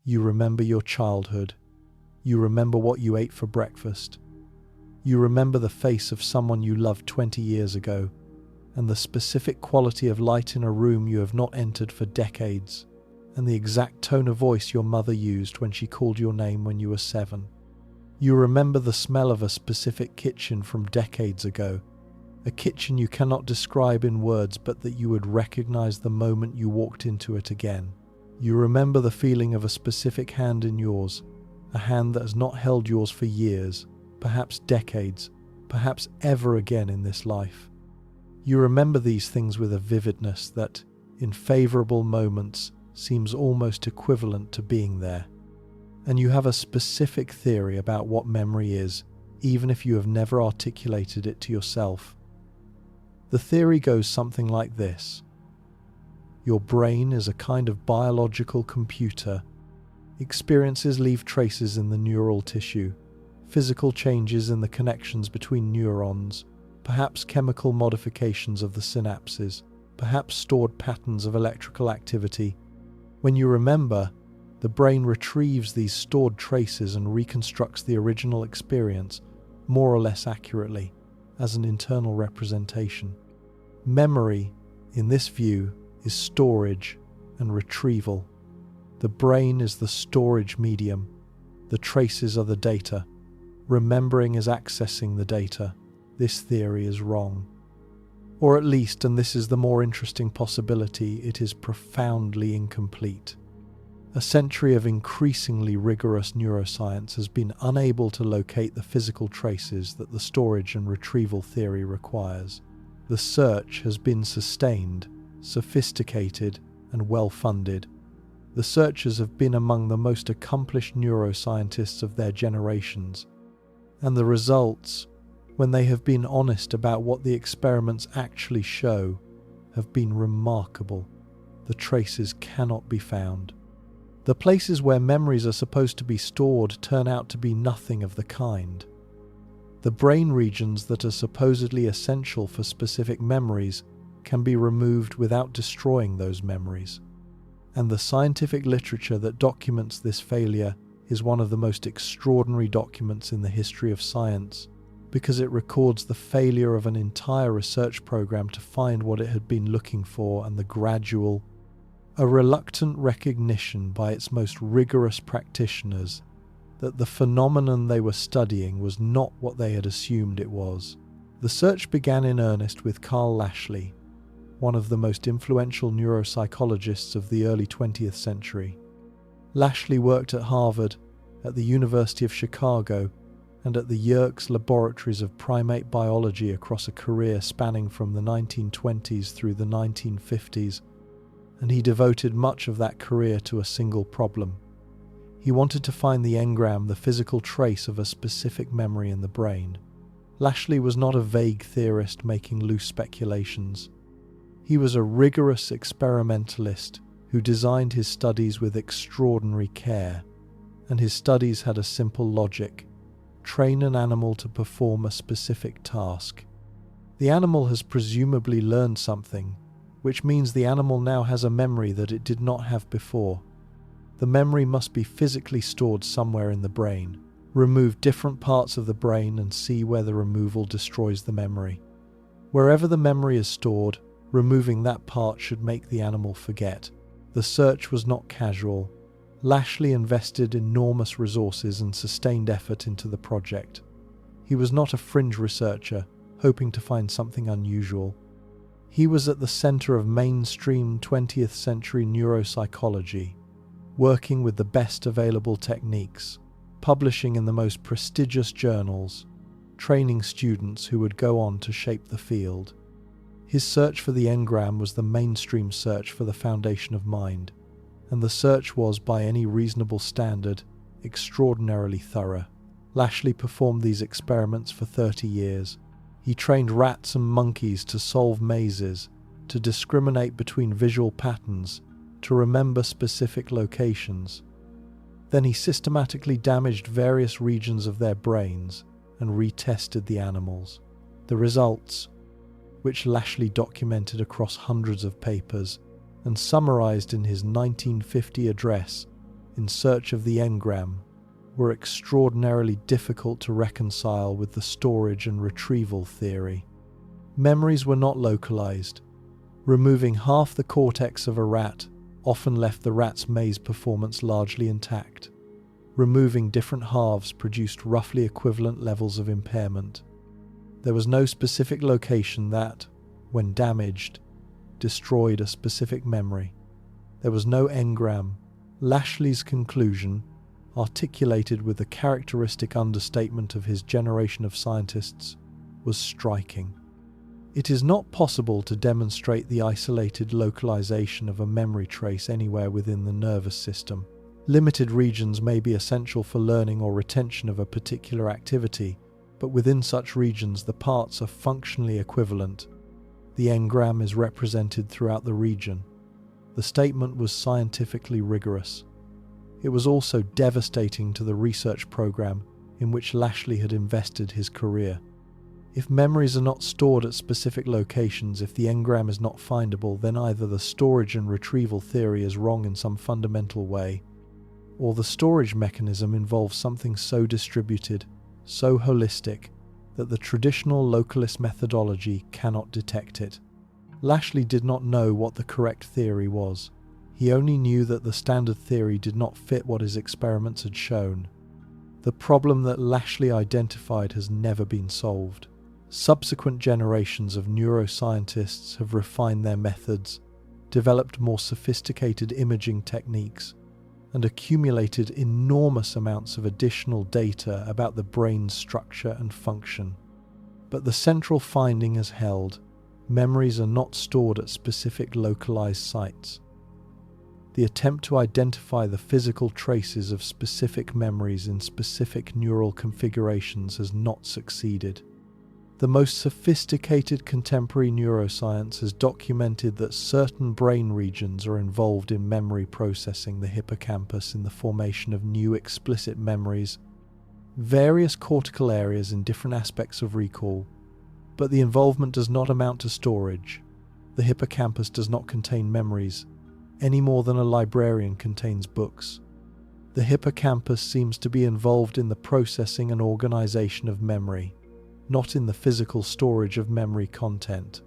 You remember your childhood. You remember what you ate for breakfast. You remember the face of someone you loved 20 years ago, and the specific quality of light in a room you have not entered for decades, and the exact tone of voice your mother used when she called your name when you were 7. You remember the smell of a specific kitchen from decades ago, a kitchen you cannot describe in words but that you would recognize the moment you walked into it again. You remember the feeling of a specific hand in yours, a hand that has not held yours for years, perhaps decades, perhaps ever again in this life. You remember these things with a vividness that, in favorable moments, seems almost equivalent to being there. And you have a specific theory about what memory is, even if you have never articulated it to yourself. The theory goes something like this. Your brain is a kind of biological computer. Experiences leave traces in the neural tissue, physical changes in the connections between neurons, perhaps chemical modifications of the synapses, perhaps stored patterns of electrical activity. When you remember, the brain retrieves these stored traces and reconstructs the original experience, more or less accurately, as an internal representation. Memory, in this view, is storage and retrieval. The brain is the storage medium. The traces are the data. Remembering is accessing the data. This theory is wrong. Or at least, and this is the more interesting possibility, it is profoundly incomplete. A century of increasingly rigorous neuroscience has been unable to locate the physical traces that the storage and retrieval theory requires. The search has been sustained, sophisticated, and well-funded. The searchers have been among the most accomplished neuroscientists of their generations, and the results, when they have been honest about what the experiments actually show, have been remarkable. The traces cannot be found. The places where memories are supposed to be stored turn out to be nothing of the kind. The brain regions that are supposedly essential for specific memories can be removed without destroying those memories. And the scientific literature that documents this failure is one of the most extraordinary documents in the history of science, because it records the failure of an entire research program to find what it had been looking for and the gradual, a reluctant recognition by its most rigorous practitioners that the phenomenon they were studying was not what they had assumed it was. The search began in earnest with Karl Lashley, one of the most influential neuropsychologists of the early 20th century. Lashley worked at Harvard, at the University of Chicago, and at the Yerkes laboratories of primate biology across a career spanning from the 1920s through the 1950s, and he devoted much of that career to a single problem. He wanted to find the engram, the physical trace of a specific memory in the brain. Lashley was not a vague theorist making loose speculations. He was a rigorous experimentalist who designed his studies with extraordinary care, and his studies had a simple logic: train an animal to perform a specific task. The animal has presumably learned something, which means the animal now has a memory that it did not have before. The memory must be physically stored somewhere in the brain. Remove different parts of the brain and see where the removal destroys the memory. Wherever the memory is stored, removing that part should make the animal forget. The search was not casual. Lashley invested enormous resources and sustained effort into the project. He was not a fringe researcher, hoping to find something unusual. He was at the center of mainstream 20th century neuropsychology, working with the best available techniques, publishing in the most prestigious journals, training students who would go on to shape the field. His search for the engram was the mainstream search for the foundation of mind, and the search was, by any reasonable standard, extraordinarily thorough. Lashley performed these experiments for 30 years. He trained rats and monkeys to solve mazes, to discriminate between visual patterns, to remember specific locations. Then he systematically damaged various regions of their brains and retested the animals. The results, which Lashley documented across hundreds of papers and summarized in his 1950 address, in search of the engram, were extraordinarily difficult to reconcile with the storage and retrieval theory. Memories were not localized. Removing half the cortex of a rat often left the rat's maze performance largely intact. Removing different halves produced roughly equivalent levels of impairment. There was no specific location that, when damaged, destroyed a specific memory. There was no engram. Lashley's conclusion, articulated with the characteristic understatement of his generation of scientists, was striking. It is not possible to demonstrate the isolated localization of a memory trace anywhere within the nervous system. Limited regions may be essential for learning or retention of a particular activity, but within such regions the parts are functionally equivalent. The engram is represented throughout the region. The statement was scientifically rigorous. It was also devastating to the research program in which Lashley had invested his career. If memories are not stored at specific locations, if the engram is not findable, then either the storage and retrieval theory is wrong in some fundamental way, or the storage mechanism involves something so distributed, so holistic, that the traditional localist methodology cannot detect it. Lashley did not know what the correct theory was. He only knew that the standard theory did not fit what his experiments had shown. The problem that Lashley identified has never been solved. Subsequent generations of neuroscientists have refined their methods, developed more sophisticated imaging techniques, and accumulated enormous amounts of additional data about the brain's structure and function. But the central finding has held: memories are not stored at specific localized sites. The attempt to identify the physical traces of specific memories in specific neural configurations has not succeeded. The most sophisticated contemporary neuroscience has documented that certain brain regions are involved in memory processing, the hippocampus in the formation of new explicit memories, various cortical areas in different aspects of recall, but the involvement does not amount to storage. The hippocampus does not contain memories, any more than a librarian contains books. The hippocampus seems to be involved in the processing and organization of memory, not in the physical storage of memory content.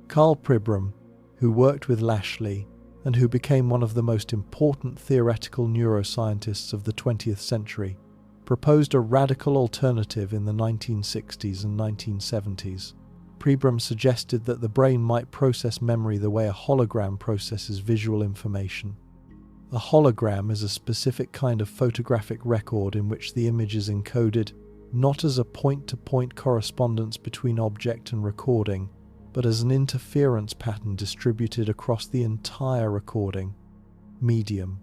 Karl Pribram, who worked with Lashley and who became one of the most important theoretical neuroscientists of the 20th century, proposed a radical alternative in the 1960s and 1970s. Pribram suggested that the brain might process memory the way a hologram processes visual information. A hologram is a specific kind of photographic record in which the image is encoded not as a point-to-point correspondence between object and recording, but as an interference pattern distributed across the entire recording medium.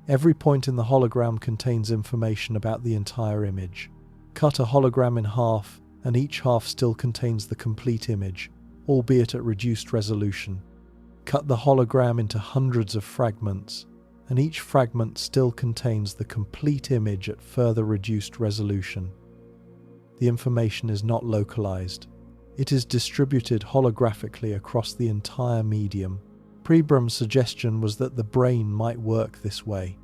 Every point in the hologram contains information about the entire image. Cut a hologram in half, and each half still contains the complete image, albeit at reduced resolution. Cut the hologram into hundreds of fragments, and each fragment still contains the complete image at further reduced resolution. The information is not localized. It is distributed holographically across the entire medium. Pribram's suggestion was that the brain might work this way.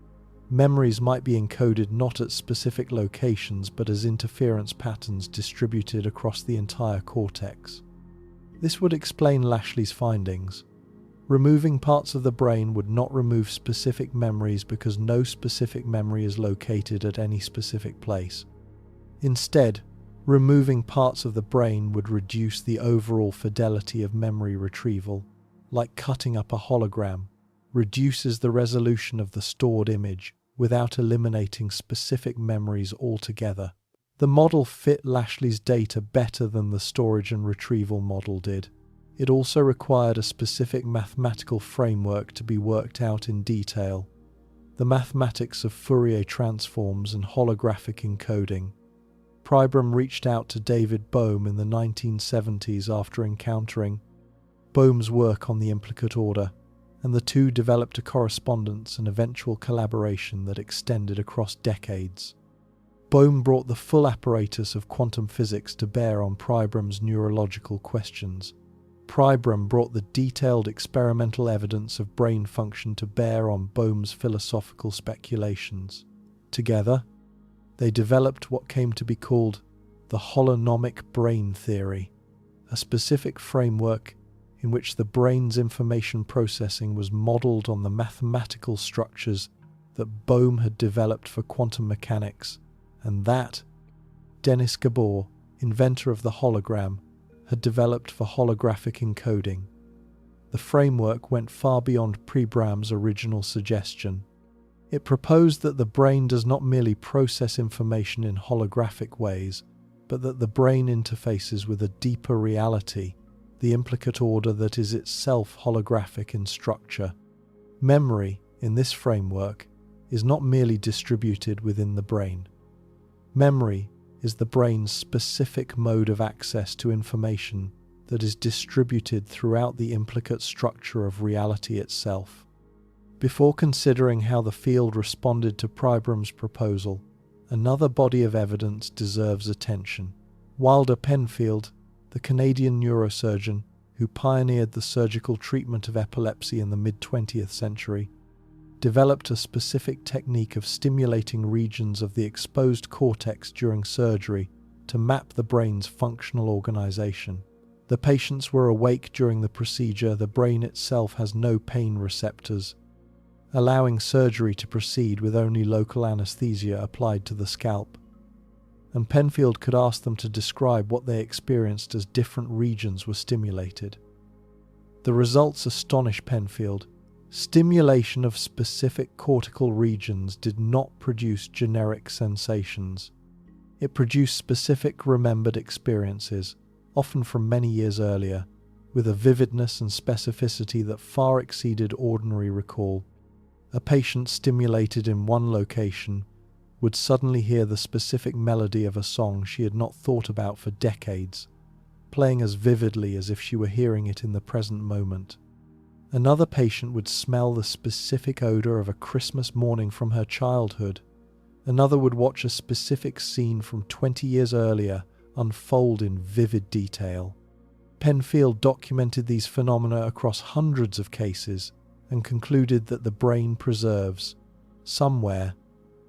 Memories might be encoded not at specific locations but as interference patterns distributed across the entire cortex. This would explain Lashley's findings. Removing parts of the brain would not remove specific memories because no specific memory is located at any specific place. Instead, removing parts of the brain would reduce the overall fidelity of memory retrieval, like cutting up a hologram, reduces the resolution of the stored image without eliminating specific memories altogether. The model fit Lashley's data better than the storage and retrieval model did. It also required a specific mathematical framework to be worked out in detail. The mathematics of Fourier transforms and holographic encoding. Pribram reached out to David Bohm in the 1970s after encountering Bohm's work on the implicate order, and the two developed a correspondence and eventual collaboration that extended across decades. Bohm brought the full apparatus of quantum physics to bear on Pribram's neurological questions, Pribram brought the detailed experimental evidence of brain function to bear on Bohm's philosophical speculations. Together, they developed what came to be called the holonomic brain theory, a specific framework in which the brain's information processing was modeled on the mathematical structures that Bohm had developed for quantum mechanics, and that Denis Gabor, inventor of the hologram, had developed for holographic encoding. The framework went far beyond Pribram's original suggestion. It proposed that the brain does not merely process information in holographic ways, but that the brain interfaces with a deeper reality, the implicate order that is itself holographic in structure. Memory, in this framework, is not merely distributed within the brain. Memory is the brain's specific mode of access to information that is distributed throughout the implicate structure of reality itself. Before considering how the field responded to Pribram's proposal, another body of evidence deserves attention. Wilder Penfield, the Canadian neurosurgeon who pioneered the surgical treatment of epilepsy in the mid-20th century, developed a specific technique of stimulating regions of the exposed cortex during surgery to map the brain's functional organization. The patients were awake during the procedure. The brain itself has no pain receptors, allowing surgery to proceed with only local anesthesia applied to the scalp. And Penfield could ask them to describe what they experienced as different regions were stimulated. The results astonished Penfield. Stimulation of specific cortical regions did not produce generic sensations. It produced specific remembered experiences, often from many years earlier, with a vividness and specificity that far exceeded ordinary recall. A patient stimulated in one location would suddenly hear the specific melody of a song she had not thought about for decades, playing as vividly as if she were hearing it in the present moment. Another patient would smell the specific odor of a Christmas morning from her childhood. Another would watch a specific scene from 20 years earlier unfold in vivid detail. Penfield documented these phenomena across hundreds of cases and concluded that the brain preserves, somewhere,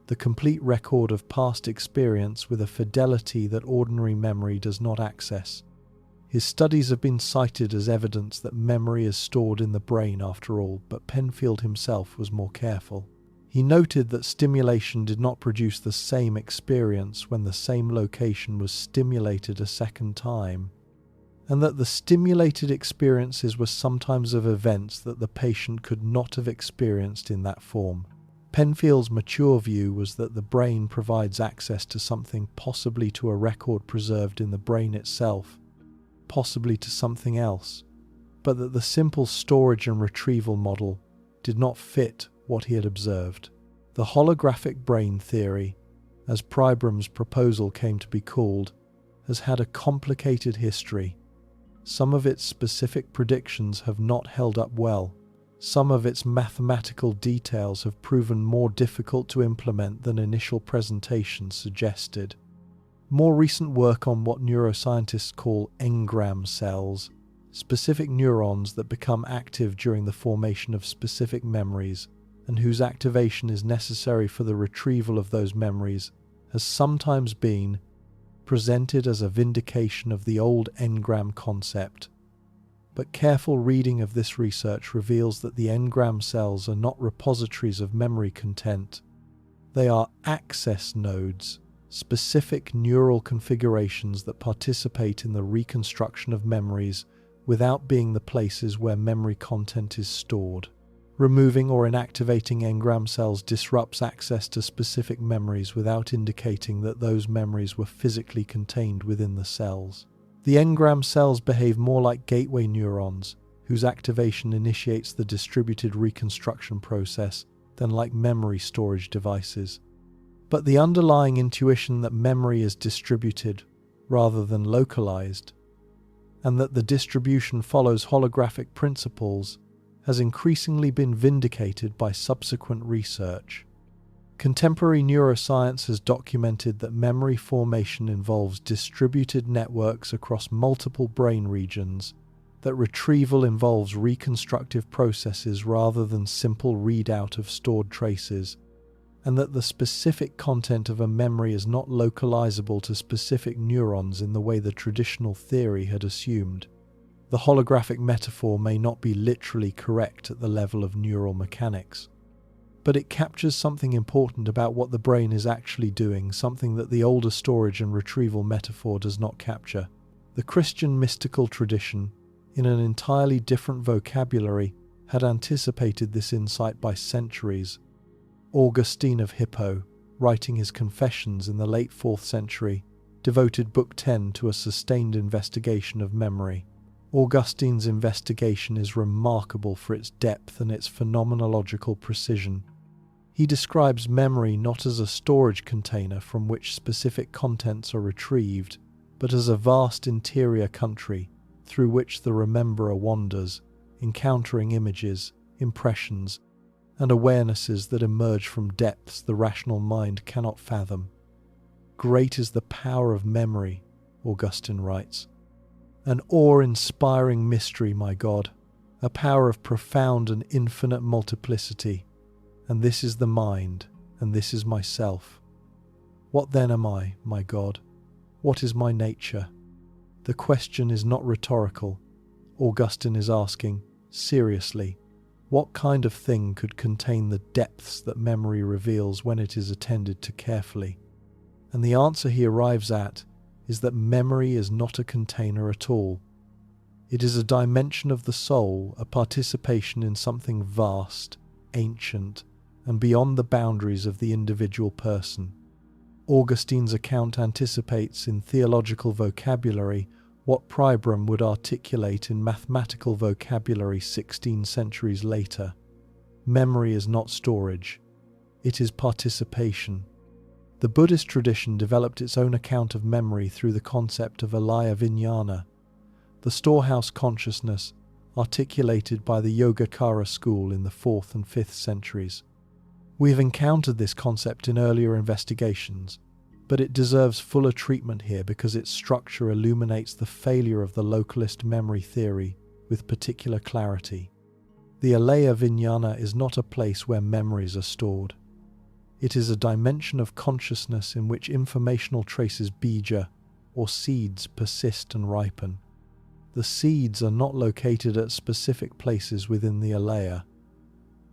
the complete record of past experience with a fidelity that ordinary memory does not access. His studies have been cited as evidence that memory is stored in the brain after all, but Penfield himself was more careful. He noted that stimulation did not produce the same experience when the same location was stimulated a second time, and that the stimulated experiences were sometimes of events that the patient could not have experienced in that form. Penfield's mature view was that the brain provides access to something, possibly to a record preserved in the brain itself, possibly to something else, but that the simple storage and retrieval model did not fit what he had observed. The holographic brain theory, as Pribram's proposal came to be called, has had a complicated history. Some of its specific predictions have not held up well. Some of its mathematical details have proven more difficult to implement than initial presentations suggested. More recent work on what neuroscientists call engram cells, specific neurons that become active during the formation of specific memories and whose activation is necessary for the retrieval of those memories, has sometimes been presented as a vindication of the old engram concept. But careful reading of this research reveals that the engram cells are not repositories of memory content. They are access nodes, specific neural configurations that participate in the reconstruction of memories without being the places where memory content is stored. Removing or inactivating engram cells disrupts access to specific memories without indicating that those memories were physically contained within the cells. The engram cells behave more like gateway neurons, whose activation initiates the distributed reconstruction process, than like memory storage devices. But the underlying intuition that memory is distributed rather than localized, and that the distribution follows holographic principles, has increasingly been vindicated by subsequent research. Contemporary neuroscience has documented that memory formation involves distributed networks across multiple brain regions, that retrieval involves reconstructive processes rather than simple readout of stored traces, and that the specific content of a memory is not localizable to specific neurons in the way the traditional theory had assumed. The holographic metaphor may not be literally correct at the level of neural mechanics, but it captures something important about what the brain is actually doing, something that the older storage and retrieval metaphor does not capture. The Christian mystical tradition, in an entirely different vocabulary, had anticipated this insight by centuries. Augustine of Hippo, writing his Confessions in the late 4th century, devoted Book 10 to a sustained investigation of memory. Augustine's investigation is remarkable for its depth and its phenomenological precision. He describes memory not as a storage container from which specific contents are retrieved, but as a vast interior country through which the rememberer wanders, encountering images, impressions, and awarenesses that emerge from depths the rational mind cannot fathom. Great is the power of memory, Augustine writes. An awe-inspiring mystery, my God, a power of profound and infinite multiplicity. And this is the mind, and this is myself. What then am I, my God? What is my nature? The question is not rhetorical. Augustine is asking, seriously, what kind of thing could contain the depths that memory reveals when it is attended to carefully? And the answer he arrives at is that memory is not a container at all. It is a dimension of the soul, a participation in something vast, ancient, and beyond the boundaries of the individual person. Augustine's account anticipates in theological vocabulary what Pribram would articulate in mathematical vocabulary 16 centuries later. Memory is not storage, it is participation. The Buddhist tradition developed its own account of memory through the concept of alaya-vijñana, the storehouse consciousness articulated by the Yogacara school in the 4th and 5th centuries. We have encountered this concept in earlier investigations, but it deserves fuller treatment here because its structure illuminates the failure of the localist memory theory with particular clarity. The alaya-vijñana is not a place where memories are stored. It is a dimension of consciousness in which informational traces bija, or seeds, persist and ripen. The seeds are not located at specific places within the alaya.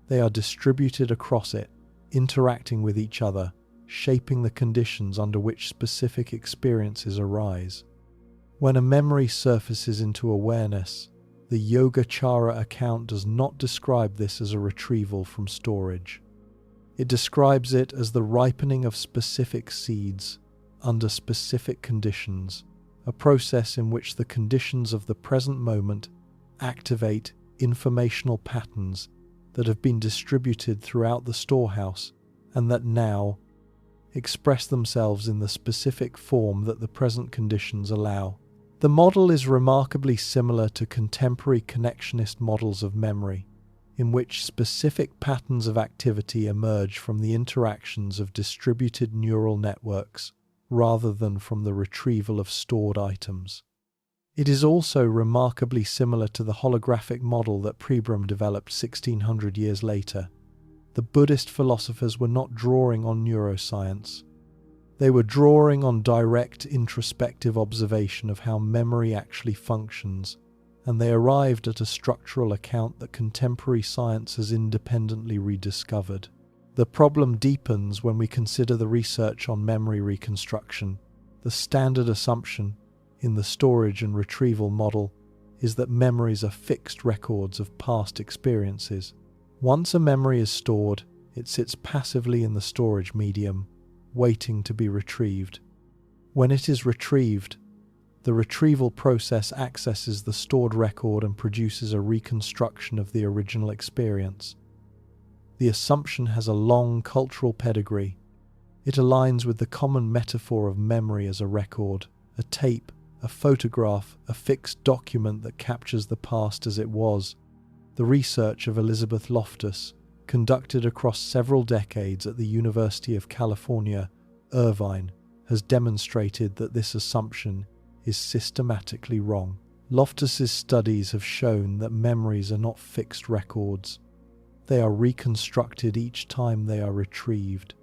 They are distributed across it, interacting with each other, shaping the conditions under which specific experiences arise. When a memory surfaces into awareness, the Yogacara account does not describe this as a retrieval from storage. It describes it as the ripening of specific seeds under specific conditions, a process in which the conditions of the present moment activate informational patterns that have been distributed throughout the storehouse and that now express themselves in the specific form that the present conditions allow. The model is remarkably similar to contemporary connectionist models of memory, in which specific patterns of activity emerge from the interactions of distributed neural networks rather than from the retrieval of stored items. It is also remarkably similar to the holographic model that Pribram developed 1600 years later. The Buddhist philosophers were not drawing on neuroscience. They were drawing on direct introspective observation of how memory actually functions, and they arrived at a structural account that contemporary science has independently rediscovered. The problem deepens when we consider the research on memory reconstruction. The standard assumption in the storage and retrieval model is that memories are fixed records of past experiences. Once a memory is stored, it sits passively in the storage medium, waiting to be retrieved. When it is retrieved, the retrieval process accesses the stored record and produces a reconstruction of the original experience. The assumption has a long cultural pedigree. It aligns with the common metaphor of memory as a record, a tape, a photograph, a fixed document that captures the past as it was. The research of Elizabeth Loftus, conducted across several decades at the University of California, Irvine, has demonstrated that this assumption is systematically wrong. Loftus's studies have shown that memories are not fixed records. They are reconstructed each time they are retrieved.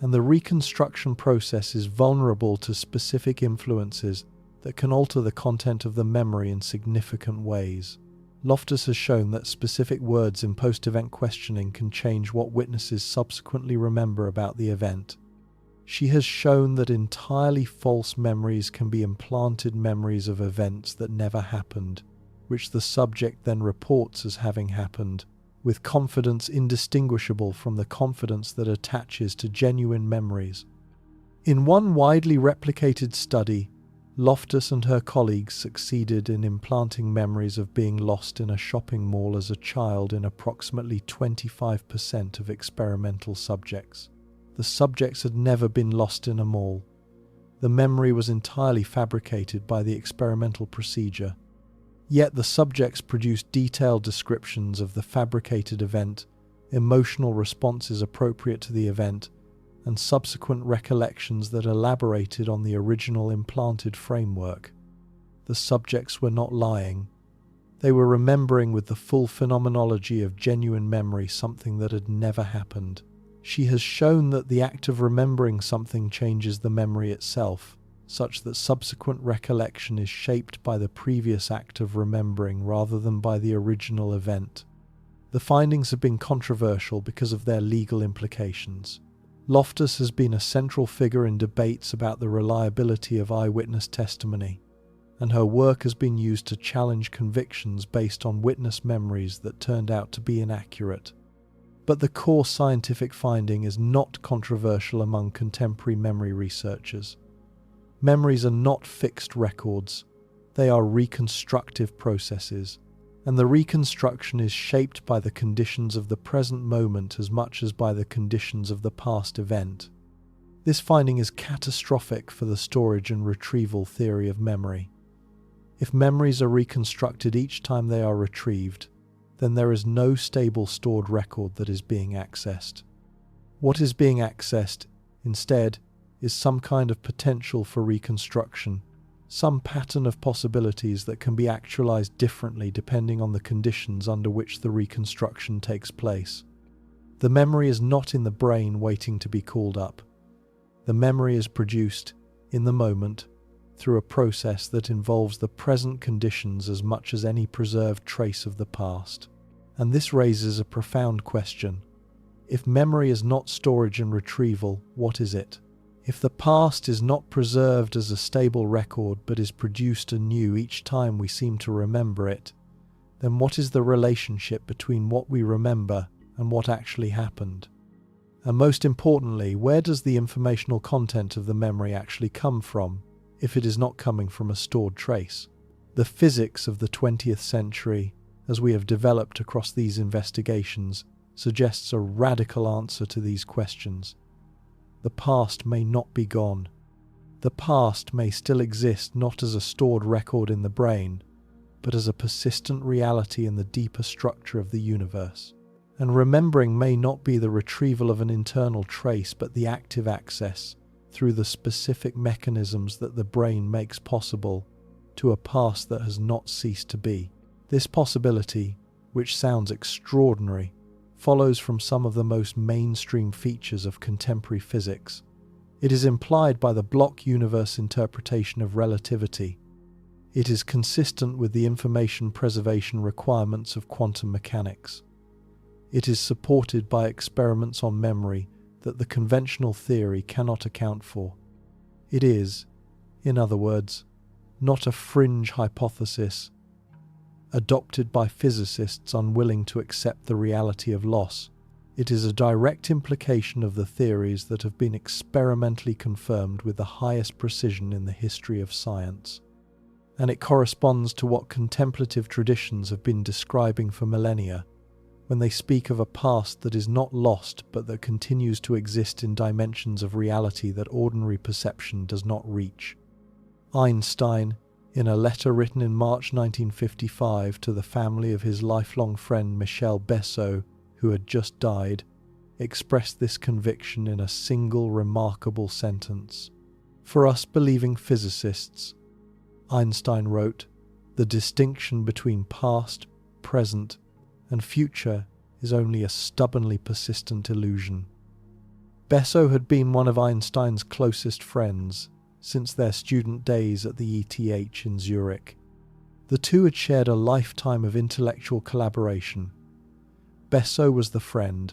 And the reconstruction process is vulnerable to specific influences that can alter the content of the memory in significant ways. Loftus has shown that specific words in post-event questioning can change what witnesses subsequently remember about the event. She has shown that entirely false memories can be implanted memories of events that never happened, which the subject then reports as having happened, with confidence indistinguishable from the confidence that attaches to genuine memories. In one widely replicated study, Loftus and her colleagues succeeded in implanting memories of being lost in a shopping mall as a child in approximately 25% of experimental subjects. The subjects had never been lost in a mall. The memory was entirely fabricated by the experimental procedure. Yet the subjects produced detailed descriptions of the fabricated event, emotional responses appropriate to the event, and subsequent recollections that elaborated on the original implanted framework. The subjects were not lying. They were remembering with the full phenomenology of genuine memory something that had never happened. She has shown that the act of remembering something changes the memory itself, such that subsequent recollection is shaped by the previous act of remembering rather than by the original event. The findings have been controversial because of their legal implications. Loftus has been a central figure in debates about the reliability of eyewitness testimony, and her work has been used to challenge convictions based on witness memories that turned out to be inaccurate. But the core scientific finding is not controversial among contemporary memory researchers. Memories are not fixed records, they are reconstructive processes, and the reconstruction is shaped by the conditions of the present moment as much as by the conditions of the past event. This finding is catastrophic for the storage and retrieval theory of memory. If memories are reconstructed each time they are retrieved, then there is no stable stored record that is being accessed. What is being accessed, instead, is some kind of potential for reconstruction, some pattern of possibilities that can be actualized differently depending on the conditions under which the reconstruction takes place. The memory is not in the brain waiting to be called up. The memory is produced, in the moment, through a process that involves the present conditions as much as any preserved trace of the past. And this raises a profound question. If memory is not storage and retrieval, what is it? If the past is not preserved as a stable record but is produced anew each time we seem to remember it, then what is the relationship between what we remember and what actually happened? And most importantly, where does the informational content of the memory actually come from, if it is not coming from a stored trace? The physics of the 20th century, as we have developed across these investigations, suggests a radical answer to these questions. The past may not be gone. The past may still exist not as a stored record in the brain, but as a persistent reality in the deeper structure of the universe. And remembering may not be the retrieval of an internal trace, but the active access, through the specific mechanisms that the brain makes possible, to a past that has not ceased to be. This possibility, which sounds extraordinary, follows from some of the most mainstream features of contemporary physics. It is implied by the block universe interpretation of relativity. It is consistent with the information preservation requirements of quantum mechanics. It is supported by experiments on memory that the conventional theory cannot account for. It is, in other words, not a fringe hypothesis adopted by physicists unwilling to accept the reality of loss. It is a direct implication of the theories that have been experimentally confirmed with the highest precision in the history of science. And it corresponds to what contemplative traditions have been describing for millennia, when they speak of a past that is not lost but that continues to exist in dimensions of reality that ordinary perception does not reach. Einstein, in a letter written in March 1955 to the family of his lifelong friend Michel Besso, who had just died, expressed this conviction in a single remarkable sentence. For us believing physicists, Einstein wrote, The distinction between past, present, and future is only a stubbornly persistent illusion. Besso had been one of Einstein's closest friends since their student days at the ETH in Zurich. The two had shared a lifetime of intellectual collaboration. Besso was the friend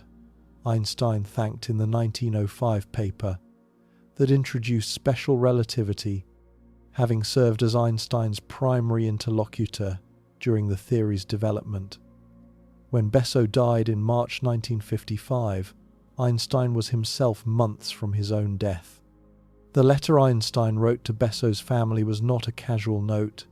Einstein thanked in the 1905 paper that introduced special relativity, having served as Einstein's primary interlocutor during the theory's development. When Besso died in March 1955, Einstein was himself months from his own death. The letter Einstein wrote to Besso's family was not a casual note.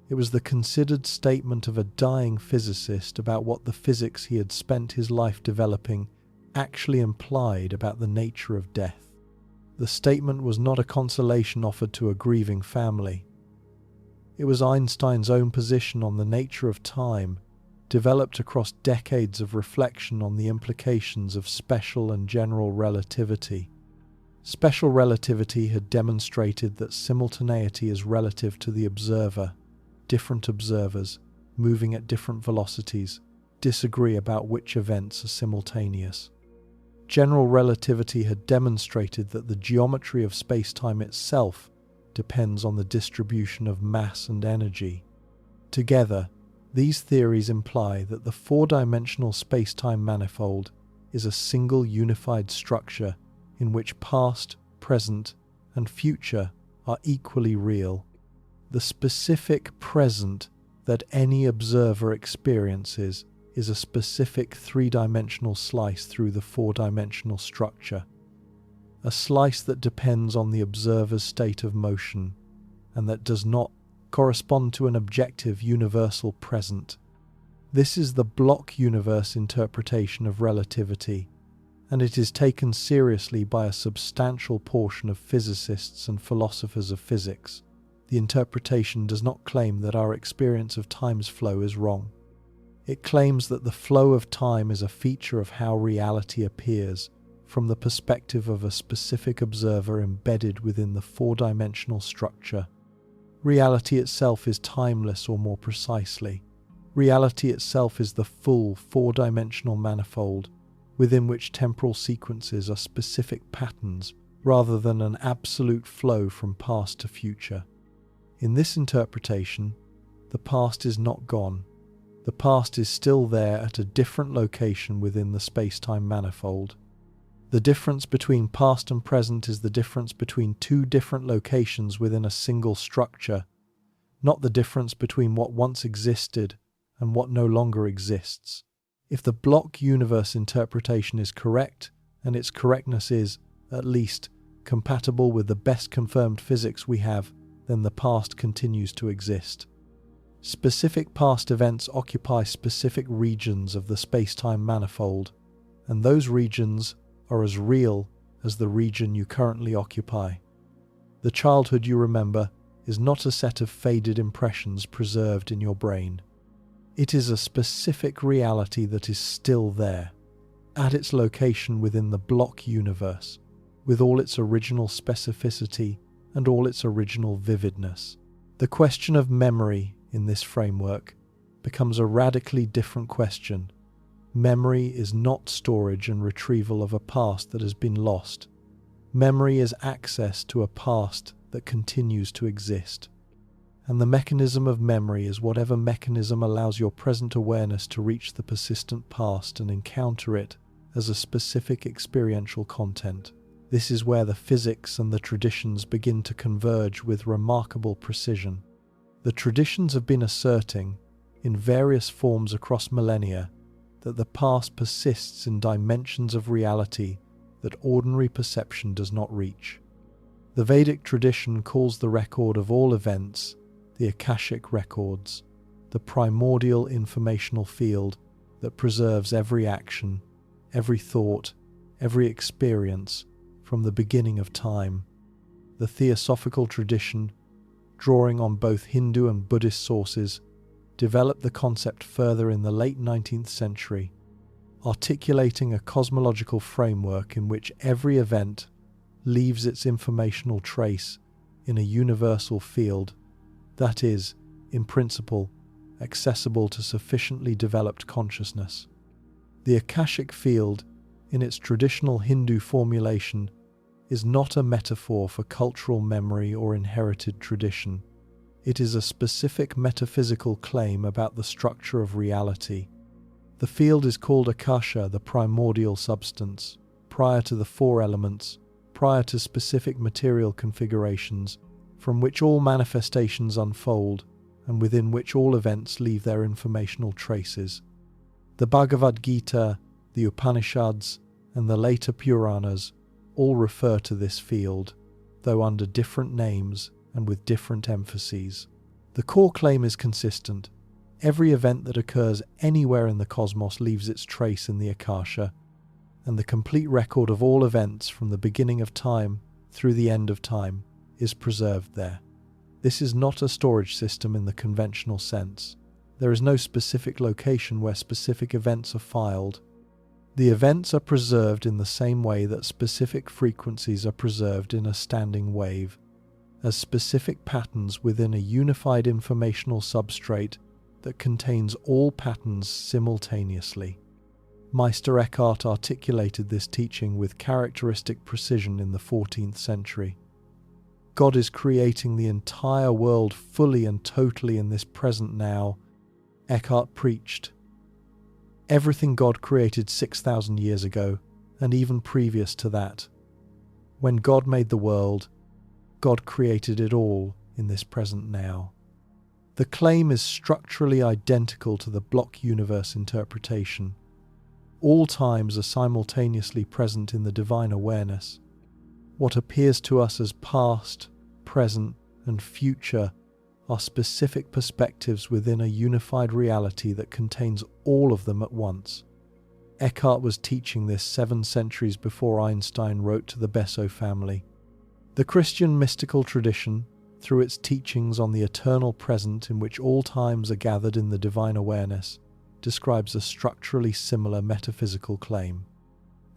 It was the considered statement of a dying physicist about what the physics he had spent his life developing actually implied about the nature of death. The statement was not a consolation offered to a grieving family. It was Einstein's own position on the nature of time, developed across decades of reflection on the implications of special and general relativity. Special relativity had demonstrated that simultaneity is relative to the observer. Different observers, moving at different velocities, disagree about which events are simultaneous. General relativity had demonstrated that the geometry of space-time itself depends on the distribution of mass and energy. Together, these theories imply that the four-dimensional space-time manifold is a single unified structure in which past, present, and future are equally real. The specific present that any observer experiences is a specific three-dimensional slice through the four-dimensional structure, a slice that depends on the observer's state of motion and that does not correspond to an objective universal present. This is the block universe interpretation of relativity, and it is taken seriously by a substantial portion of physicists and philosophers of physics. The interpretation does not claim that our experience of time's flow is wrong. It claims that the flow of time is a feature of how reality appears from the perspective of a specific observer embedded within the four-dimensional structure. Reality itself is timeless, or more precisely, reality itself is the full four-dimensional manifold within which temporal sequences are specific patterns rather than an absolute flow from past to future. In this interpretation, the past is not gone. The past is still there at a different location within the space-time manifold. The difference between past and present is the difference between two different locations within a single structure, not the difference between what once existed and what no longer exists. If the block universe interpretation is correct, and its correctness is, at least, compatible with the best confirmed physics we have, then the past continues to exist. Specific past events occupy specific regions of the space-time manifold, and those regions are as real as the region you currently occupy. The childhood you remember is not a set of faded impressions preserved in your brain. It is a specific reality that is still there, at its location within the block universe, with all its original specificity and all its original vividness. The question of memory in this framework becomes a radically different question. Memory is not storage and retrieval of a past that has been lost. Memory is access to a past that continues to exist. And the mechanism of memory is whatever mechanism allows your present awareness to reach the persistent past and encounter it as a specific experiential content. This is where the physics and the traditions begin to converge with remarkable precision. The traditions have been asserting, in various forms across millennia, that the past persists in dimensions of reality that ordinary perception does not reach. The Vedic tradition calls the record of all events the Akashic records, the primordial informational field that preserves every action, every thought, every experience from the beginning of time. The Theosophical tradition, drawing on both Hindu and Buddhist sources, developed the concept further in the late 19th century, articulating a cosmological framework in which every event leaves its informational trace in a universal field, that is, in principle, accessible to sufficiently developed consciousness. The Akashic field, in its traditional Hindu formulation, is not a metaphor for cultural memory or inherited tradition. It is a specific metaphysical claim about the structure of reality. The field is called Akasha, the primordial substance, prior to the four elements, prior to specific material configurations, from which all manifestations unfold, and within which all events leave their informational traces. The Bhagavad Gita, the Upanishads, and the later Puranas all refer to this field, though under different names and with different emphases. The core claim is consistent. Every event that occurs anywhere in the cosmos leaves its trace in the Akasha, and the complete record of all events from the beginning of time through the end of time is preserved there. This is not a storage system in the conventional sense. There is no specific location where specific events are filed. The events are preserved in the same way that specific frequencies are preserved in a standing wave, as specific patterns within a unified informational substrate that contains all patterns simultaneously. Meister Eckhart articulated this teaching with characteristic precision in the 14th century. God is creating the entire world fully and totally in this present now, Eckhart preached. Everything God created 6,000 years ago, and even previous to that. When God made the world, God created it all in this present now. The claim is structurally identical to the block universe interpretation. All times are simultaneously present in the divine awareness. What appears to us as past, present, and future are specific perspectives within a unified reality that contains all of them at once. Eckhart was teaching this 7 centuries before Einstein wrote to the Besso family. The Christian mystical tradition, through its teachings on the eternal present in which all times are gathered in the divine awareness, describes a structurally similar metaphysical claim.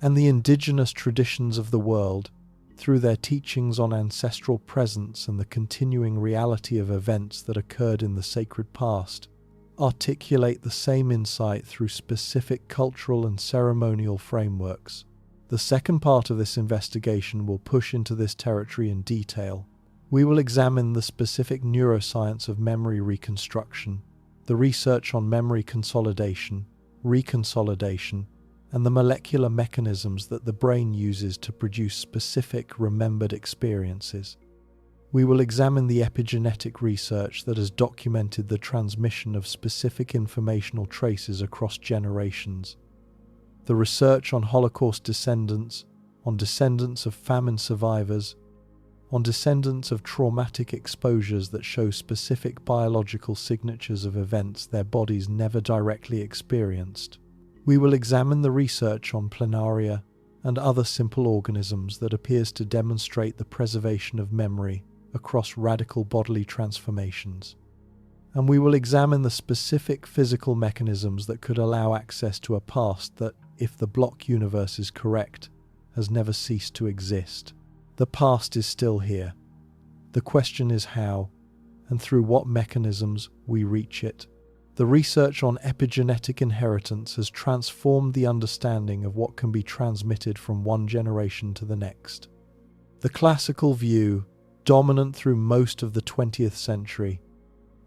And the indigenous traditions of the world, through their teachings on ancestral presence and the continuing reality of events that occurred in the sacred past, articulate the same insight through specific cultural and ceremonial frameworks. The second part of this investigation will push into this territory in detail. We will examine the specific neuroscience of memory reconstruction, the research on memory consolidation, reconsolidation, and the molecular mechanisms that the brain uses to produce specific remembered experiences. We will examine the epigenetic research that has documented the transmission of specific informational traces across generations, the research on Holocaust descendants, on descendants of famine survivors, on descendants of traumatic exposures that show specific biological signatures of events their bodies never directly experienced. We will examine the research on planaria and other simple organisms that appears to demonstrate the preservation of memory across radical bodily transformations. And we will examine the specific physical mechanisms that could allow access to a past that, if the block universe is correct, has never ceased to exist. The past is still here. The question is how, and through what mechanisms, we reach it. The research on epigenetic inheritance has transformed the understanding of what can be transmitted from one generation to the next. The classical view, dominant through most of the 20th century,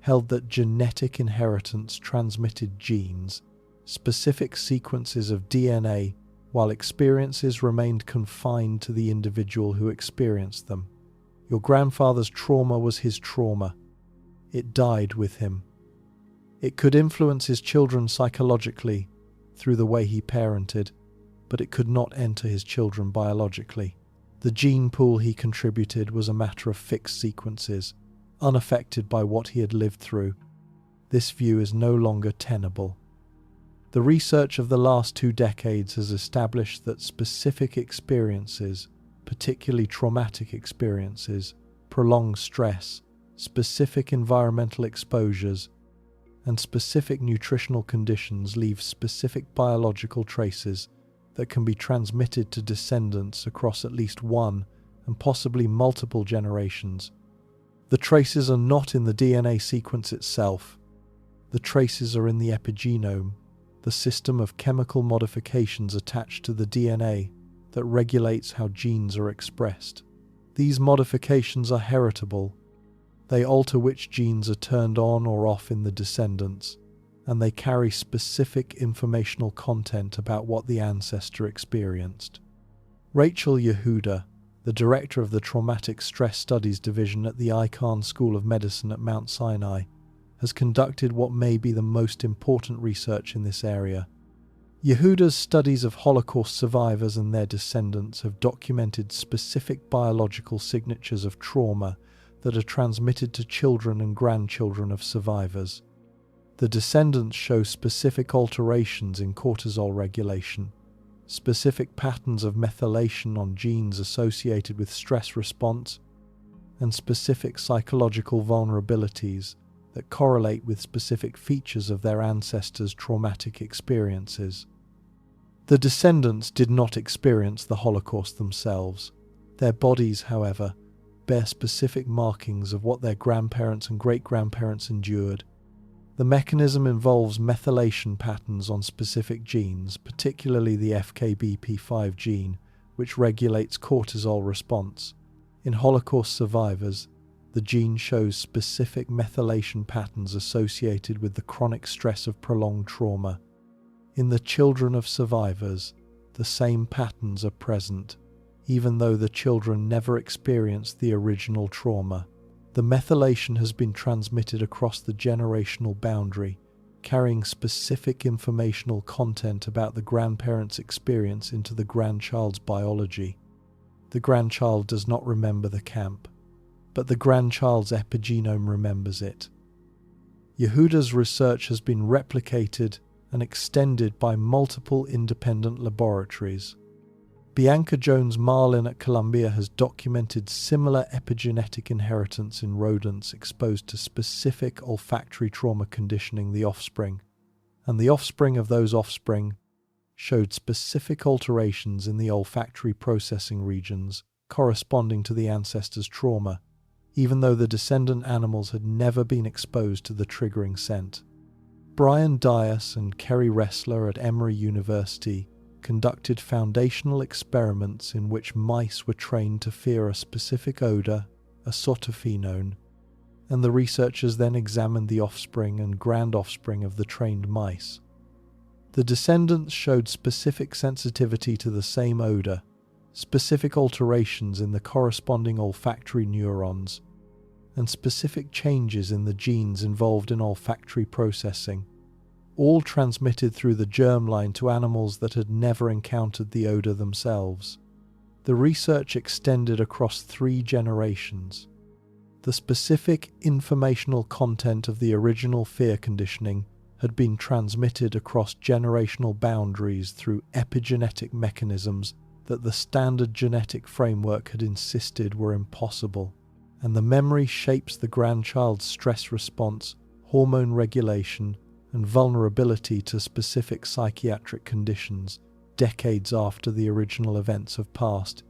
held that genetic inheritance transmitted genes, specific sequences of DNA, while experiences remained confined to the individual who experienced them. Your grandfather's trauma was his trauma. It died with him. It could influence his children psychologically through the way he parented, but it could not enter his children biologically. The gene pool he contributed was a matter of fixed sequences, unaffected by what he had lived through. This view is no longer tenable. The research of the last 2 decades has established that specific experiences, particularly traumatic experiences, prolonged stress, specific environmental exposures, and specific nutritional conditions leave specific biological traces that can be transmitted to descendants across at least one and possibly multiple generations. The traces are not in the DNA sequence itself. The traces are in the epigenome, the system of chemical modifications attached to the DNA that regulates how genes are expressed. These modifications are heritable. They alter which genes are turned on or off in the descendants, and they carry specific informational content about what the ancestor experienced. Rachel Yehuda, the director of the Traumatic Stress Studies Division at the Icahn School of Medicine at Mount Sinai, has conducted what may be the most important research in this area. Yehuda's studies of Holocaust survivors and their descendants have documented specific biological signatures of trauma that are transmitted to children and grandchildren of survivors. The descendants show specific alterations in cortisol regulation, specific patterns of methylation on genes associated with stress response, and specific psychological vulnerabilities that correlate with specific features of their ancestors' traumatic experiences. The descendants did not experience the Holocaust themselves. Their bodies, however, bear specific markings of what their grandparents and great-grandparents endured. The mechanism involves methylation patterns on specific genes, particularly the FKBP5 gene, which regulates cortisol response. In Holocaust survivors, the gene shows specific methylation patterns associated with the chronic stress of prolonged trauma. In the children of survivors, the same patterns are present, even though the children never experienced the original trauma. The methylation has been transmitted across the generational boundary, carrying specific informational content about the grandparent's experience into the grandchild's biology. The grandchild does not remember the camp, but the grandchild's epigenome remembers it. Yehuda's research has been replicated and extended by multiple independent laboratories. Bianca Jones-Marlin at Columbia has documented similar epigenetic inheritance in rodents exposed to specific olfactory trauma conditioning the offspring, and the offspring of those offspring showed specific alterations in the olfactory processing regions corresponding to the ancestor's trauma, even though the descendant animals had never been exposed to the triggering scent. Brian Dias and Kerry Ressler at Emory University conducted foundational experiments in which mice were trained to fear a specific odor, acetophenone, and the researchers then examined the offspring and grand-offspring of the trained mice. The descendants showed specific sensitivity to the same odor, specific alterations in the corresponding olfactory neurons, and specific changes in the genes involved in olfactory processing, all transmitted through the germline to animals that had never encountered the odor themselves. The research extended across 3 generations. The specific informational content of the original fear conditioning had been transmitted across generational boundaries through epigenetic mechanisms that the standard genetic framework had insisted were impossible, and the memory shapes the grandchild's stress response, hormone regulation, and vulnerability to specific psychiatric conditions decades after the original events have passed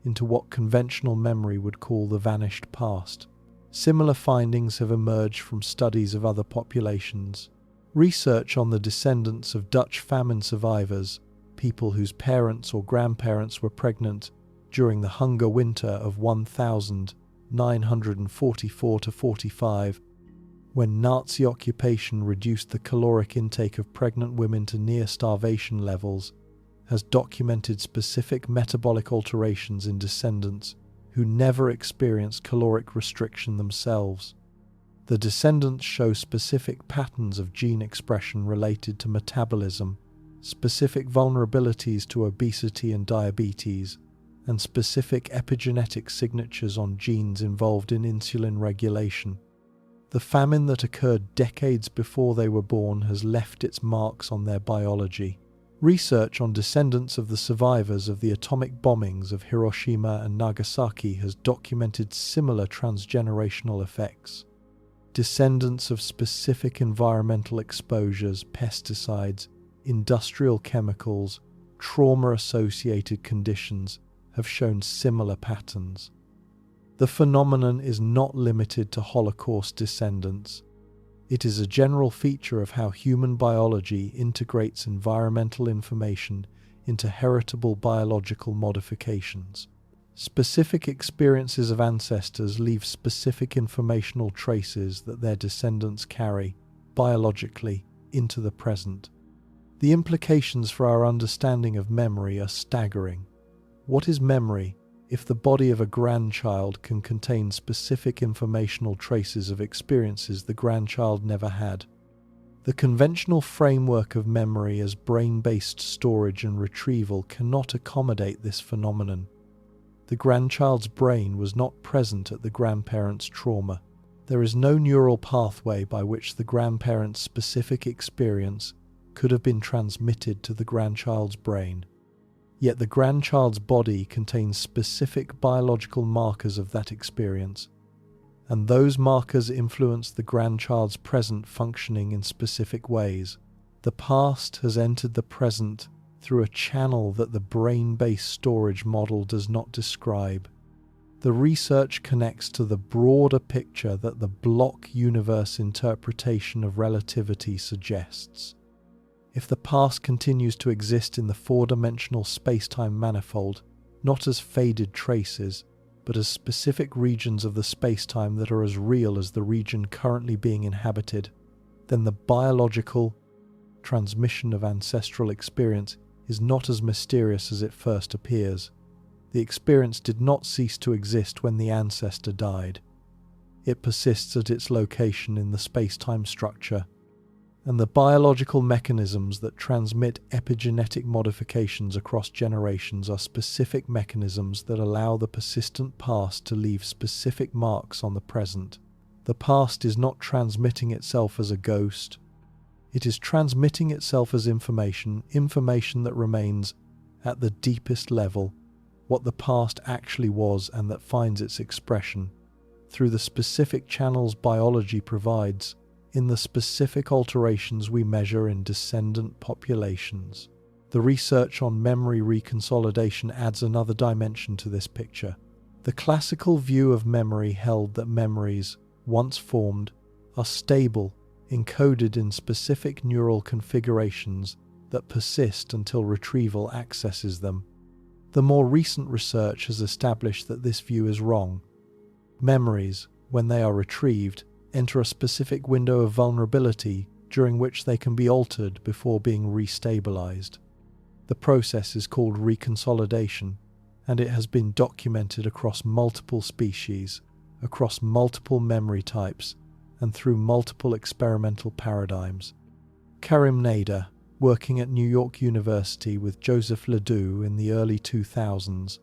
into what conventional memory would call the vanished past. Similar findings have emerged from studies of other populations. Research on the descendants of Dutch famine survivors, people whose parents or grandparents were pregnant during the hunger winter of 1944-45, when Nazi occupation reduced the caloric intake of pregnant women to near starvation levels, has documented specific metabolic alterations in descendants who never experienced caloric restriction themselves. The descendants show specific patterns of gene expression related to metabolism, specific vulnerabilities to obesity and diabetes, and specific epigenetic signatures on genes involved in insulin regulation. The famine that occurred decades before they were born has left its marks on their biology. Research on descendants of the survivors of the atomic bombings of Hiroshima and Nagasaki has documented similar transgenerational effects. Descendants of specific environmental exposures, pesticides, industrial chemicals, trauma-associated conditions have shown similar patterns. The phenomenon is not limited to Holocaust descendants. It is a general feature of how human biology integrates environmental information into heritable biological modifications. Specific experiences of ancestors leave specific informational traces that their descendants carry, biologically, into the present. The implications for our understanding of memory are staggering. What is memory if the body of a grandchild can contain specific informational traces of experiences the grandchild never had? The conventional framework of memory as brain-based storage and retrieval cannot accommodate this phenomenon. The grandchild's brain was not present at the grandparent's trauma. There is no neural pathway by which the grandparent's specific experience could have been transmitted to the grandchild's brain. Yet the grandchild's body contains specific biological markers of that experience, and those markers influence the grandchild's present functioning in specific ways. The past has entered the present through a channel that the brain-based storage model does not describe. The research connects to the broader picture that the block universe interpretation of relativity suggests. If the past continues to exist in the four-dimensional space-time manifold, not as faded traces, but as specific regions of the space-time that are as real as the region currently being inhabited, then the biological transmission of ancestral experience is not as mysterious as it first appears. The experience did not cease to exist when the ancestor died. It persists at its location in the space-time structure, and the biological mechanisms that transmit epigenetic modifications across generations are specific mechanisms that allow the persistent past to leave specific marks on the present. The past is not transmitting itself as a ghost. It is transmitting itself as information that remains, at the deepest level, what the past actually was and that finds its expression, through the specific channels biology provides, in the specific alterations we measure in descendant populations. The research on memory reconsolidation adds another dimension to this picture. The classical view of memory held that memories, once formed, are stable, encoded in specific neural configurations that persist until retrieval accesses them. The more recent research has established that this view is wrong. Memories, when they are retrieved, enter a specific window of vulnerability during which they can be altered before being restabilized. The process is called reconsolidation, and it has been documented across multiple species, across multiple memory types, and through multiple experimental paradigms. Karim Nader, working at New York University with Joseph Ledoux in the early 2000s,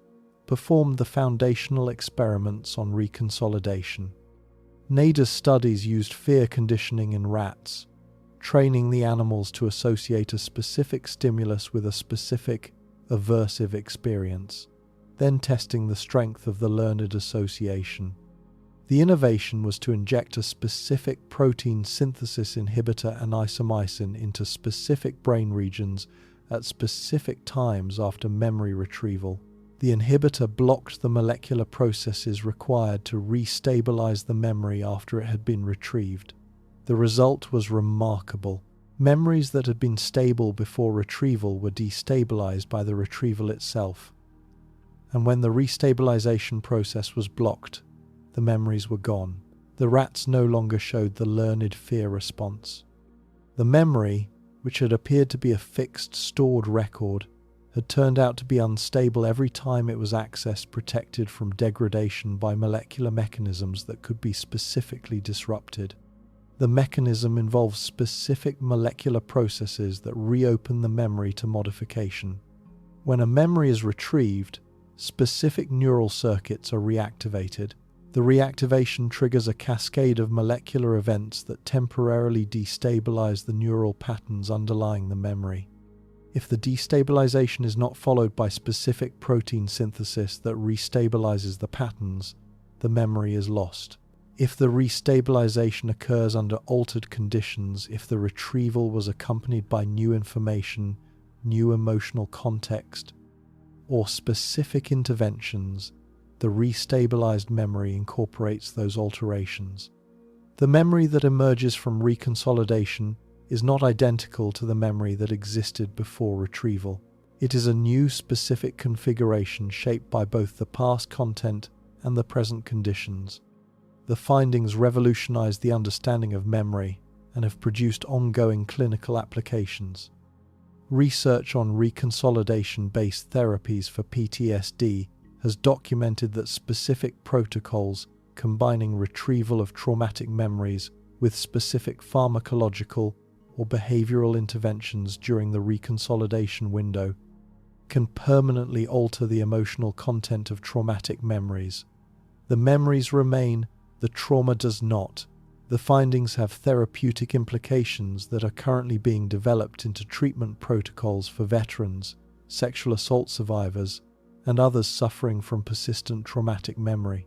performed the foundational experiments on reconsolidation. Nader's studies used fear conditioning in rats, training the animals to associate a specific stimulus with a specific, aversive experience, then testing the strength of the learned association. The innovation was to inject a specific protein synthesis inhibitor anisomycin into specific brain regions at specific times after memory retrieval. The inhibitor blocked the molecular processes required to restabilize the memory after it had been retrieved. The result was remarkable. Memories that had been stable before retrieval were destabilized by the retrieval itself. And when the restabilization process was blocked, the memories were gone. The rats no longer showed the learned fear response. The memory, which had appeared to be a fixed, stored record, had turned out to be unstable every time it was accessed, protected from degradation by molecular mechanisms that could be specifically disrupted. The mechanism involves specific molecular processes that reopen the memory to modification. When a memory is retrieved, specific neural circuits are reactivated. The reactivation triggers a cascade of molecular events that temporarily destabilize the neural patterns underlying the memory. If the destabilization is not followed by specific protein synthesis that restabilizes the patterns, the memory is lost. If the restabilization occurs under altered conditions, if the retrieval was accompanied by new information, new emotional context, or specific interventions, the restabilized memory incorporates those alterations. The memory that emerges from reconsolidation is not identical to the memory that existed before retrieval. It is a new specific configuration shaped by both the past content and the present conditions. The findings revolutionize the understanding of memory and have produced ongoing clinical applications. Research on reconsolidation-based therapies for PTSD has documented that specific protocols combining retrieval of traumatic memories with specific pharmacological or behavioral interventions during the reconsolidation window can permanently alter the emotional content of traumatic memories. The memories remain, the trauma does not. The findings have therapeutic implications that are currently being developed into treatment protocols for veterans, sexual assault survivors, and others suffering from persistent traumatic memory.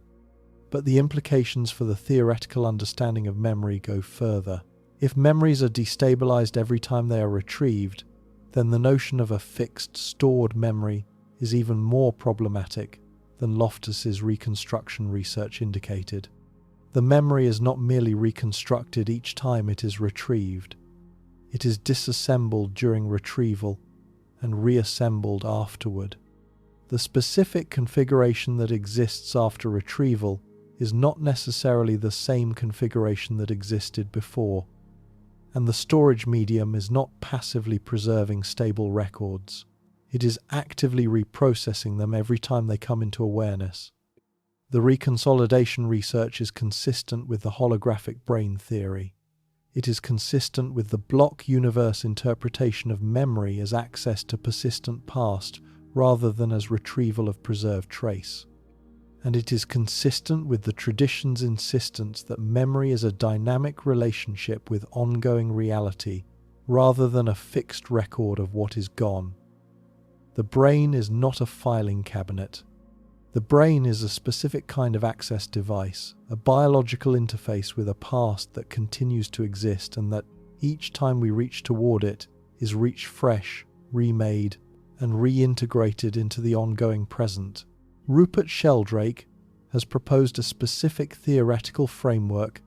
But the implications for the theoretical understanding of memory go further. If memories are destabilized every time they are retrieved, then the notion of a fixed, stored memory is even more problematic than Loftus's reconstruction research indicated. The memory is not merely reconstructed each time it is retrieved. It is disassembled during retrieval and reassembled afterward. The specific configuration that exists after retrieval is not necessarily the same configuration that existed before, and the storage medium is not passively preserving stable records. It is actively reprocessing them every time they come into awareness. The reconsolidation research is consistent with the holographic brain theory. It is consistent with the block universe interpretation of memory as access to persistent past rather than as retrieval of preserved trace. And it is consistent with the tradition's insistence that memory is a dynamic relationship with ongoing reality rather than a fixed record of what is gone. The brain is not a filing cabinet. The brain is a specific kind of access device, a biological interface with a past that continues to exist and that, each time we reach toward it, is reached fresh, remade, and reintegrated into the ongoing present. Rupert Sheldrake has proposed a specific theoretical framework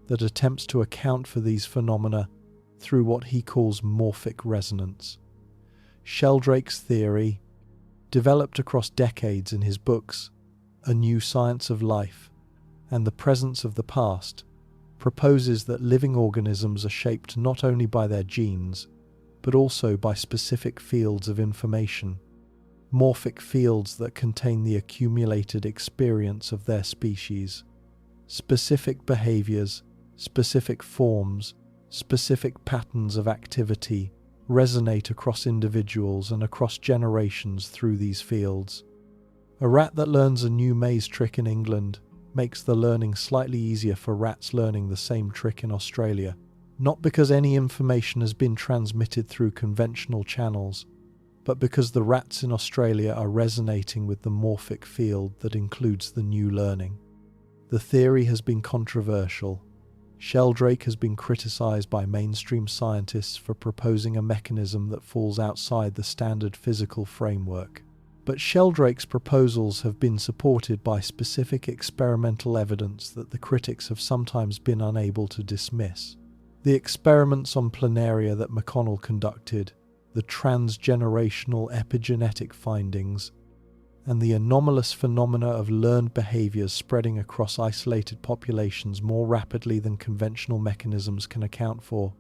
that attempts to account for these phenomena through what he calls morphic resonance. Sheldrake's theory, developed across decades in his books A New Science of Life and The Presence of the Past, proposes that living organisms are shaped not only by their genes, but also by specific fields of information, morphic fields that contain the accumulated experience of their species. Specific behaviors, specific forms, specific patterns of activity resonate across individuals and across generations through these fields. A rat that learns a new maze trick in England makes the learning slightly easier for rats learning the same trick in Australia, not because any information has been transmitted through conventional channels, but because the rats in Australia are resonating with the morphic field that includes the new learning. The theory has been controversial. Sheldrake has been criticized by mainstream scientists for proposing a mechanism that falls outside the standard physical framework. But Sheldrake's proposals have been supported by specific experimental evidence that the critics have sometimes been unable to dismiss. The experiments on planaria that McConnell conducted, the transgenerational epigenetic findings, and the anomalous phenomena of learned behaviors spreading across isolated populations more rapidly than conventional mechanisms can account for.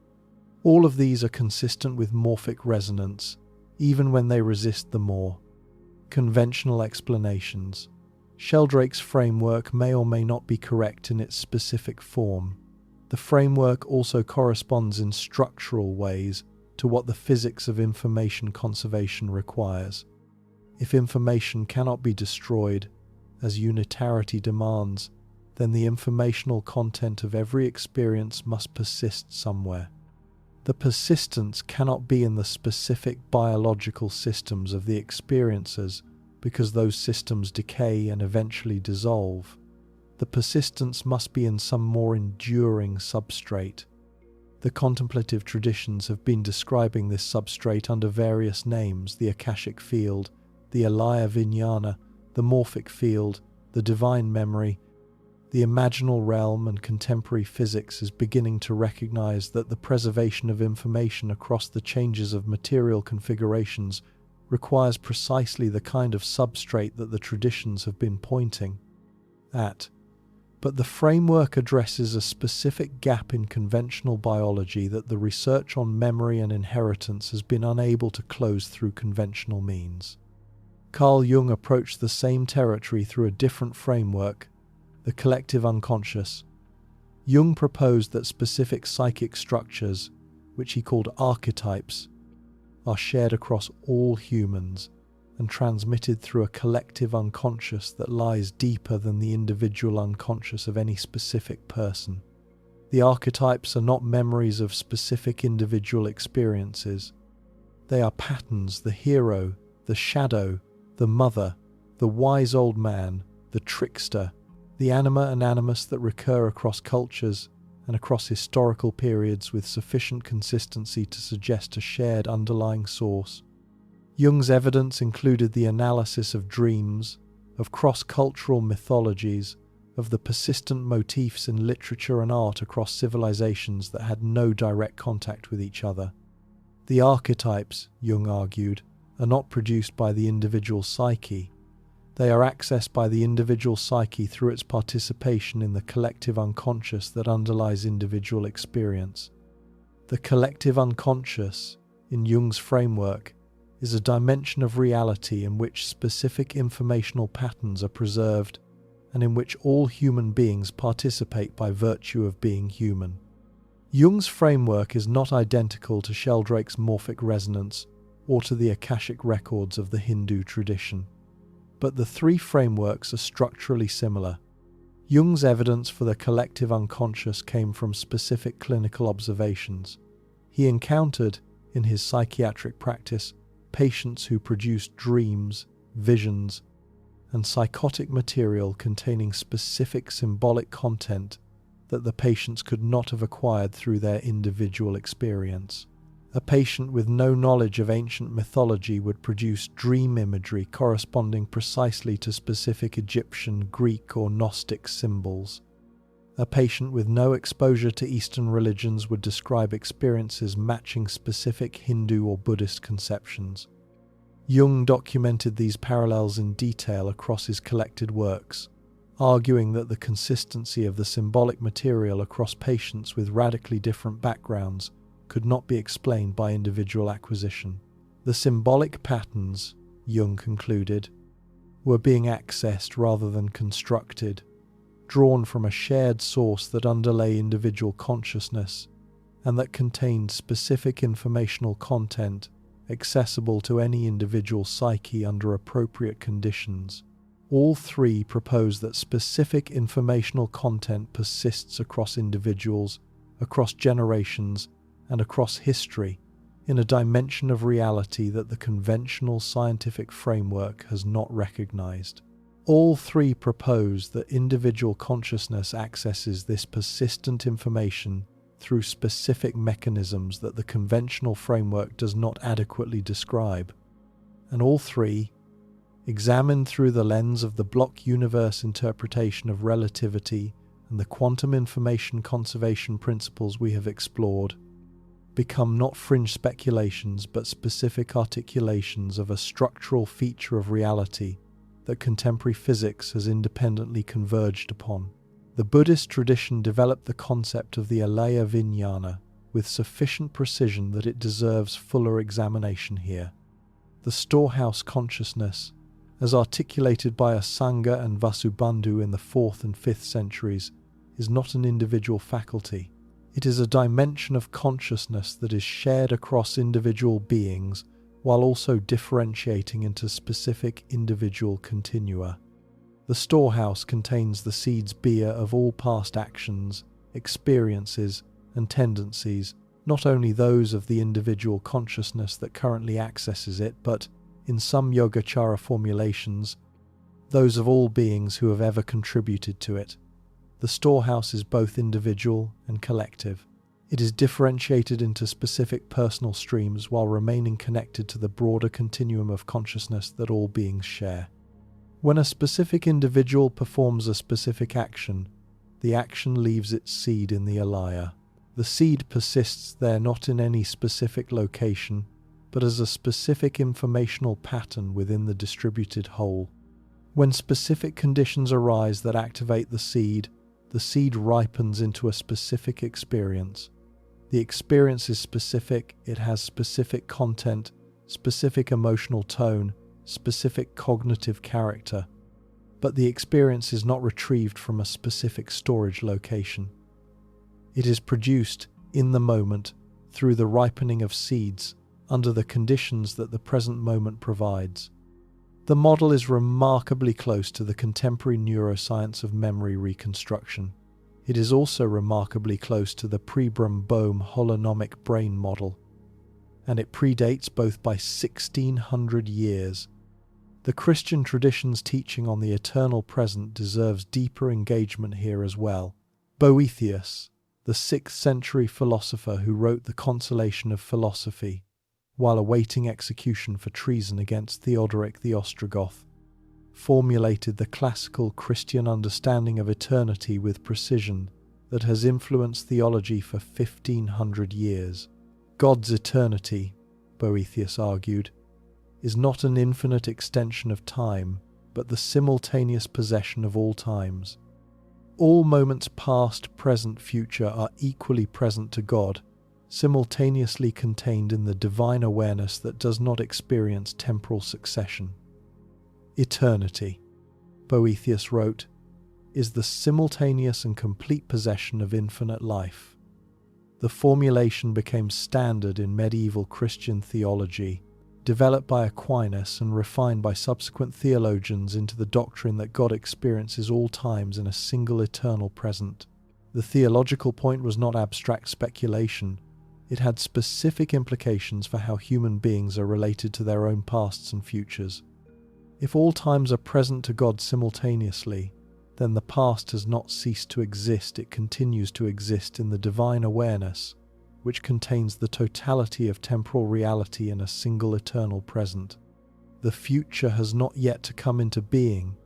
All of these are consistent with morphic resonance, even when they resist the more conventional explanations. Sheldrake's framework may or may not be correct in its specific form. The framework also corresponds in structural ways to what the physics of information conservation requires. If information cannot be destroyed, as unitarity demands, then the informational content of every experience must persist somewhere. The persistence cannot be in the specific biological systems of the experiencers because those systems decay and eventually dissolve. The persistence must be in some more enduring substrate. The contemplative traditions have been describing this substrate under various names: the Akashic field, the alaya-vijñana, the morphic field, the divine memory, the imaginal realm, and contemporary physics is beginning to recognize that the preservation of information across the changes of material configurations requires precisely the kind of substrate that the traditions have been pointing at. But the framework addresses a specific gap in conventional biology that the research on memory and inheritance has been unable to close through conventional means. Carl Jung approached the same territory through a different framework, the collective unconscious. Jung proposed that specific psychic structures, which he called archetypes, are shared across all humans and transmitted through a collective unconscious that lies deeper than the individual unconscious of any specific person. The archetypes are not memories of specific individual experiences. They are patterns: the hero, the shadow, the mother, the wise old man, the trickster, the anima and animus that recur across cultures and across historical periods with sufficient consistency to suggest a shared underlying source. Jung's evidence included the analysis of dreams, of cross-cultural mythologies, of the persistent motifs in literature and art across civilizations that had no direct contact with each other. The archetypes, Jung argued, are not produced by the individual psyche. They are accessed by the individual psyche through its participation in the collective unconscious that underlies individual experience. The collective unconscious, in Jung's framework, is a dimension of reality in which specific informational patterns are preserved and in which all human beings participate by virtue of being human. Jung's framework is not identical to Sheldrake's morphic resonance or to the Akashic records of the Hindu tradition, but the three frameworks are structurally similar. Jung's evidence for the collective unconscious came from specific clinical observations. He encountered, in his psychiatric practice, patients who produced dreams, visions, and psychotic material containing specific symbolic content that the patients could not have acquired through their individual experience. A patient with no knowledge of ancient mythology would produce dream imagery corresponding precisely to specific Egyptian, Greek, or Gnostic symbols. A patient with no exposure to Eastern religions would describe experiences matching specific Hindu or Buddhist conceptions. Jung documented these parallels in detail across his collected works, arguing that the consistency of the symbolic material across patients with radically different backgrounds could not be explained by individual acquisition. The symbolic patterns, Jung concluded, were being accessed rather than constructed, drawn from a shared source that underlay individual consciousness and that contained specific informational content accessible to any individual psyche under appropriate conditions. All three propose that specific informational content persists across individuals, across generations, and across history, in a dimension of reality that the conventional scientific framework has not recognized. All three propose that individual consciousness accesses this persistent information through specific mechanisms that the conventional framework does not adequately describe. And all three, examined through the lens of the block universe interpretation of relativity and the quantum information conservation principles we have explored, become not fringe speculations but specific articulations of a structural feature of reality that contemporary physics has independently converged upon. The Buddhist tradition developed the concept of the alaya-vijñana with sufficient precision that it deserves fuller examination here. The storehouse consciousness, as articulated by Asanga and Vasubandhu in the 4th and 5th centuries, is not an individual faculty. It is a dimension of consciousness that is shared across individual beings while also differentiating into specific individual continua. The storehouse contains the seeds beer of all past actions, experiences, and tendencies, not only those of the individual consciousness that currently accesses it, but, in some Yogacara formulations, those of all beings who have ever contributed to it. The storehouse is both individual and collective. It is differentiated into specific personal streams while remaining connected to the broader continuum of consciousness that all beings share. When a specific individual performs a specific action, the action leaves its seed in the alaya. The seed persists there not in any specific location, but as a specific informational pattern within the distributed whole. When specific conditions arise that activate the seed ripens into a specific experience. The experience is specific, it has specific content, specific emotional tone, specific cognitive character, but the experience is not retrieved from a specific storage location. It is produced in the moment through the ripening of seeds under the conditions that the present moment provides. The model is remarkably close to the contemporary neuroscience of memory reconstruction. It is also remarkably close to the Pribram-Bohm holonomic brain model, and it predates both by 1600 years. The Christian tradition's teaching on the eternal present deserves deeper engagement here as well. Boethius, the 6th century philosopher who wrote The Consolation of Philosophy, while awaiting execution for treason against Theodoric the Ostrogoth, formulated the classical Christian understanding of eternity with precision that has influenced theology for 1500 years. God's eternity, Boethius argued, is not an infinite extension of time, but the simultaneous possession of all times. All moments past, present, future are equally present to God, simultaneously contained in the divine awareness that does not experience temporal succession. Eternity, Boethius wrote, is the simultaneous and complete possession of infinite life. The formulation became standard in medieval Christian theology, developed by Aquinas and refined by subsequent theologians into the doctrine that God experiences all times in a single eternal present. The theological point was not abstract speculation. It had specific implications for how human beings are related to their own pasts and futures. If all times are present to God simultaneously, then the past has not ceased to exist, it continues to exist in the divine awareness, which contains the totality of temporal reality in a single eternal present. The future has not yet to come into being.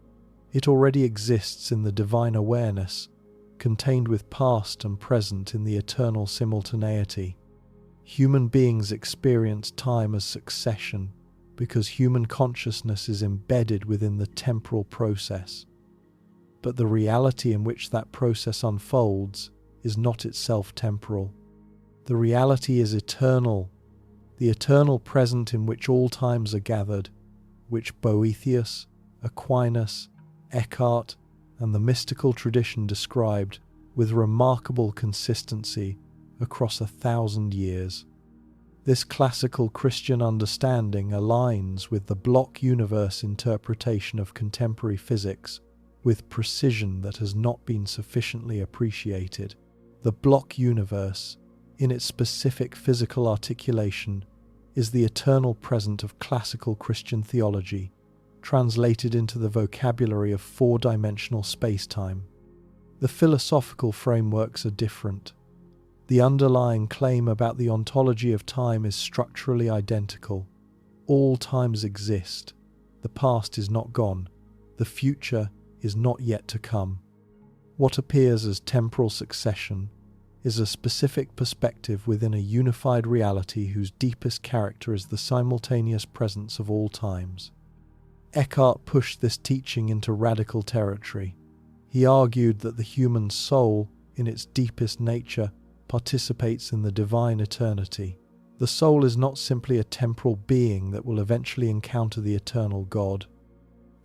It already exists in the divine awareness, contained with past and present in the eternal simultaneity. Human beings experience time as succession because human consciousness is embedded within the temporal process. But the reality in which that process unfolds is not itself temporal. The reality is eternal, the eternal present in which all times are gathered, which Boethius, Aquinas, Eckhart, and the mystical tradition described with remarkable consistency across 1,000 years. This classical Christian understanding aligns with the block universe interpretation of contemporary physics with precision that has not been sufficiently appreciated. The block universe, in its specific physical articulation, is the eternal present of classical Christian theology, translated into the vocabulary of four-dimensional space-time. The philosophical frameworks are different. The underlying claim about the ontology of time is structurally identical. All times exist. The past is not gone. The future is not yet to come. What appears as temporal succession is a specific perspective within a unified reality whose deepest character is the simultaneous presence of all times. Eckhart pushed this teaching into radical territory. He argued that the human soul, in its deepest nature, participates in the divine eternity. The soul is not simply a temporal being that will eventually encounter the eternal God.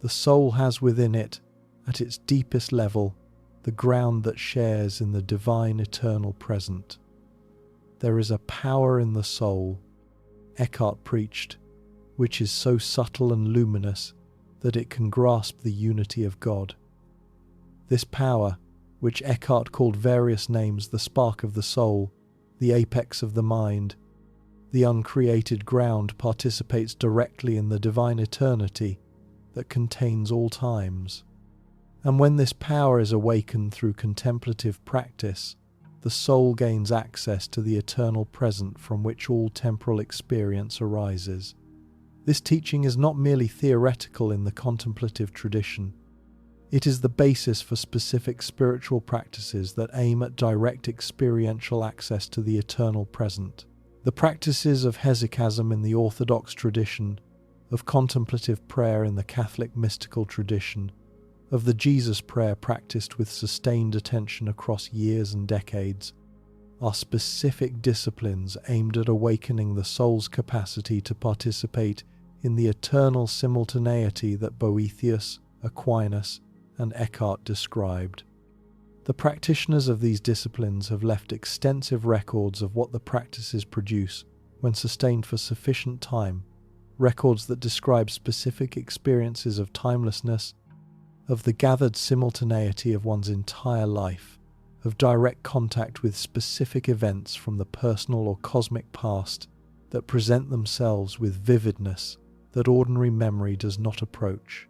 The soul has within it, at its deepest level, the ground that shares in the divine eternal present. There is a power in the soul, Eckhart preached, which is so subtle and luminous that it can grasp the unity of God. This power, which Eckhart called various names, the spark of the soul, the apex of the mind, the uncreated ground, participates directly in the divine eternity that contains all times. And when this power is awakened through contemplative practice, the soul gains access to the eternal present from which all temporal experience arises. This teaching is not merely theoretical in the contemplative tradition. It is the basis for specific spiritual practices that aim at direct experiential access to the eternal present. The practices of hesychasm in the Orthodox tradition, of contemplative prayer in the Catholic mystical tradition, of the Jesus prayer practiced with sustained attention across years and decades, are specific disciplines aimed at awakening the soul's capacity to participate in the eternal simultaneity that Boethius, Aquinas, and Eckhart described. The practitioners of these disciplines have left extensive records of what the practices produce when sustained for sufficient time, records that describe specific experiences of timelessness, of the gathered simultaneity of one's entire life, of direct contact with specific events from the personal or cosmic past that present themselves with vividness that ordinary memory does not approach.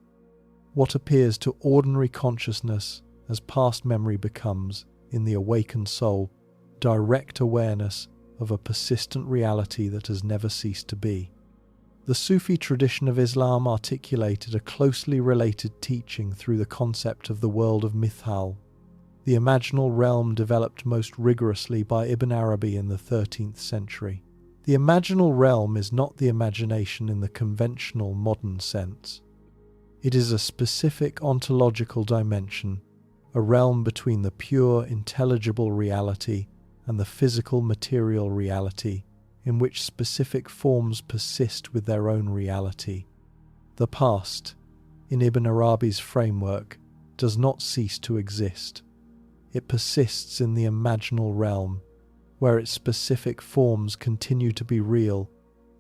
What appears to ordinary consciousness as past memory becomes, in the awakened soul, direct awareness of a persistent reality that has never ceased to be. The Sufi tradition of Islam articulated a closely related teaching through the concept of the world of mithal, the imaginal realm developed most rigorously by Ibn Arabi in the 13th century. The imaginal realm is not the imagination in the conventional modern sense. It is a specific ontological dimension, a realm between the pure intelligible reality and the physical material reality, in which specific forms persist with their own reality. The past, in Ibn Arabi's framework, does not cease to exist. It persists in the imaginal realm, where its specific forms continue to be real,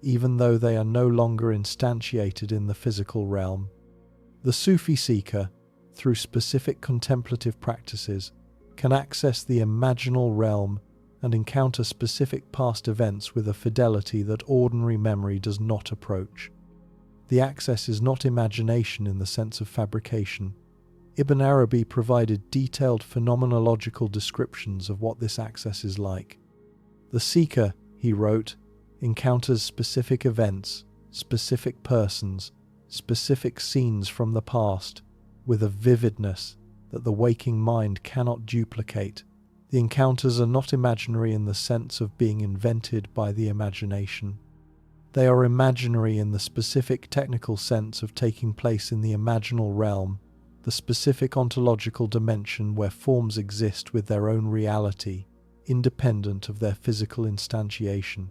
even though they are no longer instantiated in the physical realm. The Sufi seeker, through specific contemplative practices, can access the imaginal realm and encounter specific past events with a fidelity that ordinary memory does not approach. The access is not imagination in the sense of fabrication. Ibn Arabi provided detailed phenomenological descriptions of what this access is like. The seeker, he wrote, encounters specific events, specific persons, specific scenes from the past, with a vividness that the waking mind cannot duplicate. The encounters are not imaginary in the sense of being invented by the imagination. They are imaginary in the specific technical sense of taking place in the imaginal realm, the specific ontological dimension where forms exist with their own reality, independent of their physical instantiation.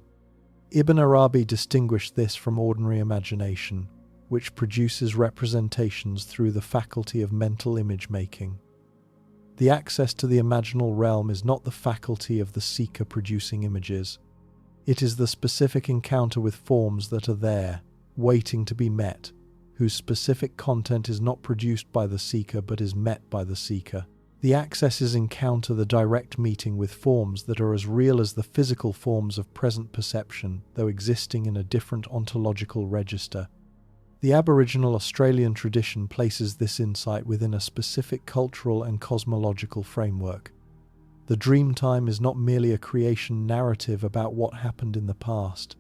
Ibn Arabi distinguished this from ordinary imagination, which produces representations through the faculty of mental image making. The access to the imaginal realm is not the faculty of the seeker producing images. It is the specific encounter with forms that are there, waiting to be met, whose specific content is not produced by the seeker but is met by the seeker. The accesses encounter the direct meeting with forms that are as real as the physical forms of present perception, though existing in a different ontological register. The Aboriginal Australian tradition places this insight within a specific cultural and cosmological framework. The Dreamtime is not merely a creation narrative about what happened in the past.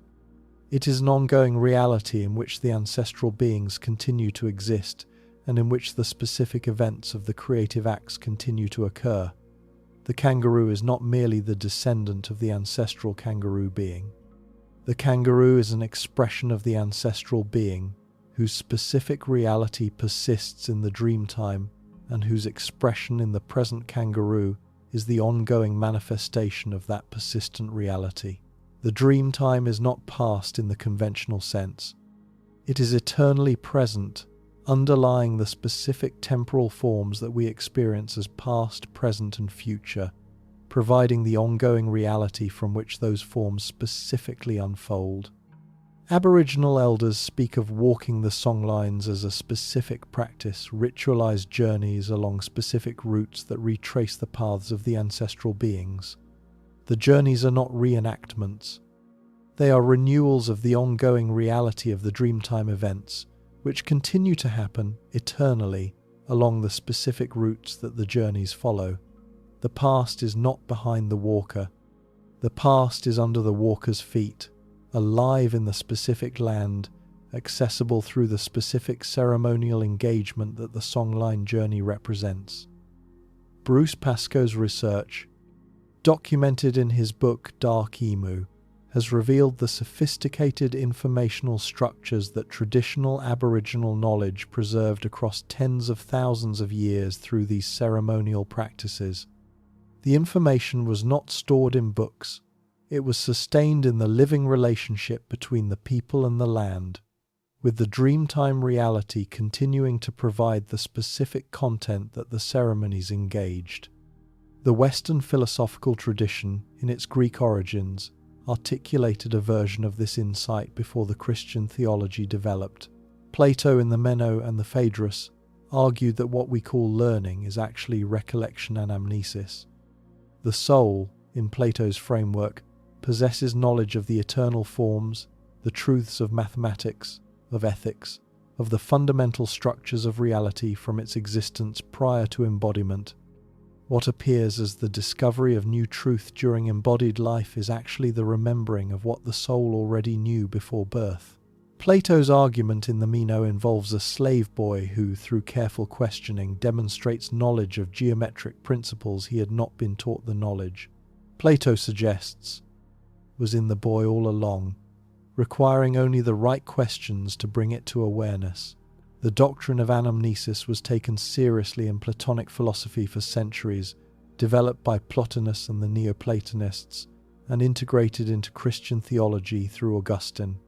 It is an ongoing reality in which the ancestral beings continue to exist and in which the specific events of the creative acts continue to occur. The kangaroo is not merely the descendant of the ancestral kangaroo being. The kangaroo is an expression of the ancestral being, whose specific reality persists in the Dreamtime and whose expression in the present kangaroo is the ongoing manifestation of that persistent reality. The Dreamtime is not past in the conventional sense. It is eternally present, underlying the specific temporal forms that we experience as past, present, and future, providing the ongoing reality from which those forms specifically unfold. Aboriginal elders speak of walking the songlines as a specific practice, ritualized journeys along specific routes that retrace the paths of the ancestral beings. The journeys are not reenactments. They are renewals of the ongoing reality of the Dreamtime events, which continue to happen eternally along the specific routes that the journeys follow. The past is not behind the walker. The past is under the walker's feet, alive in the specific land, accessible through the specific ceremonial engagement that the songline journey represents. Bruce Pascoe's research, documented in his book Dark Emu, has revealed the sophisticated informational structures that traditional Aboriginal knowledge preserved across tens of thousands of years through these ceremonial practices. The information was not stored in books. It was sustained in the living relationship between the people and the land, with the Dreamtime reality continuing to provide the specific content that the ceremonies engaged. The Western philosophical tradition, in its Greek origins, articulated a version of this insight before the Christian theology developed. Plato in the Meno and the Phaedrus argued that what we call learning is actually recollection and amnesis. The soul, in Plato's framework, possesses knowledge of the eternal forms, the truths of mathematics, of ethics, of the fundamental structures of reality from its existence prior to embodiment. What appears as the discovery of new truth during embodied life is actually the remembering of what the soul already knew before birth. Plato's argument in the Meno involves a slave boy who, through careful questioning, demonstrates knowledge of geometric principles he had not been taught the knowledge. Plato suggests was in the boy all along, requiring only the right questions to bring it to awareness. The doctrine of anamnesis was taken seriously in Platonic philosophy for centuries, developed by Plotinus and the Neoplatonists, and integrated into Christian theology through Augustine.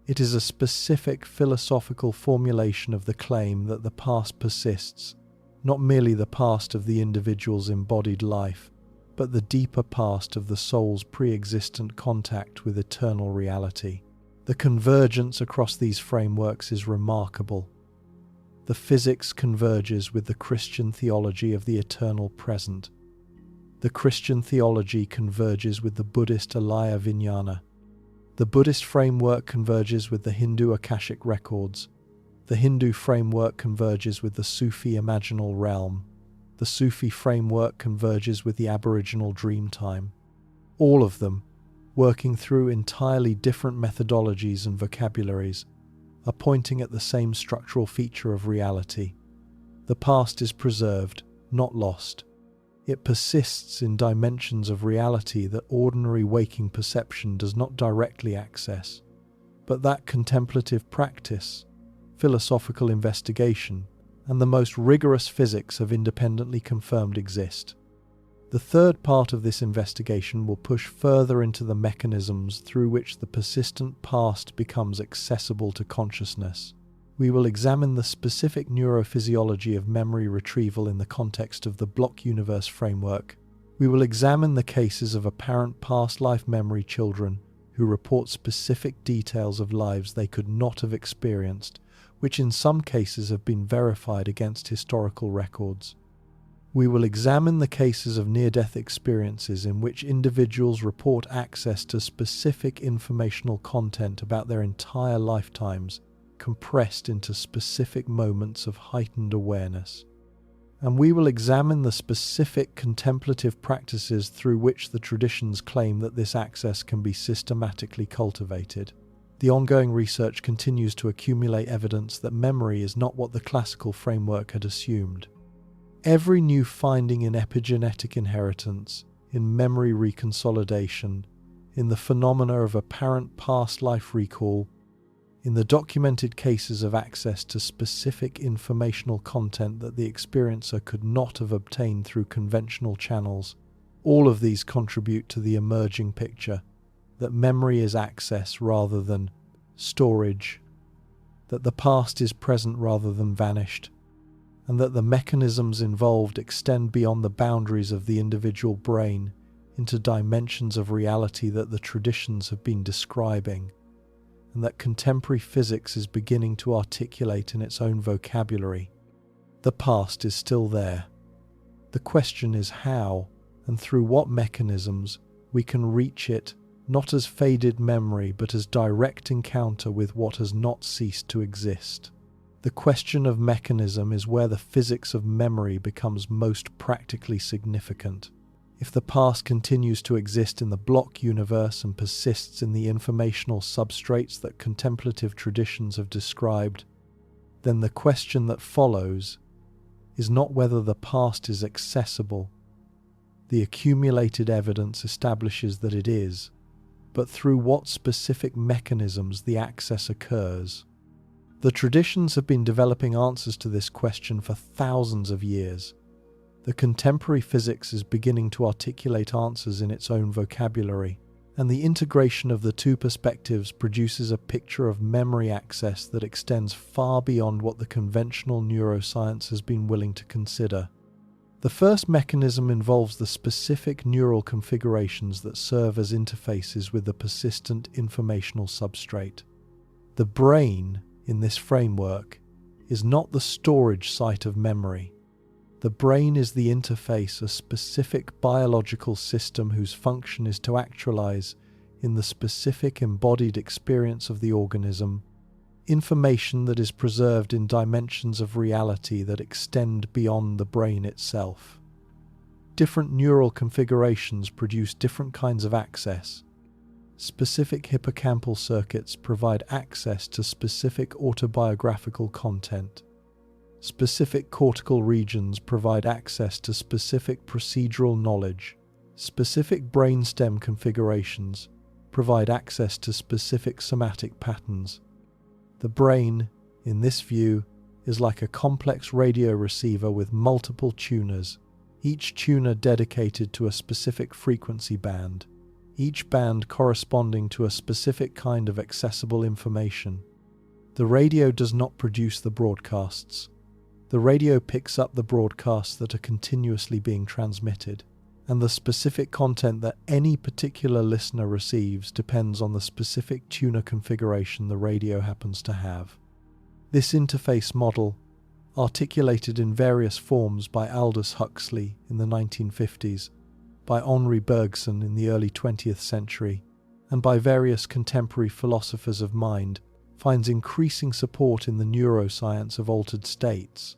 It is a specific philosophical formulation of the claim that the past persists, not merely the past of the individual's embodied life, but the deeper past of the soul's pre-existent contact with eternal reality. The convergence across these frameworks is remarkable. The physics converges with the Christian theology of the eternal present. The Christian theology converges with the Buddhist alaya-vijñana. The Buddhist framework converges with the Hindu Akashic records. The Hindu framework converges with the Sufi imaginal realm. The Sufi framework converges with the Aboriginal Dreamtime. All of them, working through entirely different methodologies and vocabularies, are pointing at the same structural feature of reality. The past is preserved, not lost. It persists in dimensions of reality that ordinary waking perception does not directly access, but that contemplative practice, philosophical investigation, and the most rigorous physics have independently confirmed exist. The third part of this investigation will push further into the mechanisms through which the persistent past becomes accessible to consciousness. We will examine the specific neurophysiology of memory retrieval in the context of the block universe framework. We will examine the cases of apparent past life memory children who report specific details of lives they could not have experienced, which in some cases have been verified against historical records. We will examine the cases of near-death experiences in which individuals report access to specific informational content about their entire lifetimes, compressed into specific moments of heightened awareness. And we will examine the specific contemplative practices through which the traditions claim that this access can be systematically cultivated. The ongoing research continues to accumulate evidence that memory is not what the classical framework had assumed. Every new finding in epigenetic inheritance, in memory reconsolidation, in the phenomena of apparent past life recall, in the documented cases of access to specific informational content that the experiencer could not have obtained through conventional channels, all of these contribute to the emerging picture that memory is access rather than storage, that the past is present rather than vanished, and that the mechanisms involved extend beyond the boundaries of the individual brain into dimensions of reality that the traditions have been describing, and that contemporary physics is beginning to articulate in its own vocabulary. The past is still there. The question is how, and through what mechanisms, we can reach it, not as faded memory but as direct encounter with what has not ceased to exist. The question of mechanism is where the physics of memory becomes most practically significant. If the past continues to exist in the block universe and persists in the informational substrates that contemplative traditions have described, then the question that follows is not whether the past is accessible. The accumulated evidence establishes that it is, but through what specific mechanisms the access occurs. The traditions have been developing answers to this question for thousands of years. The contemporary physics is beginning to articulate answers in its own vocabulary, and the integration of the two perspectives produces a picture of memory access that extends far beyond what the conventional neuroscience has been willing to consider. The first mechanism involves the specific neural configurations that serve as interfaces with the persistent informational substrate. The brain, in this framework, is not the storage site of memory. The brain is the interface, a specific biological system whose function is to actualize, in the specific embodied experience of the organism, information that is preserved in dimensions of reality that extend beyond the brain itself. Different neural configurations produce different kinds of access. Specific hippocampal circuits provide access to specific autobiographical content. Specific cortical regions provide access to specific procedural knowledge. Specific brainstem configurations provide access to specific somatic patterns. The brain, in this view, is like a complex radio receiver with multiple tuners, each tuner dedicated to a specific frequency band, each band corresponding to a specific kind of accessible information. The radio does not produce the broadcasts. The radio picks up the broadcasts that are continuously being transmitted, and the specific content that any particular listener receives depends on the specific tuner configuration the radio happens to have. This interface model, articulated in various forms by Aldous Huxley in the 1950s, by Henri Bergson in the early 20th century, and by various contemporary philosophers of mind, finds increasing support in the neuroscience of altered states.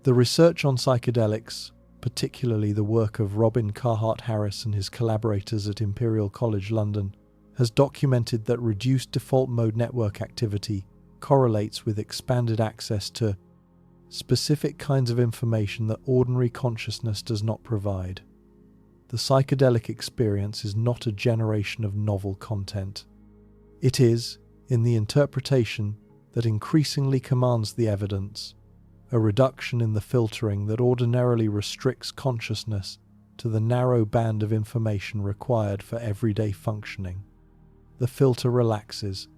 The research on psychedelics, particularly the work of Robin Carhart Harris and his collaborators at Imperial College London, has documented that reduced default mode network activity correlates with expanded access to specific kinds of information that ordinary consciousness does not provide. The psychedelic experience is not a generation of novel content. It is, in the interpretation that increasingly commands the evidence, a reduction in the filtering that ordinarily restricts consciousness to the narrow band of information required for everyday functioning. The filter relaxes.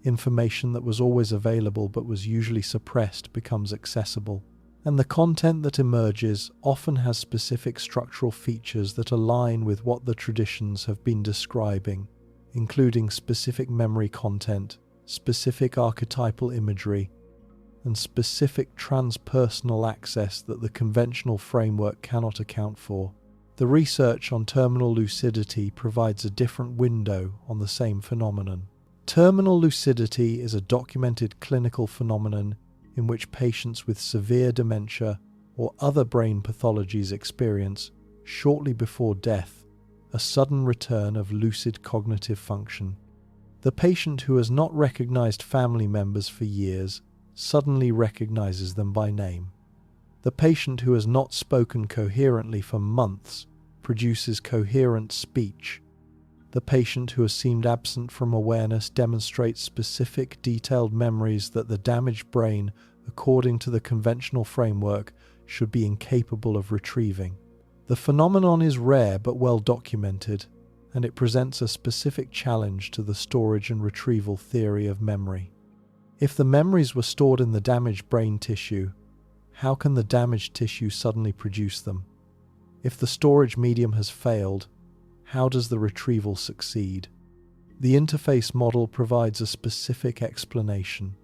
Information that was always available but was usually suppressed becomes accessible, and the content that emerges often has specific structural features that align with what the traditions have been describing, including specific memory content, specific archetypal imagery, and specific transpersonal access that the conventional framework cannot account for. The research on terminal lucidity provides a different window on the same phenomenon. Terminal lucidity is a documented clinical phenomenon in which patients with severe dementia or other brain pathologies experience, shortly before death, a sudden return of lucid cognitive function. The patient who has not recognized family members for years suddenly recognizes them by name. The patient who has not spoken coherently for months produces coherent speech. The patient who has seemed absent from awareness demonstrates specific detailed memories that the damaged brain, according to the conventional framework, should be incapable of retrieving. The phenomenon is rare but well documented, and it presents a specific challenge to the storage and retrieval theory of memory. If the memories were stored in the damaged brain tissue, how can the damaged tissue suddenly produce them? If the storage medium has failed, how does the retrieval succeed? The interface model provides a specific explanation.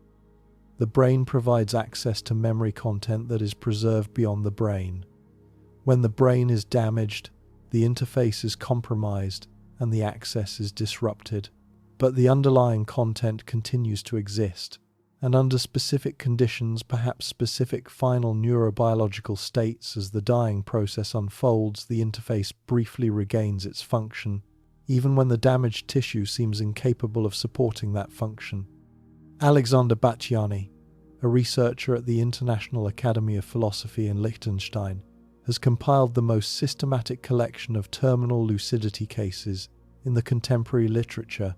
The brain provides access to memory content that is preserved beyond the brain. When the brain is damaged, the interface is compromised and the access is disrupted, but the underlying content continues to exist. and under specific conditions, perhaps specific final neurobiological states. As the dying process unfolds, the interface briefly regains its function, even when the damaged tissue seems incapable of supporting that function. Alexander Batjani, a researcher at the International Academy of Philosophy in Liechtenstein, has compiled the most systematic collection of terminal lucidity cases in the contemporary literature.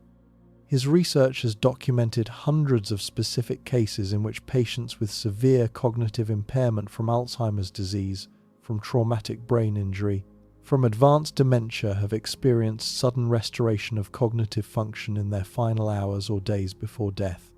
His research has documented hundreds of specific cases in which patients with severe cognitive impairment from Alzheimer's disease, from traumatic brain injury, from advanced dementia have experienced sudden restoration of cognitive function in their final hours or days before death.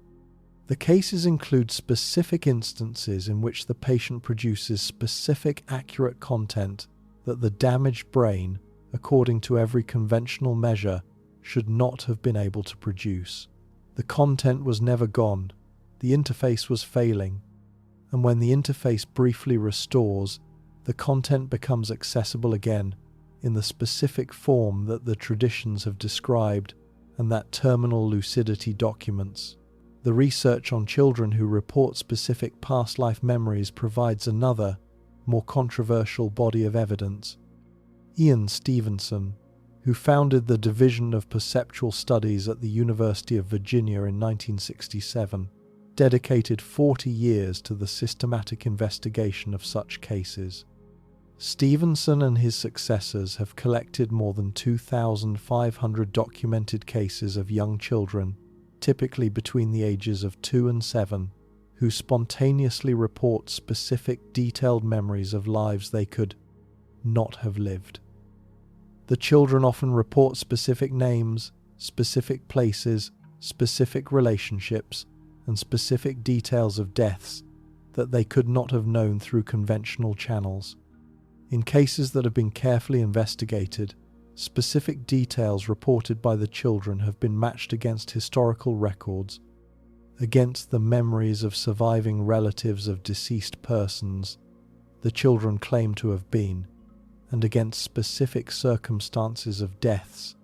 The cases include specific instances in which the patient produces specific accurate content that the damaged brain, according to every conventional measure, should not have been able to produce. The content was never gone, the interface was failing, and when the interface briefly restores, the content becomes accessible again in the specific form that the traditions have described and that terminal lucidity documents. The research on children who report specific past life memories provides another, more controversial body of evidence. Ian Stevenson, who founded the Division of Perceptual Studies at the University of Virginia in 1967, dedicated 40 years to the systematic investigation of such cases. Stevenson and his successors have collected more than 2,500 documented cases of young children, typically between the ages of 2 and 7, who spontaneously report specific detailed memories of lives they could not have lived. The children often report specific names, specific places, specific relationships, and specific details of deaths that they could not have known through conventional channels. In cases that have been carefully investigated, specific details reported by the children have been matched against historical records, against the memories of surviving relatives of deceased persons the children claim to have been, and against specific circumstances of deaths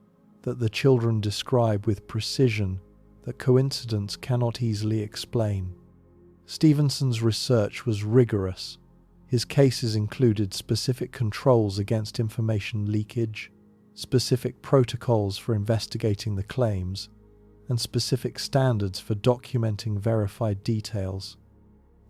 that the children describe with precision that coincidence cannot easily explain. Stevenson's research was rigorous. His cases included specific controls against information leakage, specific protocols for investigating the claims, and specific standards for documenting verified details.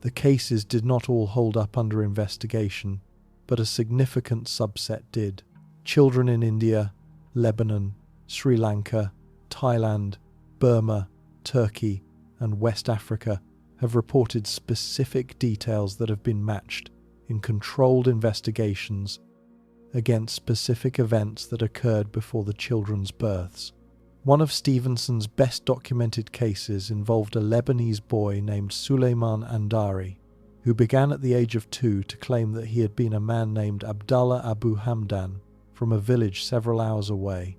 The cases did not all hold up under investigation, but a significant subset did. Children in India, Lebanon, Sri Lanka, Thailand, Burma, Turkey, and West Africa have reported specific details that have been matched in controlled investigations against specific events that occurred before the children's births. One of Stevenson's best documented cases involved a Lebanese boy named Suleiman Andari, who began at the age of 2 to claim that he had been a man named Abdallah Abu Hamdan from a village several hours away.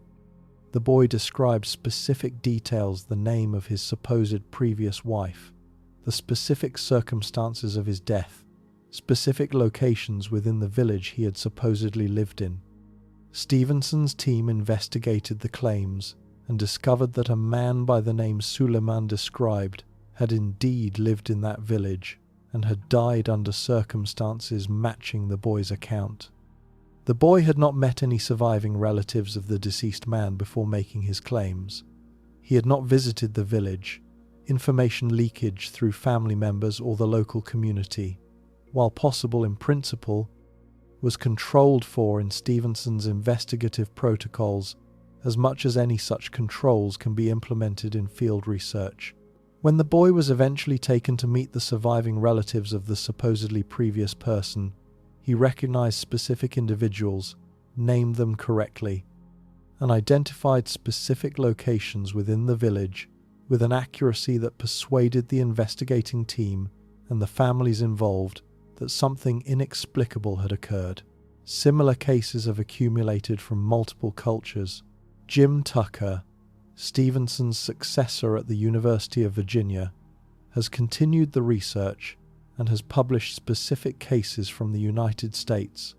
The boy described specific details: the name of his supposed previous wife, the specific circumstances of his death, specific locations within the village he had supposedly lived in. Stevenson's team investigated the claims and discovered that a man by the name Suleiman described had indeed lived in that village and had died under circumstances matching the boy's account. The boy had not met any surviving relatives of the deceased man before making his claims. He had not visited the village. Information leakage through family members or the local community, while possible in principle, was controlled for in Stevenson's investigative protocols as much as any such controls can be implemented in field research. When the boy was eventually taken to meet the surviving relatives of the supposedly previous person, he recognized specific individuals, named them correctly, and identified specific locations within the village with an accuracy that persuaded the investigating team and the families involved that something inexplicable had occurred. Similar cases have accumulated from multiple cultures. Jim Tucker, Stevenson's successor at the University of Virginia, has continued the research and has published specific cases from the United States.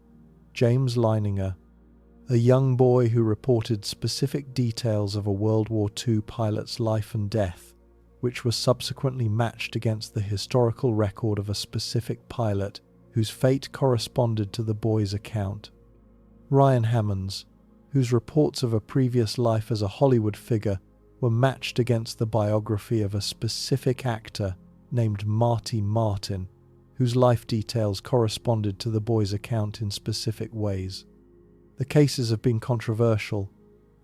James Leininger, a young boy who reported specific details of a World War II pilot's life and death, which was subsequently matched against the historical record of a specific pilot whose fate corresponded to the boy's account. Ryan Hammond's, whose reports of a previous life as a Hollywood figure were matched against the biography of a specific actor named Marty Martin, whose life details corresponded to the boy's account in specific ways. The cases have been controversial,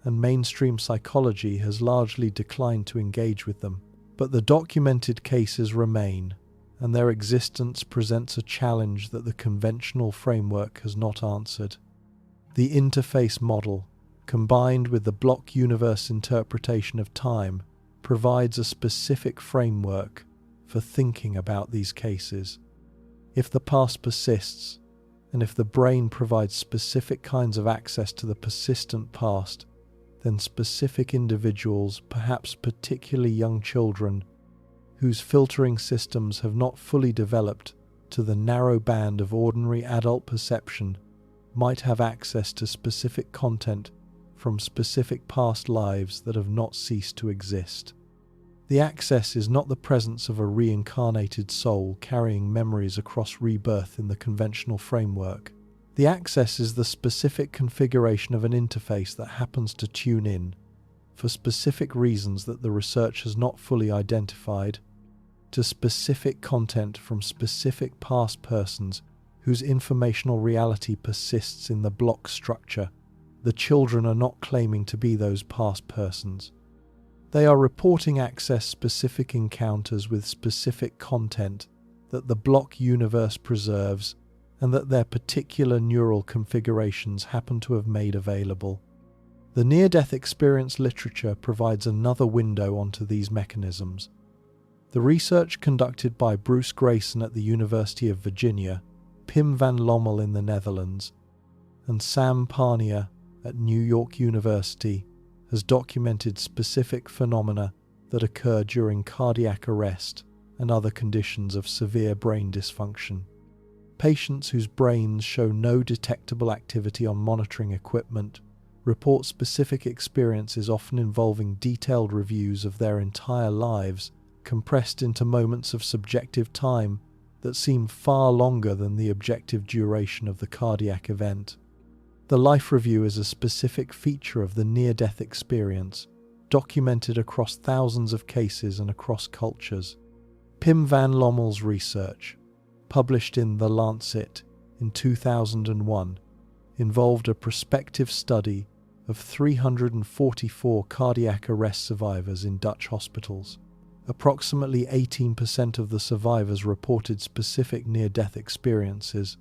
and mainstream psychology has largely declined to engage with them. But the documented cases remain, and their existence presents a challenge that the conventional framework has not answered. The interface model, combined with the block universe interpretation of time, provides a specific framework for thinking about these cases. If the past persists, and if the brain provides specific kinds of access to the persistent past, then specific individuals, perhaps particularly young children, whose filtering systems have not fully developed to the narrow band of ordinary adult perception, might have access to specific content from specific past lives that have not ceased to exist. The access is not the presence of a reincarnated soul carrying memories across rebirth in the conventional framework. The access is the specific configuration of an interface that happens to tune in, for specific reasons that the research has not fully identified, to specific content from specific past persons whose informational reality persists in the block structure. The children are not claiming to be those past persons. They are reporting access-specific encounters with specific content that the block universe preserves and that their particular neural configurations happen to have made available. The near-death experience literature provides another window onto these mechanisms. The research conducted by Bruce Grayson at the University of Virginia, Pim van Lommel in the Netherlands, and Sam Parnia at New York University has documented specific phenomena that occur during cardiac arrest and other conditions of severe brain dysfunction. Patients whose brains show no detectable activity on monitoring equipment report specific experiences often involving detailed reviews of their entire lives, compressed into moments of subjective time that seem far longer than the objective duration of the cardiac event. The life review is a specific feature of the near-death experience, documented across thousands of cases and across cultures. Pim van Lommel's research, published in The Lancet in 2001, involved a prospective study of 344 cardiac arrest survivors in Dutch hospitals. Approximately 18% of the survivors reported specific near-death experiences,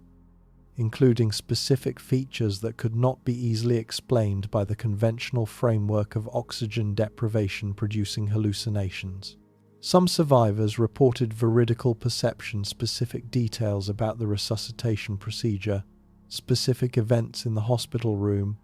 including specific features that could not be easily explained by the conventional framework of oxygen deprivation producing hallucinations. Some survivors reported veridical perception-specific details about the resuscitation procedure, specific events in the hospital room,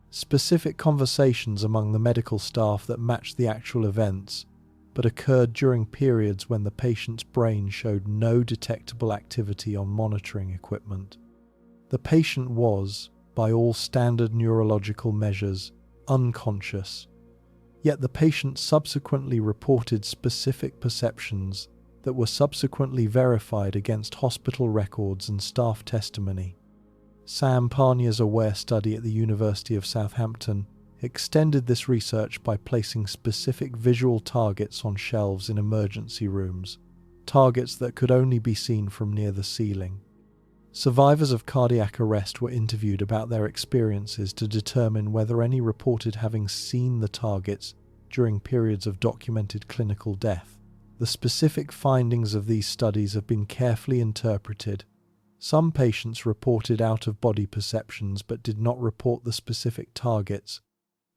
specific conversations among the medical staff that matched the actual events, but occurred during periods when the patient's brain showed no detectable activity on monitoring equipment. The patient was, by all standard neurological measures, unconscious, yet the patient subsequently reported specific perceptions that were subsequently verified against hospital records and staff testimony. Sam Parnia's AWARE study at the University of Southampton extended this research by placing specific visual targets on shelves in emergency rooms, targets that could only be seen from near the ceiling. Survivors of cardiac arrest were interviewed about their experiences to determine whether any reported having seen the targets during periods of documented clinical death. The specific findings of these studies have been carefully interpreted. Some patients reported out-of-body perceptions but did not report the specific targets,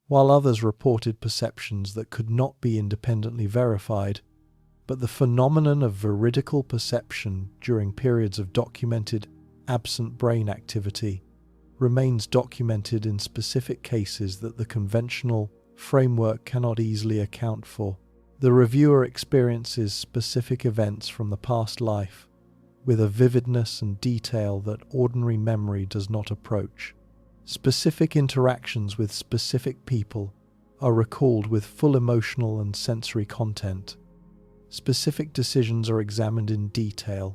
while others reported perceptions that could not be independently verified, but the phenomenon of veridical perception during periods of documented absent brain activity remains documented in specific cases that the conventional framework cannot easily account for. The reviewer experiences specific events from the past life with a vividness and detail that ordinary memory does not approach. Specific interactions with specific people are recalled with full emotional and sensory content. specific decisions are examined in detail,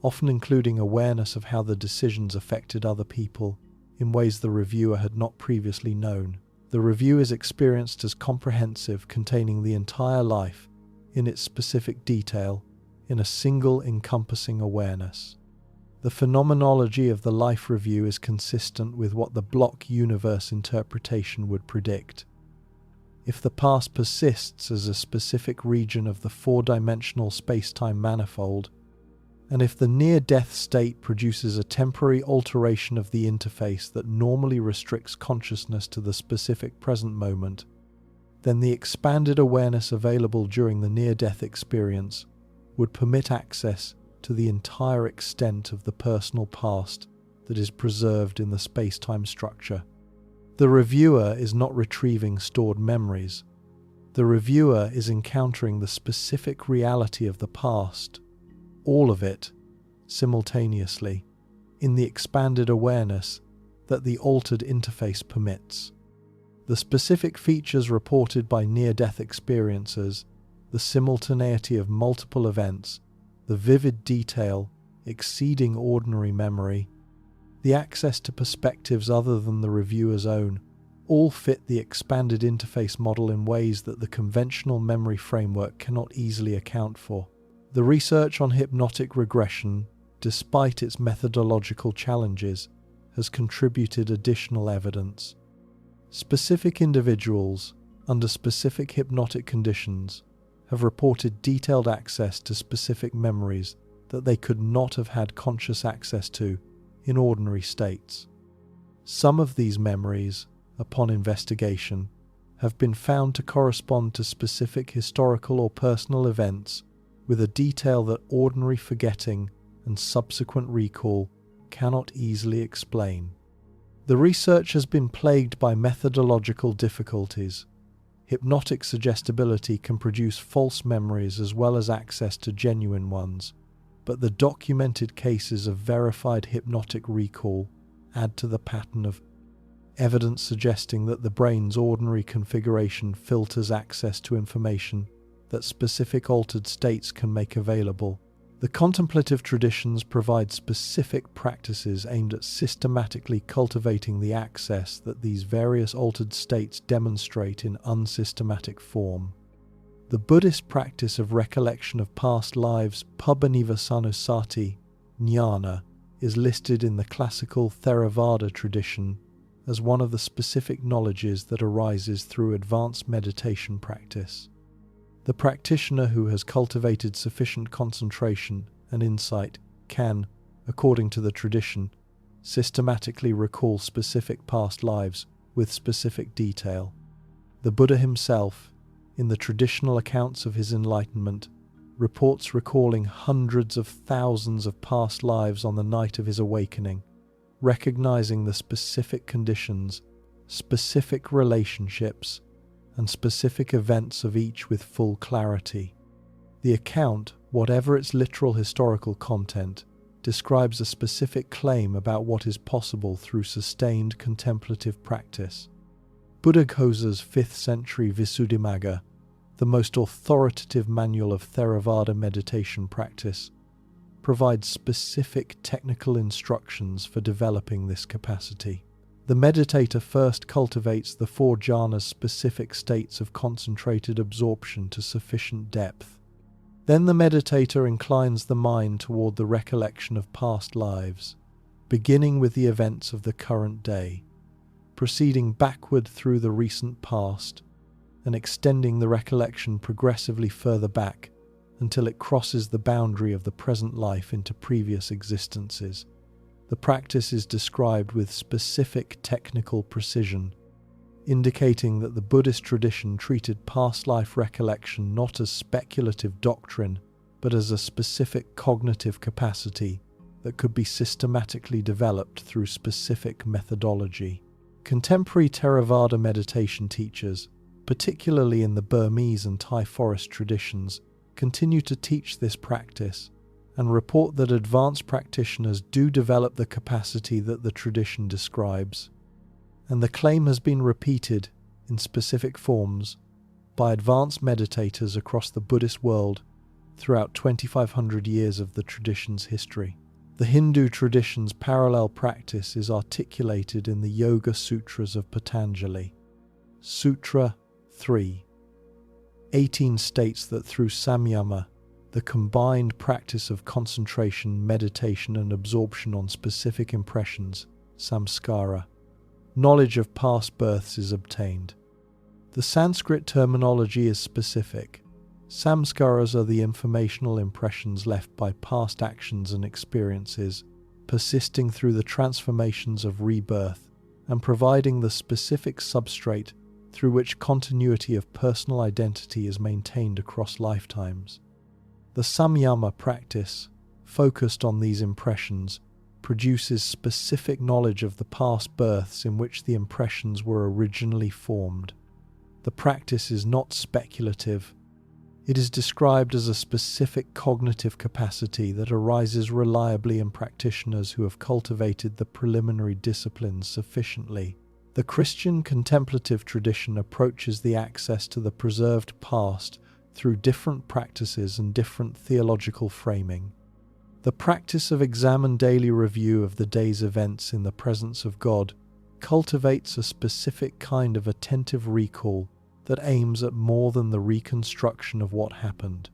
often including awareness of how the decisions affected other people in ways the reviewer had not previously known. The review is experienced as comprehensive, containing the entire life in its specific detail in a single encompassing awareness. The phenomenology of the life review is consistent with what the block universe interpretation would predict. If the past persists as a specific region of the four-dimensional space-time manifold, and if the near-death state produces a temporary alteration of the interface that normally restricts consciousness to the specific present moment, then the expanded awareness available during the near-death experience would permit access to the entire extent of the personal past that is preserved in the space-time structure. The reviewer is not retrieving stored memories. The reviewer is encountering the specific reality of the past, all of it, simultaneously, in the expanded awareness that the altered interface permits. The specific features reported by near-death experiencers, the simultaneity of multiple events, the vivid detail exceeding ordinary memory, the access to perspectives other than the reviewer's own, all fit the expanded interface model in ways that the conventional memory framework cannot easily account for. The research on hypnotic regression, despite its methodological challenges, has contributed additional evidence. Specific individuals, under specific hypnotic conditions, have reported detailed access to specific memories that they could not have had conscious access to in ordinary states. Some of these memories, upon investigation, have been found to correspond to specific historical or personal events with a detail that ordinary forgetting and subsequent recall cannot easily explain. The research has been plagued by methodological difficulties. Hypnotic suggestibility can produce false memories as well as access to genuine ones, but the documented cases of verified hypnotic recall add to the pattern of evidence suggesting that the brain's ordinary configuration filters access to information that specific altered states can make available. The contemplative traditions provide specific practices aimed at systematically cultivating the access that these various altered states demonstrate in unsystematic form. The Buddhist practice of recollection of past lives, pabanivasanusati jnana, is listed in the classical Theravada tradition as one of the specific knowledges that arises through advanced meditation practice. The practitioner who has cultivated sufficient concentration and insight can, according to the tradition, systematically recall specific past lives with specific detail. The Buddha himself, in the traditional accounts of his enlightenment, reports recalling hundreds of thousands of past lives on the night of his awakening, recognizing the specific conditions, specific relationships, and specific events of each with full clarity. The account, whatever its literal historical content, describes a specific claim about what is possible through sustained contemplative practice. Buddhaghosa's 5th century Visuddhimagga, the most authoritative manual of Theravada meditation practice, provides specific technical instructions for developing this capacity. The meditator first cultivates the 4 jhanas' specific states of concentrated absorption to sufficient depth. Then the meditator inclines the mind toward the recollection of past lives, beginning with the events of the current day, proceeding backward through the recent past, and extending the recollection progressively further back until it crosses the boundary of the present life into previous existences. The practice is described with specific technical precision, indicating that the Buddhist tradition treated past life recollection not as speculative doctrine, but as a specific cognitive capacity that could be systematically developed through specific methodology. Contemporary Theravada meditation teachers, particularly in the Burmese and Thai forest traditions, continue to teach this practice and report that advanced practitioners do develop the capacity that the tradition describes. And the claim has been repeated in specific forms by advanced meditators across the Buddhist world throughout 2,500 years of the tradition's history. The Hindu tradition's parallel practice is articulated in the Yoga Sutras of Patanjali. Sutra 3:18 states that through samyama, the combined practice of concentration, meditation, and absorption on specific impressions, samskara, knowledge of past births is obtained. The Sanskrit terminology is specific. Samskaras are the informational impressions left by past actions and experiences, persisting through the transformations of rebirth and providing the specific substrate through which continuity of personal identity is maintained across lifetimes. The samyama practice, focused on these impressions, produces specific knowledge of the past births in which the impressions were originally formed. The practice is not speculative. It is described as a specific cognitive capacity that arises reliably in practitioners who have cultivated the preliminary disciplines sufficiently. The Christian contemplative tradition approaches the access to the preserved past through different practices and different theological framing. The practice of examined daily review of the day's events in the presence of God cultivates a specific kind of attentive recall that aims at more than the reconstruction of what happened.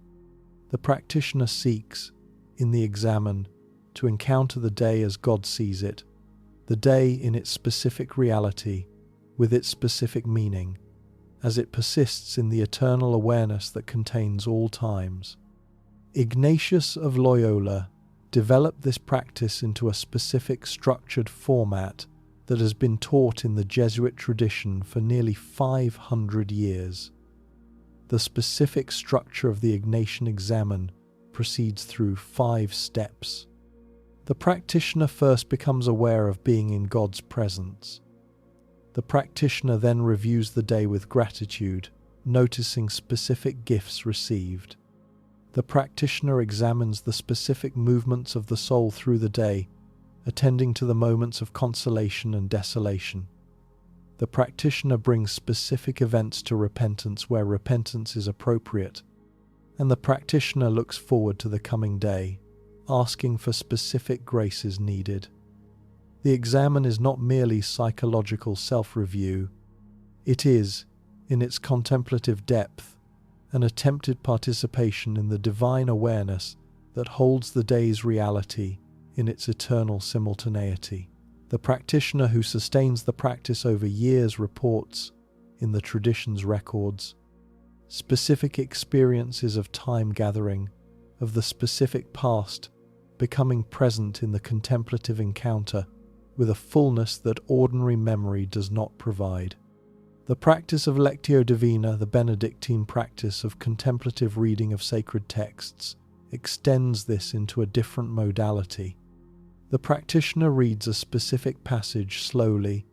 The practitioner seeks, in the examen, to encounter the day as God sees it, the day in its specific reality, with its specific meaning, as it persists in the eternal awareness that contains all times. Ignatius of Loyola developed this practice into a specific structured format that has been taught in the Jesuit tradition for nearly 500 years. The specific structure of the Ignatian examen proceeds through 5 steps. The practitioner first becomes aware of being in God's presence. The practitioner then reviews the day with gratitude, noticing specific gifts received. The practitioner examines the specific movements of the soul through the day, attending to the moments of consolation and desolation. The practitioner brings specific events to repentance where repentance is appropriate, and the practitioner looks forward to the coming day, asking for specific graces needed. The examen is not merely psychological self-review. It is, in its contemplative depth, an attempted participation in the divine awareness that holds the day's reality in its eternal simultaneity. The practitioner who sustains the practice over years reports, in the tradition's records, specific experiences of time gathering, of the specific past becoming present in the contemplative encounter with a fullness that ordinary memory does not provide. The practice of Lectio Divina, the Benedictine practice of contemplative reading of sacred texts, extends this into a different modality. The practitioner reads a specific passage slowly,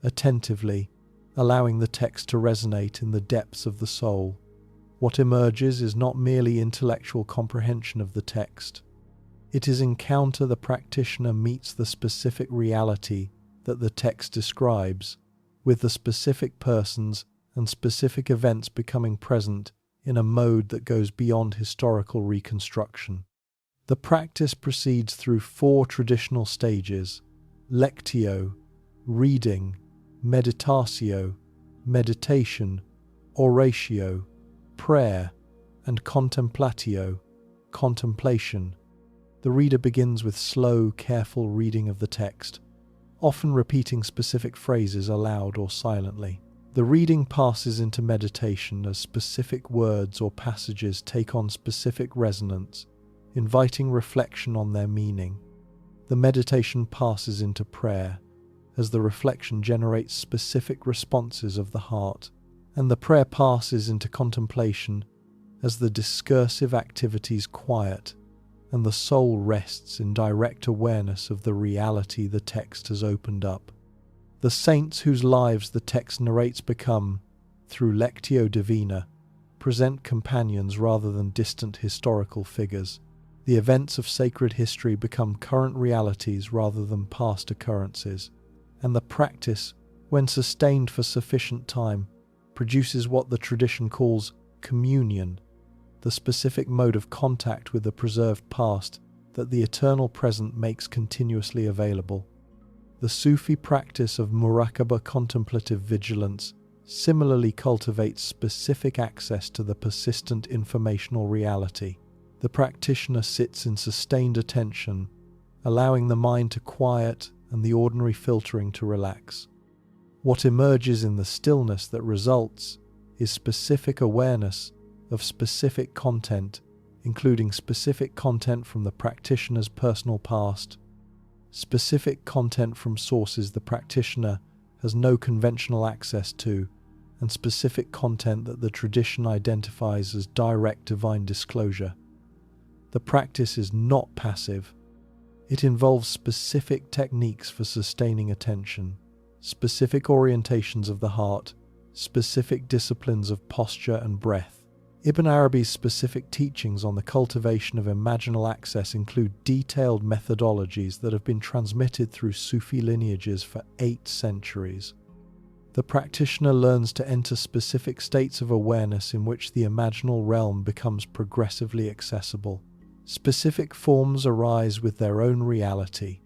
attentively, allowing the text to resonate in the depths of the soul. What emerges is not merely intellectual comprehension of the text. It is encounter the practitioner meets the specific reality that the text describes, with the specific persons and specific events becoming present in a mode that goes beyond historical reconstruction. The practice proceeds through 4 traditional stages: lectio, reading, meditatio, meditation, oratio, prayer, and contemplatio, contemplation. The reader begins with slow, careful reading of the text, often repeating specific phrases aloud or silently. The reading passes into meditation as specific words or passages take on specific resonance, inviting reflection on their meaning. The meditation passes into prayer, as the reflection generates specific responses of the heart, and the prayer passes into contemplation, as the discursive activities quiet, and the soul rests in direct awareness of the reality the text has opened up. The saints whose lives the text narrates become, through Lectio Divina, present companions rather than distant historical figures. The events of sacred history become current realities rather than past occurrences, and the practice, when sustained for sufficient time, produces what the tradition calls communion, the specific mode of contact with the preserved past that the eternal present makes continuously available. The Sufi practice of muraqabah, contemplative vigilance, similarly cultivates specific access to the persistent informational reality. The practitioner sits in sustained attention, allowing the mind to quiet and the ordinary filtering to relax. What emerges in the stillness that results is specific awareness of specific content, including specific content from the practitioner's personal past, specific content from sources the practitioner has no conventional access to, and specific content that the tradition identifies as direct divine disclosure. The practice is not passive. It involves specific techniques for sustaining attention, specific orientations of the heart, specific disciplines of posture and breath. Ibn Arabi's specific teachings on the cultivation of imaginal access include detailed methodologies that have been transmitted through Sufi lineages for 8 centuries. The practitioner learns to enter specific states of awareness in which the imaginal realm becomes progressively accessible. Specific forms arise with their own reality,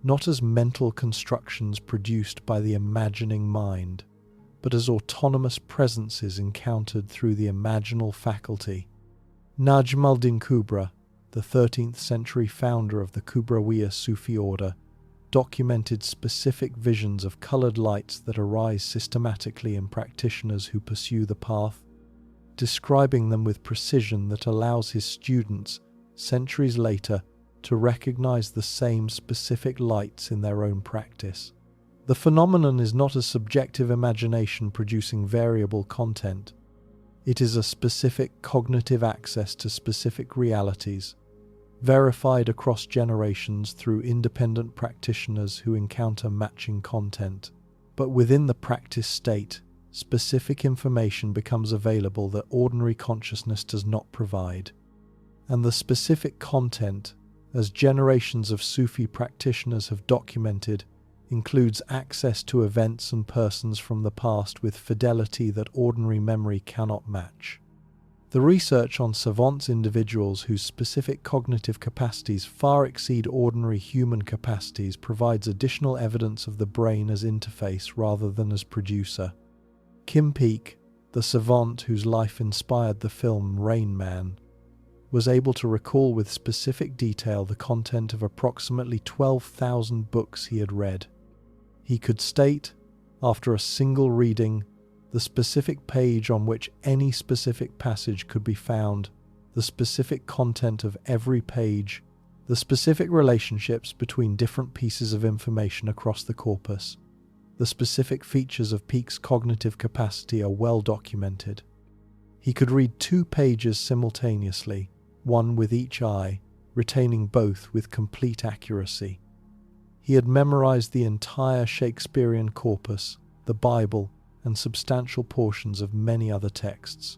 not as mental constructions produced by the imagining mind, but as autonomous presences encountered through the imaginal faculty. Najm al-Din Kubra, the 13th century founder of the Kubrawiya Sufi order, documented specific visions of colored lights that arise systematically in practitioners who pursue the path, describing them with precision that allows his students, centuries later, to recognize the same specific lights in their own practice. The phenomenon is not a subjective imagination producing variable content. It is a specific cognitive access to specific realities, verified across generations through independent practitioners who encounter matching content. But within the practice state, specific information becomes available that ordinary consciousness does not provide. And the specific content, as generations of Sufi practitioners have documented, includes access to events and persons from the past with fidelity that ordinary memory cannot match. The research on savants, individuals whose specific cognitive capacities far exceed ordinary human capacities, provides additional evidence of the brain as interface rather than as producer. Kim Peek, the savant whose life inspired the film Rain Man, was able to recall with specific detail the content of approximately 12,000 books he had read. He could state, after a single reading, the specific page on which any specific passage could be found, the specific content of every page, the specific relationships between different pieces of information across the corpus. The specific features of Peek's cognitive capacity are well documented. He could read 2 pages simultaneously, one with each eye, retaining both with complete accuracy. He had memorized the entire Shakespearean corpus, the Bible, and substantial portions of many other texts.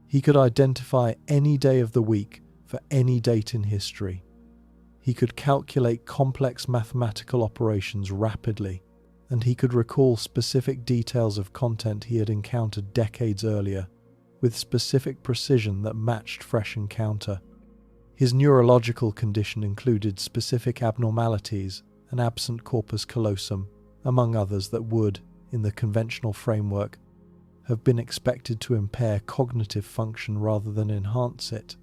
He could identify any day of the week for any date in history. He could calculate complex mathematical operations rapidly, and he could recall specific details of content he had encountered decades earlier, with specific precision that matched fresh encounter. His neurological condition included specific abnormalities, an absent corpus callosum, among others that would, in the conventional framework, have been expected to impair cognitive function rather than enhance it.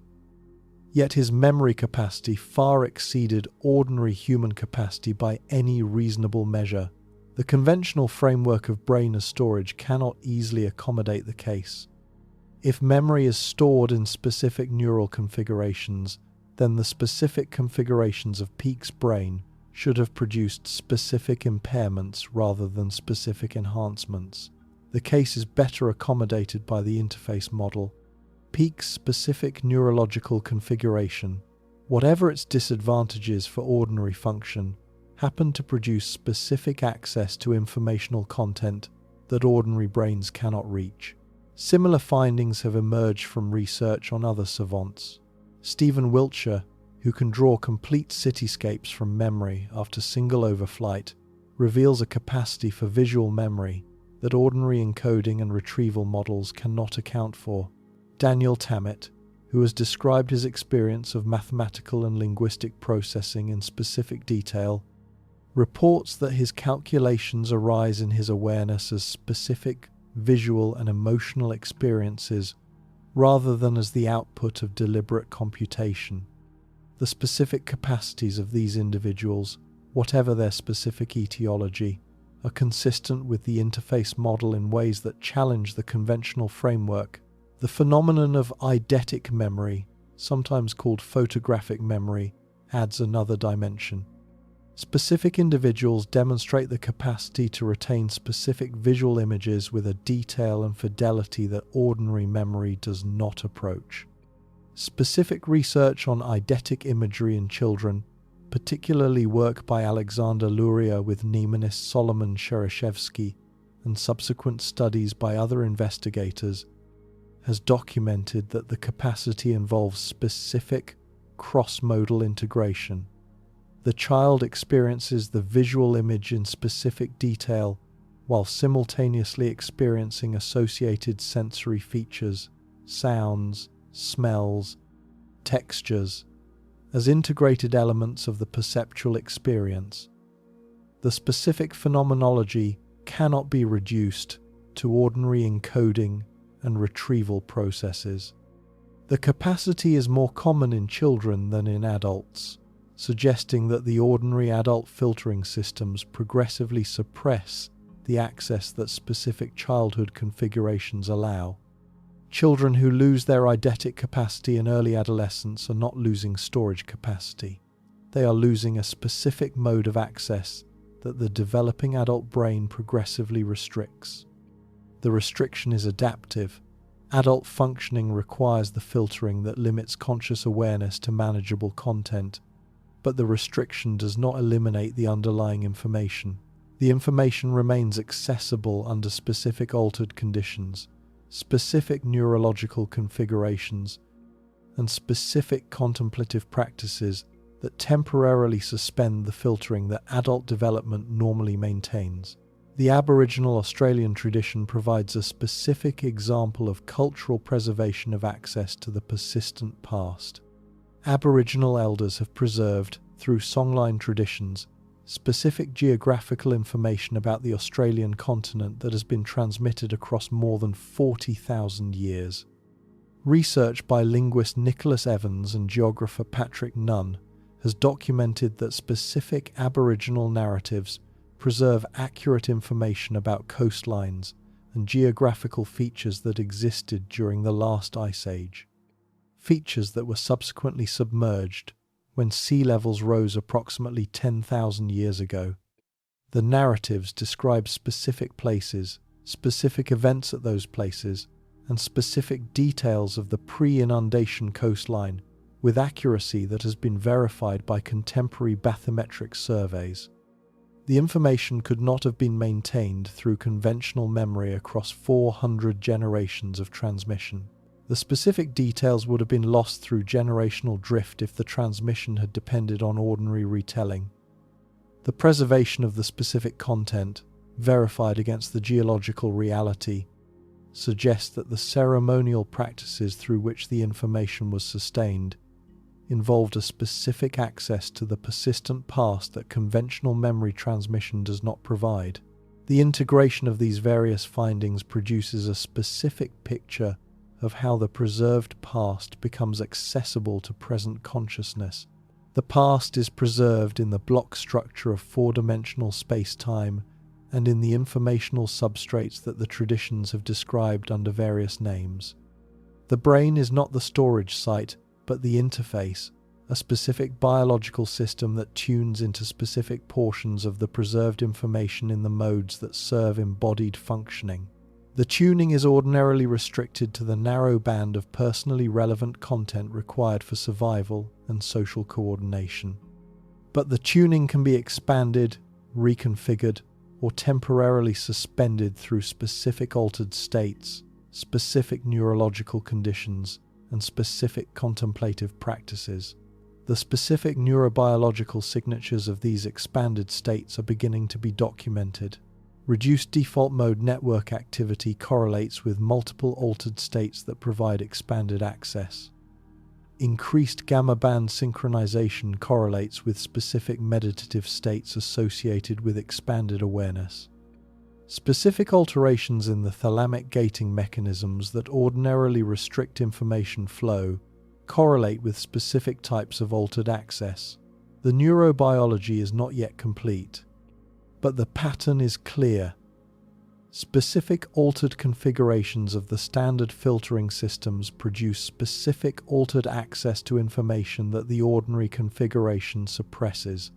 Yet his memory capacity far exceeded ordinary human capacity by any reasonable measure. The conventional framework of brain as storage cannot easily accommodate the case. If memory is stored in specific neural configurations, then the specific configurations of Peek's brain should have produced specific impairments rather than specific enhancements. The case is better accommodated by the interface model. Peek's specific neurological configuration, whatever its disadvantages for ordinary function, happened to produce specific access to informational content that ordinary brains cannot reach. Similar findings have emerged from research on other savants. Stephen Wiltshire, who can draw complete cityscapes from memory after single overflight, reveals a capacity for visual memory that ordinary encoding and retrieval models cannot account for. Daniel Tammet, who has described his experience of mathematical and linguistic processing in specific detail, reports that his calculations arise in his awareness as specific visual and emotional experiences rather than as the output of deliberate computation. The specific capacities of these individuals, whatever their specific etiology, are consistent with the interface model in ways that challenge the conventional framework. The phenomenon of eidetic memory, sometimes called photographic memory, adds another dimension. Specific individuals demonstrate the capacity to retain specific visual images with a detail and fidelity that ordinary memory does not approach. Specific research on eidetic imagery in children, particularly work by Alexander Luria with mnemonist Solomon Chereshevsky and subsequent studies by other investigators, has documented that the capacity involves specific cross-modal integration. The child experiences the visual image in specific detail while simultaneously experiencing associated sensory features, sounds, smells, textures, as integrated elements of the perceptual experience. The specific phenomenology cannot be reduced to ordinary encoding and retrieval processes. The capacity is more common in children than in adults, suggesting that the ordinary adult filtering systems progressively suppress the access that specific childhood configurations allow. Children who lose their eidetic capacity in early adolescence are not losing storage capacity. They are losing a specific mode of access that the developing adult brain progressively restricts. The restriction is adaptive. Adult functioning requires the filtering that limits conscious awareness to manageable content, but the restriction does not eliminate the underlying information. The information remains accessible under specific altered conditions, specific neurological configurations, and specific contemplative practices that temporarily suspend the filtering that adult development normally maintains. The Aboriginal Australian tradition provides a specific example of cultural preservation of access to the persistent past. Aboriginal elders have preserved, through songline traditions, specific geographical information about the Australian continent that has been transmitted across more than 40,000 years. Research by linguist Nicholas Evans and geographer Patrick Nunn has documented that specific Aboriginal narratives preserve accurate information about coastlines and geographical features that existed during the last ice age, features that were subsequently submerged when sea levels rose approximately 10,000 years ago. The narratives describe specific places, specific events at those places, and specific details of the pre-inundation coastline with accuracy that has been verified by contemporary bathymetric surveys. The information could not have been maintained through conventional memory across 400 generations of transmission. The specific details would have been lost through generational drift if the transmission had depended on ordinary retelling. The preservation of the specific content, verified against the geological reality, suggests that the ceremonial practices through which the information was sustained involved a specific access to the persistent past that conventional memory transmission does not provide. The integration of these various findings produces a specific picture of how the preserved past becomes accessible to present consciousness. The past is preserved in the block structure of four-dimensional space-time and in the informational substrates that the traditions have described under various names. The brain is not the storage site, but the interface, a specific biological system that tunes into specific portions of the preserved information in the modes that serve embodied functioning. The tuning is ordinarily restricted to the narrow band of personally relevant content required for survival and social coordination. But the tuning can be expanded, reconfigured, or temporarily suspended through specific altered states, specific neurological conditions, and specific contemplative practices. The specific neurobiological signatures of these expanded states are beginning to be documented. Reduced default mode network activity correlates with multiple altered states that provide expanded access. Increased gamma band synchronization correlates with specific meditative states associated with expanded awareness. Specific alterations in the thalamic gating mechanisms that ordinarily restrict information flow correlate with specific types of altered access. The neurobiology is not yet complete, but the pattern is clear. Specific altered configurations of the standard filtering systems produce specific altered access to information that the ordinary configuration suppresses.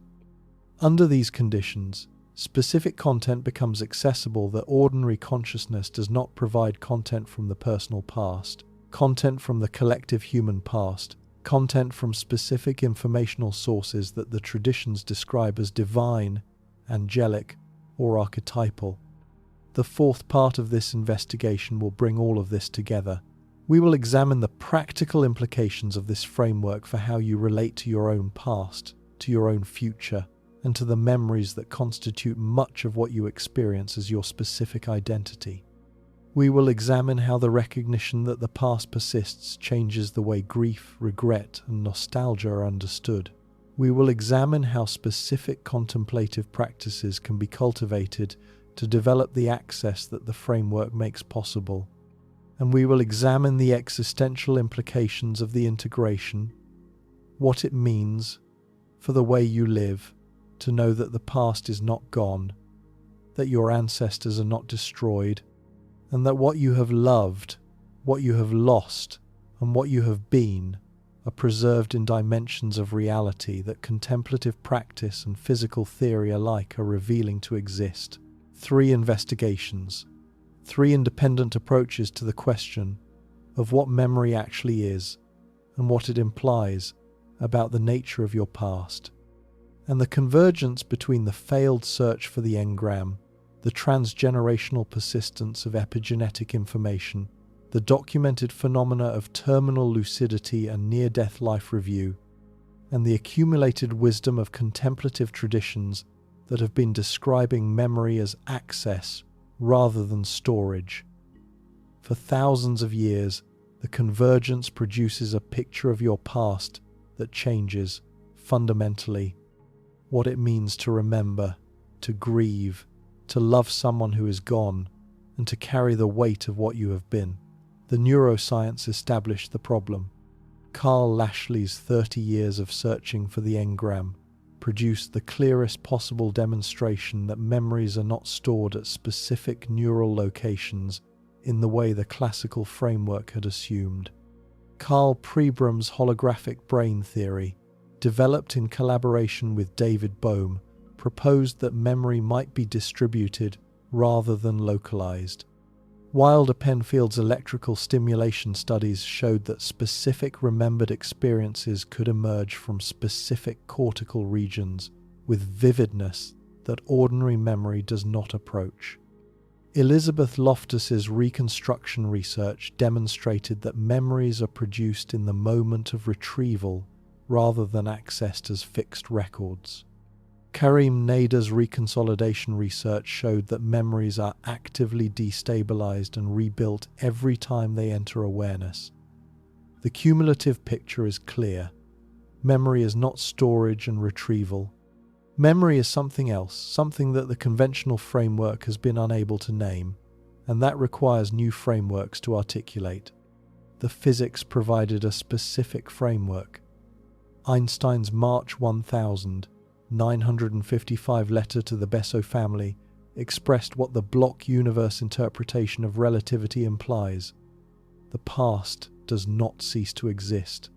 Under these conditions, specific content becomes accessible that ordinary consciousness does not provide: content from the personal past, content from the collective human past, content from specific informational sources that the traditions describe as divine, angelic, or archetypal. The fourth part of this investigation will bring all of this together. We will examine the practical implications of this framework for how you relate to your own past, to your own future, and to the memories that constitute much of what you experience as your specific identity. We will examine how the recognition that the past persists changes the way grief, regret, and nostalgia are understood. We will examine how specific contemplative practices can be cultivated to develop the access that the framework makes possible. And we will examine the existential implications of the integration, what it means for the way you live to know that the past is not gone, that your ancestors are not destroyed, and that what you have loved, what you have lost, and what you have been are preserved in dimensions of reality that contemplative practice and physical theory alike are revealing to exist. 3 investigations, 3 independent approaches to the question of what memory actually is and what it implies about the nature of your past, and the convergence between the failed search for the engram, the transgenerational persistence of epigenetic information, the documented phenomena of terminal lucidity and near-death life review, and the accumulated wisdom of contemplative traditions that have been describing memory as access rather than storage. For thousands of years, the convergence produces a picture of your past that changes, fundamentally, what it means to remember, to grieve, to love someone who is gone, and to carry the weight of what you have been. The neuroscience established the problem. Karl Lashley's 30 years of searching for the engram produced the clearest possible demonstration that memories are not stored at specific neural locations in the way the classical framework had assumed. Karl Pribram's holographic brain theory, developed in collaboration with David Bohm, proposed that memory might be distributed rather than localized. Wilder Penfield's electrical stimulation studies showed that specific remembered experiences could emerge from specific cortical regions with vividness that ordinary memory does not approach. Elizabeth Loftus's reconstruction research demonstrated that memories are produced in the moment of retrieval rather than accessed as fixed records. Karim Nader's reconsolidation research showed that memories are actively destabilized and rebuilt every time they enter awareness. The cumulative picture is clear. Memory is not storage and retrieval. Memory is something else, something that the conventional framework has been unable to name, and that requires new frameworks to articulate. The physics provided a specific framework. Einstein's March 1955 letter to the Besso family expressed what the block universe interpretation of relativity implies. The past does not cease to exist.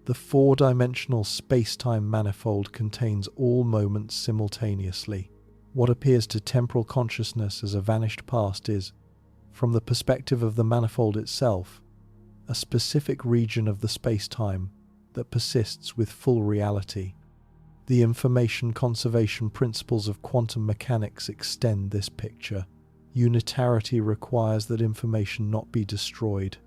The 4-dimensional space-time manifold contains all moments simultaneously. What appears to temporal consciousness as a vanished past is, from the perspective of the manifold itself, a specific region of the space-time that persists with full reality. The information conservation principles of quantum mechanics extend this picture. Unitarity requires that information not be destroyed.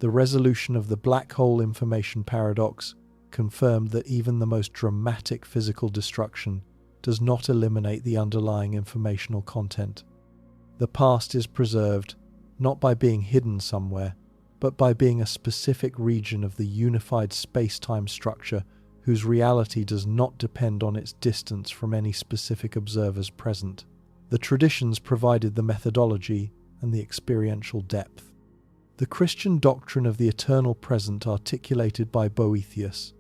The resolution of the black hole information paradox confirmed that even the most dramatic physical destruction does not eliminate the underlying informational content. The past is preserved, not by being hidden somewhere, but by being a specific region of the unified space-time structure whose reality does not depend on its distance from any specific observers present. The traditions provided the methodology and the experiential depth. The Christian doctrine of the eternal present, articulated by Boethius,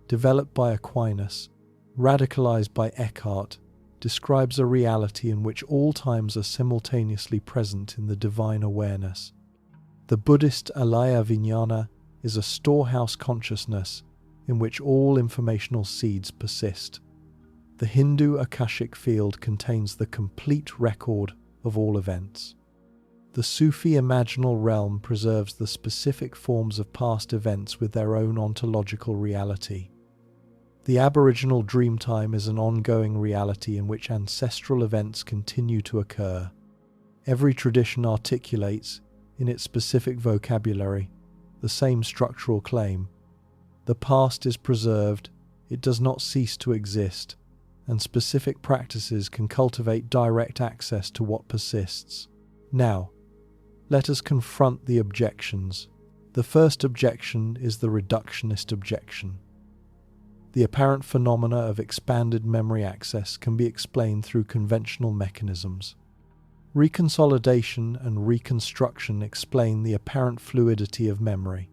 developed by Aquinas, radicalized by Eckhart, describes a reality in which all times are simultaneously present in the divine awareness. The Buddhist alaya-vijñana is a storehouse consciousness in which all informational seeds persist. The Hindu Akashic field contains the complete record of all events. The Sufi imaginal realm preserves the specific forms of past events with their own ontological reality. The Aboriginal Dreamtime is an ongoing reality in which ancestral events continue to occur. Every tradition articulates, in its specific vocabulary, the same structural claim. The past is preserved, it does not cease to exist, and specific practices can cultivate direct access to what persists. Now, let us confront the objections. The first objection is the reductionist objection. The apparent phenomena of expanded memory access can be explained through conventional mechanisms. Reconsolidation and reconstruction explain the apparent fluidity of memory.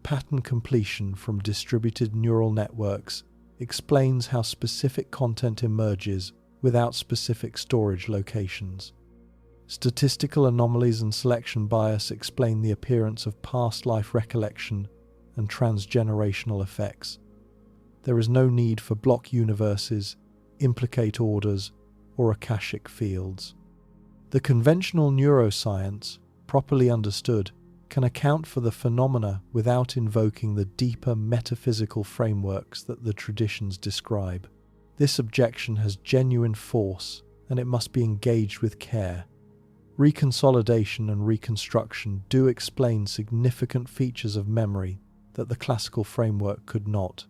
Pattern completion from distributed neural networks explains how specific content emerges without specific storage locations. Statistical anomalies and selection bias explain the appearance of past life recollection and transgenerational effects. There is no need for block universes, implicate orders, or akashic fields. The conventional neuroscience, properly understood, can account for the phenomena without invoking the deeper metaphysical frameworks that the traditions describe. This objection has genuine force, and it must be engaged with care. Reconsolidation and reconstruction do explain significant features of memory that the classical framework could not.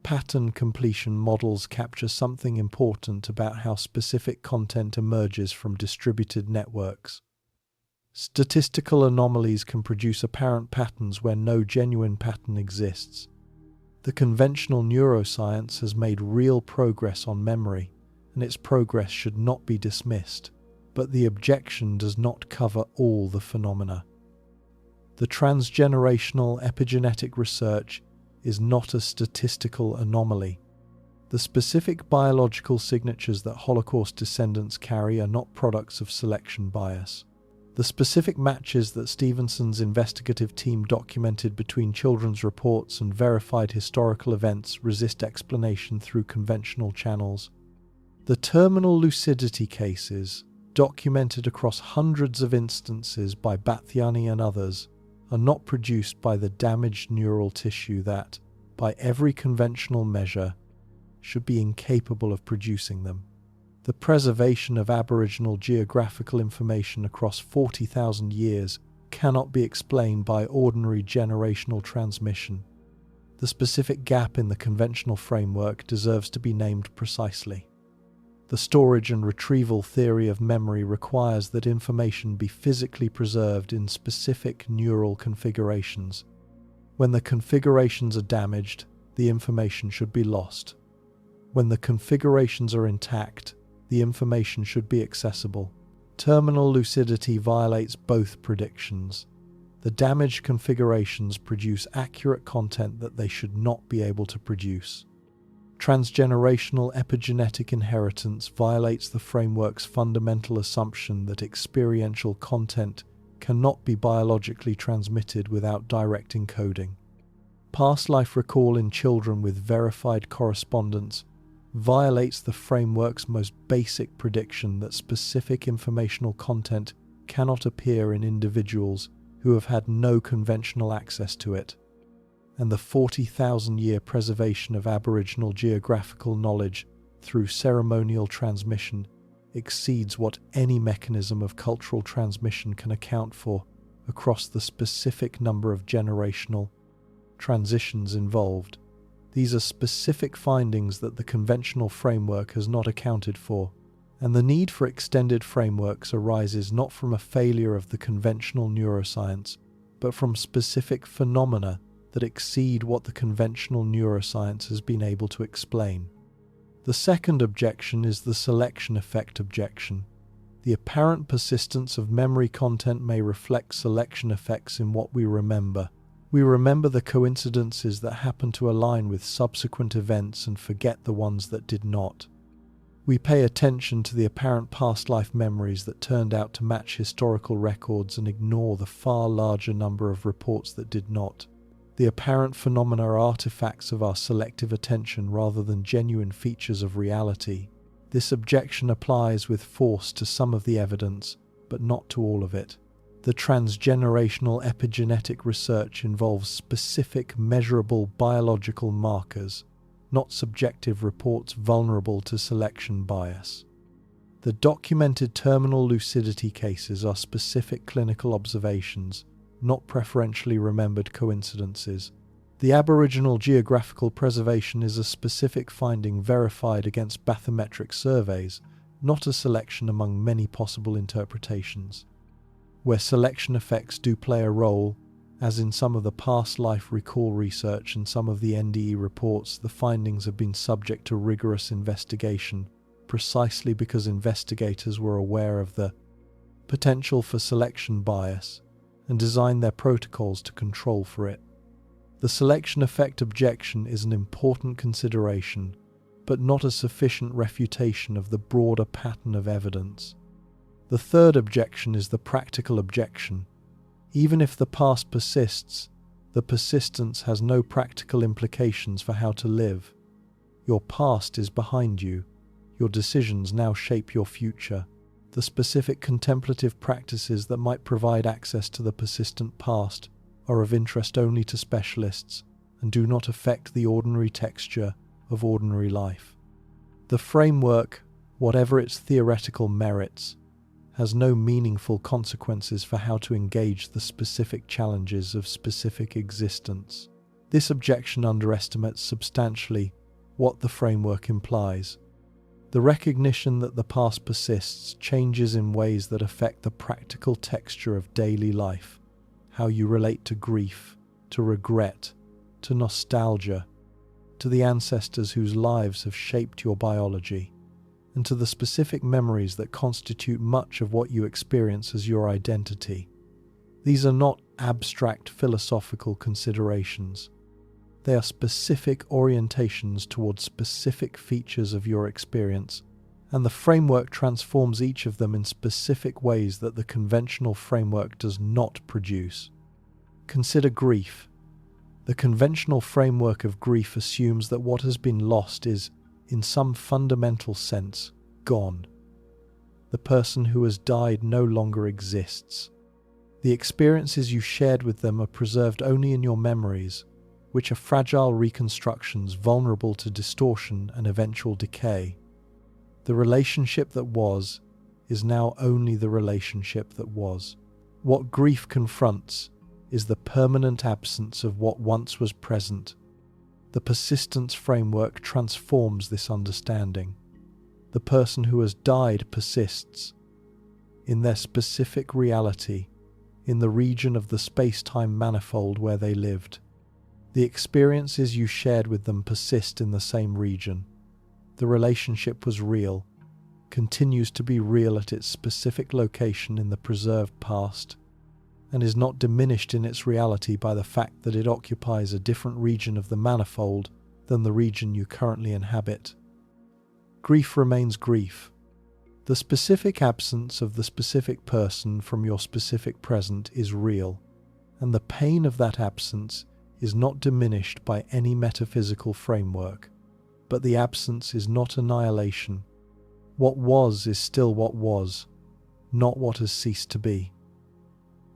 Pattern completion models capture something important about how specific content emerges from distributed networks. Statistical anomalies can produce apparent patterns where no genuine pattern exists. The conventional neuroscience has made real progress on memory, and its progress should not be dismissed, but the objection does not cover all the phenomena. The transgenerational epigenetic research is not a statistical anomaly. The specific biological signatures that Holocaust descendants carry are not products of selection bias. The specific matches that Stevenson's investigative team documented between children's reports and verified historical events resist explanation through conventional channels. The terminal lucidity cases, documented across hundreds of instances by Bathiani and others, are not produced by the damaged neural tissue that, by every conventional measure, should be incapable of producing them. The preservation of Aboriginal geographical information across 40,000 years cannot be explained by ordinary generational transmission. The specific gap in the conventional framework deserves to be named precisely. The storage and retrieval theory of memory requires that information be physically preserved in specific neural configurations. When the configurations are damaged, the information should be lost. When the configurations are intact, the information should be accessible. Terminal lucidity violates both predictions. The damaged configurations produce accurate content that they should not be able to produce. Transgenerational epigenetic inheritance violates the framework's fundamental assumption that experiential content cannot be biologically transmitted without direct encoding. Past life recall in children with verified correspondence violates the framework's most basic prediction that specific informational content cannot appear in individuals who have had no conventional access to it. And the 40,000-year preservation of Aboriginal geographical knowledge through ceremonial transmission exceeds what any mechanism of cultural transmission can account for across the specific number of generational transitions involved. These are specific findings that the conventional framework has not accounted for, and the need for extended frameworks arises not from a failure of the conventional neuroscience, but but from specific phenomena that exceed what the conventional neuroscience has been able to explain. The second objection is the selection effect objection. The apparent persistence of memory content may reflect selection effects in what we remember. We remember the coincidences that happen to align with subsequent events and forget the ones that did not. We pay attention to the apparent past life memories that turned out to match historical records and ignore the far larger number of reports that did not. The apparent phenomena are artifacts of our selective attention rather than genuine features of reality. This objection applies with force to some of the evidence, but not to all of it. The transgenerational epigenetic research involves specific, measurable biological markers, not subjective reports vulnerable to selection bias. The documented terminal lucidity cases are specific clinical observations, not preferentially remembered coincidences. The Aboriginal geographical preservation is a specific finding verified against bathymetric surveys, not a selection among many possible interpretations. Where selection effects do play a role, as in some of the past life recall research and some of the NDE reports, the findings have been subject to rigorous investigation, precisely because investigators were aware of the potential for selection bias and designed their protocols to control for it. The selection effect objection is an important consideration, but not a sufficient refutation of the broader pattern of evidence. The third objection is the practical objection. Even if the past persists, the persistence has no practical implications for how to live. Your past is behind you. Your decisions now shape your future. The specific contemplative practices that might provide access to the persistent past are of interest only to specialists and do not affect the ordinary texture of ordinary life. The framework, whatever its theoretical merits, has no meaningful consequences for how to engage the specific challenges of specific existence. This objection underestimates substantially what the framework implies. The recognition that the past persists changes in ways that affect the practical texture of daily life, how you relate to grief, to regret, to nostalgia, to the ancestors whose lives have shaped your biology, and to the specific memories that constitute much of what you experience as your identity. These are not abstract philosophical considerations. They are specific orientations towards specific features of your experience, and the framework transforms each of them in specific ways that the conventional framework does not produce. Consider grief. The conventional framework of grief assumes that what has been lost is, in some fundamental sense, gone. The person who has died no longer exists. The experiences you shared with them are preserved only in your memories, which are fragile reconstructions vulnerable to distortion and eventual decay. The relationship that was is now only the relationship that was. What grief confronts is the permanent absence of what once was present. The persistence framework transforms this understanding. The person who has died persists in their specific reality, in the region of the space-time manifold where they lived. The experiences you shared with them persist in the same region. The relationship was real, continues to be real at its specific location in the preserved past, and is not diminished in its reality by the fact that it occupies a different region of the manifold than the region you currently inhabit. Grief remains grief. The specific absence of the specific person from your specific present is real, and the pain of that absence is not diminished by any metaphysical framework. But the absence is not annihilation. What was is still what was, not what has ceased to be.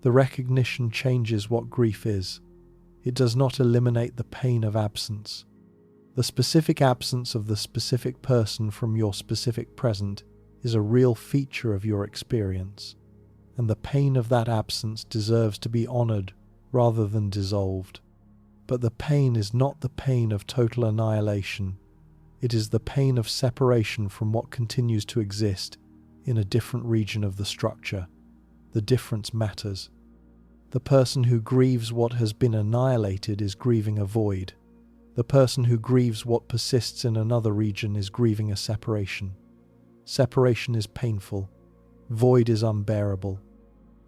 The recognition changes what grief is. It does not eliminate the pain of absence. The specific absence of the specific person from your specific present is a real feature of your experience, and the pain of that absence deserves to be honored rather than dissolved. But the pain is not the pain of total annihilation. It is the pain of separation from what continues to exist in a different region of the structure. The difference matters. The person who grieves what has been annihilated is grieving a void. The person who grieves what persists in another region is grieving a separation. Separation is painful. Void is unbearable.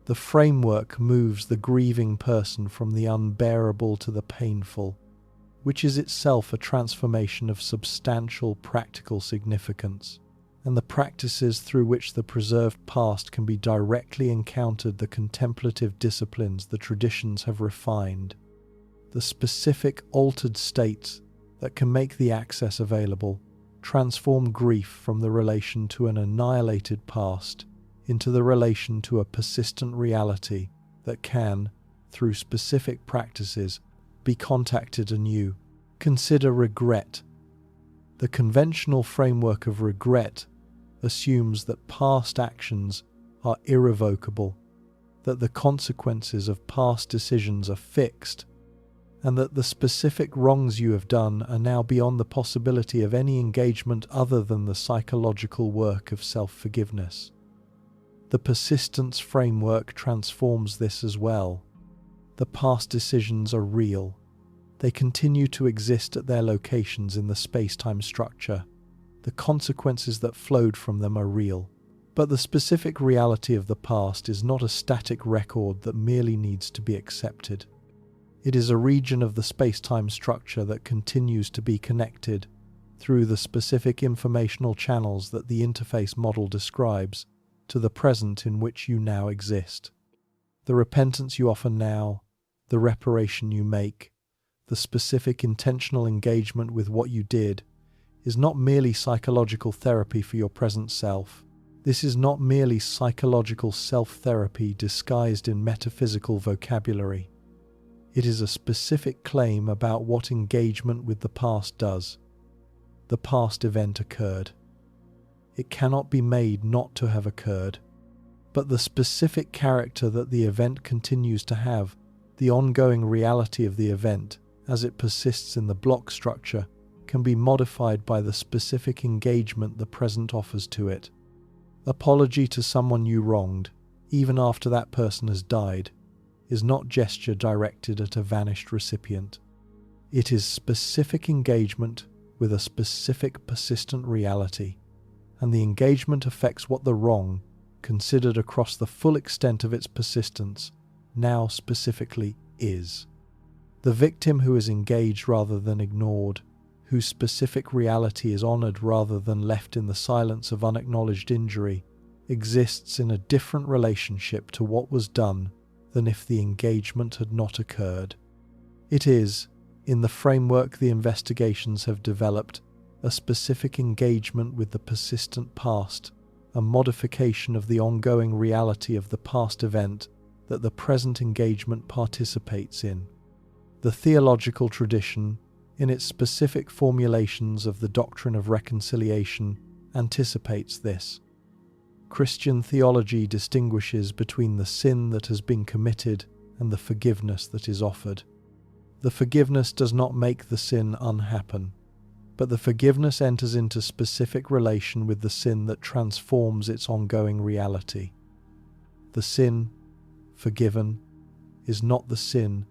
The framework moves the grieving person from the unbearable to the painful, which is itself a transformation of substantial practical significance, and the practices through which the preserved past can be directly encountered, the contemplative disciplines the traditions have refined, the specific altered states that can make the access available, transform grief from the relation to an annihilated past into the relation to a persistent reality that can, through specific practices, be contacted anew. Consider regret. The conventional framework of regret assumes that past actions are irrevocable, that the consequences of past decisions are fixed, and that the specific wrongs you have done are now beyond the possibility of any engagement other than the psychological work of self-forgiveness. The persistence framework transforms this as well. The past decisions are real. They continue to exist at their locations in the space-time structure. The consequences that flowed from them are real. But the specific reality of the past is not a static record that merely needs to be accepted. It is a region of the space-time structure that continues to be connected through the specific informational channels that the interface model describes to the present in which you now exist. The repentance you offer now, the reparation you make, the specific intentional engagement with what you did, is not merely psychological therapy for your present self. This is not merely psychological self-therapy disguised in metaphysical vocabulary. It is a specific claim about what engagement with the past does. The past event occurred. It cannot be made not to have occurred. But the specific character that the event continues to have, the ongoing reality of the event as it persists in the block structure, can be modified by the specific engagement the present offers to it. Apology to someone you wronged, even after that person has died, is not gesture directed at a vanished recipient. It is specific engagement with a specific persistent reality, and the engagement affects what the wrong, considered across the full extent of its persistence, now specifically is. The victim who is engaged rather than ignored, whose specific reality is honored rather than left in the silence of unacknowledged injury, exists in a different relationship to what was done than if the engagement had not occurred. It is, in the framework the investigations have developed, a specific engagement with the persistent past, a modification of the ongoing reality of the past event that the present engagement participates in. The theological tradition, in its specific formulations of the doctrine of reconciliation, anticipates this. Christian theology distinguishes between the sin that has been committed and the forgiveness that is offered. The forgiveness does not make the sin unhappen, but the forgiveness enters into specific relation with the sin that transforms its ongoing reality. The sin, forgiven, is not the sin,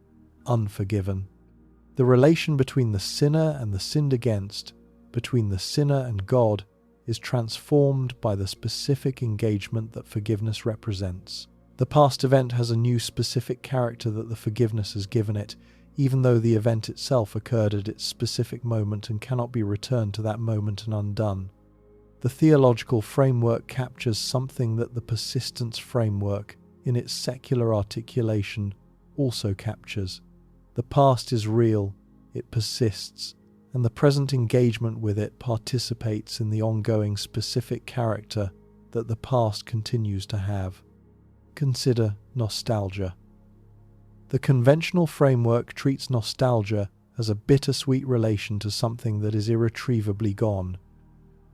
unforgiven. The relation between the sinner and the sinned against, between the sinner and God, is transformed by the specific engagement that forgiveness represents. The past event has a new specific character that the forgiveness has given it, even though the event itself occurred at its specific moment and cannot be returned to that moment and undone. The theological framework captures something that the persistence framework, in its secular articulation, also captures. The past is real, it persists, and the present engagement with it participates in the ongoing specific character that the past continues to have. Consider nostalgia. The conventional framework treats nostalgia as a bittersweet relation to something that is irretrievably gone.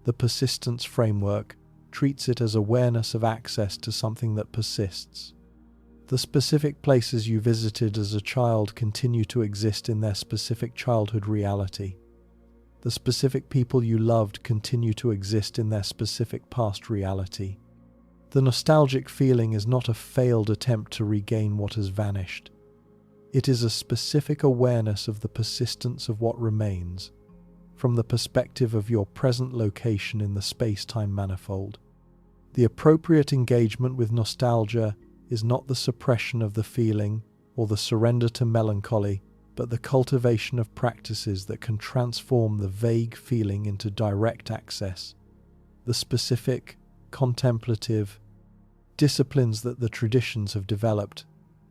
The persistence framework treats it as awareness of access to something that persists. The specific places you visited as a child continue to exist in their specific childhood reality. The specific people you loved continue to exist in their specific past reality. The nostalgic feeling is not a failed attempt to regain what has vanished. It is a specific awareness of the persistence of what remains, from the perspective of your present location in the space-time manifold. The appropriate engagement with nostalgia is not the suppression of the feeling or the surrender to melancholy, but the cultivation of practices that can transform the vague feeling into direct access. The specific, contemplative disciplines that the traditions have developed,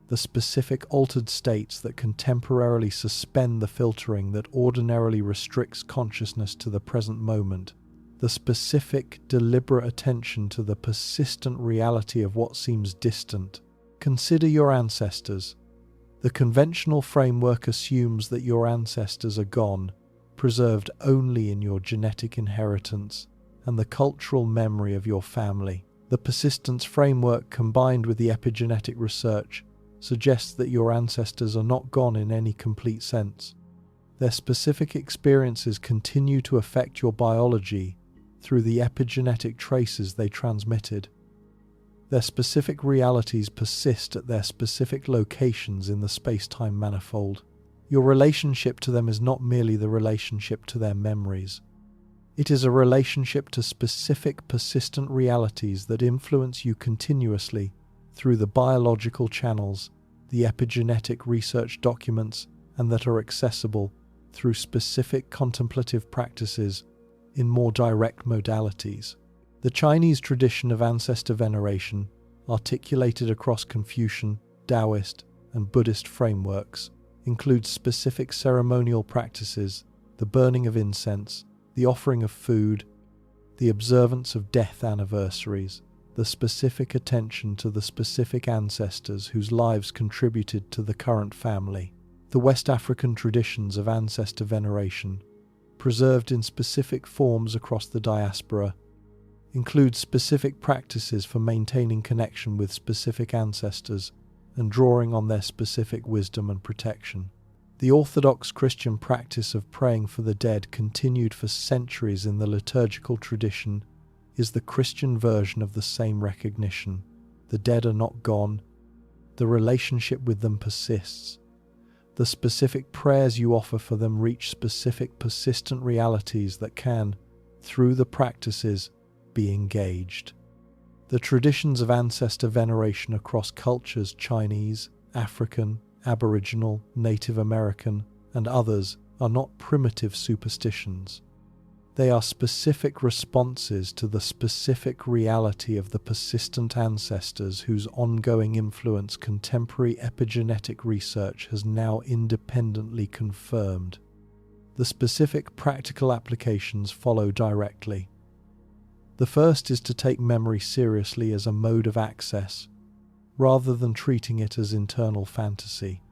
the specific altered states that can temporarily suspend the filtering that ordinarily restricts consciousness to the present moment, the specific, deliberate attention to the persistent reality of what seems distant. Consider your ancestors. The conventional framework assumes that your ancestors are gone, preserved only in your genetic inheritance and the cultural memory of your family. The persistence framework, combined with the epigenetic research, suggests that your ancestors are not gone in any complete sense. Their specific experiences continue to affect your biology through the epigenetic traces they transmitted. Their specific realities persist at their specific locations in the space-time manifold. Your relationship to them is not merely the relationship to their memories. It is a relationship to specific persistent realities that influence you continuously through the biological channels, the epigenetic research documents, and that are accessible through specific contemplative practices in more direct modalities. The Chinese tradition of ancestor veneration, articulated across Confucian, Taoist, and Buddhist frameworks, includes specific ceremonial practices, the burning of incense, the offering of food, the observance of death anniversaries, the specific attention to the specific ancestors whose lives contributed to the current family. The West African traditions of ancestor veneration, preserved in specific forms across the diaspora, include specific practices for maintaining connection with specific ancestors and drawing on their specific wisdom and protection. The Orthodox Christian practice of praying for the dead, continued for centuries in the liturgical tradition, is the Christian version of the same recognition. The dead are not gone. The relationship with them persists. The specific prayers you offer for them reach specific persistent realities that can, through the practices, be engaged. The traditions of ancestor veneration across cultures, Chinese, African, Aboriginal, Native American, and others, are not primitive superstitions. They are specific responses to the specific reality of the persistent ancestors whose ongoing influence contemporary epigenetic research has now independently confirmed. The specific practical applications follow directly. The first is to take memory seriously as a mode of access, rather than treating it as internal fantasy.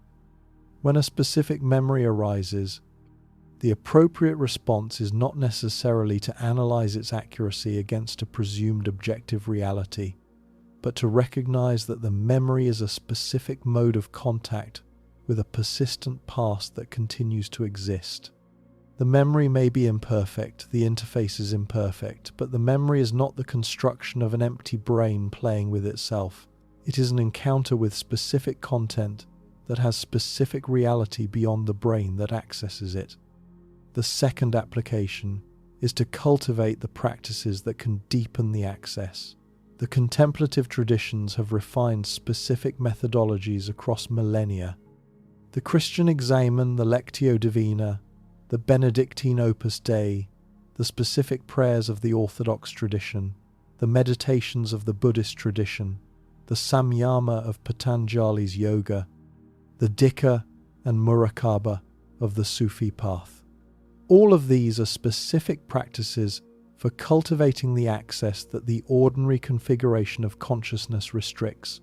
When a specific memory arises, the appropriate response is not necessarily to analyze its accuracy against a presumed objective reality, but to recognize that the memory is a specific mode of contact with a persistent past that continues to exist. The memory may be imperfect, the interface is imperfect, but the memory is not the construction of an empty brain playing with itself. It is an encounter with specific content that has specific reality beyond the brain that accesses it. The second application is to cultivate the practices that can deepen the access. The contemplative traditions have refined specific methodologies across millennia. The Christian Examen, the Lectio Divina, the Benedictine Opus Dei, the specific prayers of the Orthodox tradition, the meditations of the Buddhist tradition, the Samyama of Patanjali's yoga, the Dikha and Muraqabah of the Sufi path. All of these are specific practices for cultivating the access that the ordinary configuration of consciousness restricts.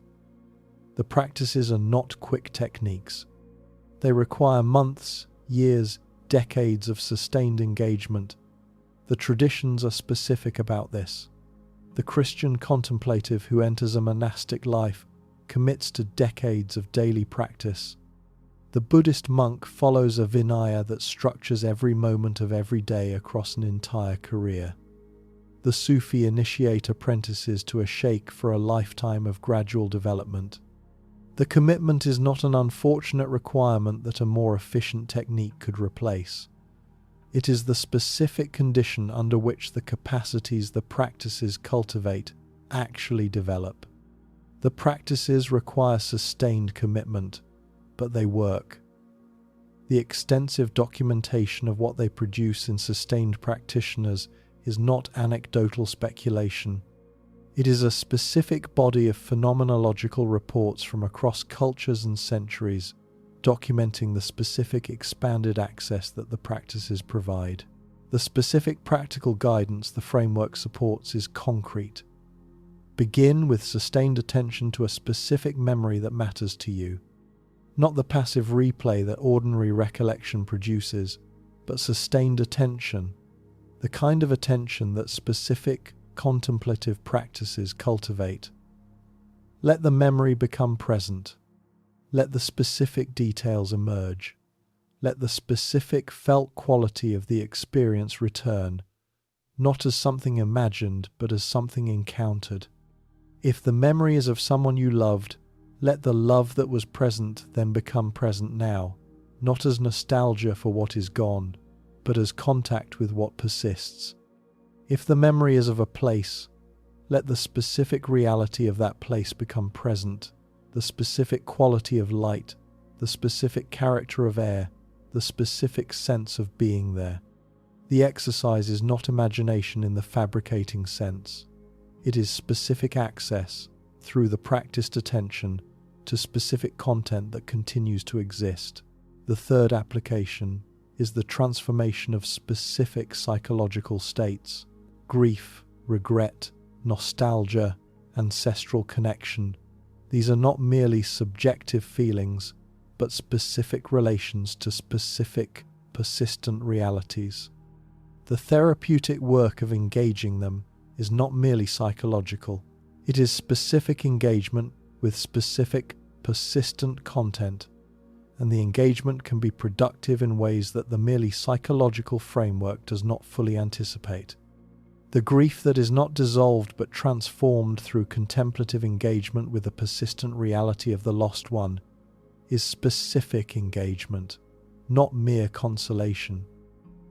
The practices are not quick techniques. They require months, years, decades of sustained engagement. The traditions are specific about this. The Christian contemplative who enters a monastic life commits to decades of daily practice. The Buddhist monk follows a Vinaya that structures every moment of every day across an entire career. The Sufi initiate apprentices to a sheikh for a lifetime of gradual development. The commitment is not an unfortunate requirement that a more efficient technique could replace. It is the specific condition under which the capacities the practices cultivate actually develop. The practices require sustained commitment, but they work. The extensive documentation of what they produce in sustained practitioners is not anecdotal speculation. It is a specific body of phenomenological reports from across cultures and centuries, documenting the specific expanded access that the practices provide. The specific practical guidance the framework supports is concrete. Begin with sustained attention to a specific memory that matters to you. Not the passive replay that ordinary recollection produces, but sustained attention, the kind of attention that specific contemplative practices cultivate. Let the memory become present. Let the specific details emerge. Let the specific felt quality of the experience return, not as something imagined, but as something encountered. If the memory is of someone you loved, let the love that was present then become present now, not as nostalgia for what is gone, but as contact with what persists. If the memory is of a place, let the specific reality of that place become present, the specific quality of light, the specific character of air, the specific sense of being there. The exercise is not imagination in the fabricating sense. It is specific access, through the practiced attention, to specific content that continues to exist. The third application is the transformation of specific psychological states. Grief, regret, nostalgia, ancestral connection. These are not merely subjective feelings, but specific relations to specific, persistent realities. The therapeutic work of engaging them is not merely psychological. It is specific engagement with specific, persistent content, and the engagement can be productive in ways that the merely psychological framework does not fully anticipate. The grief that is not dissolved but transformed through contemplative engagement with the persistent reality of the lost one is specific engagement, not mere consolation.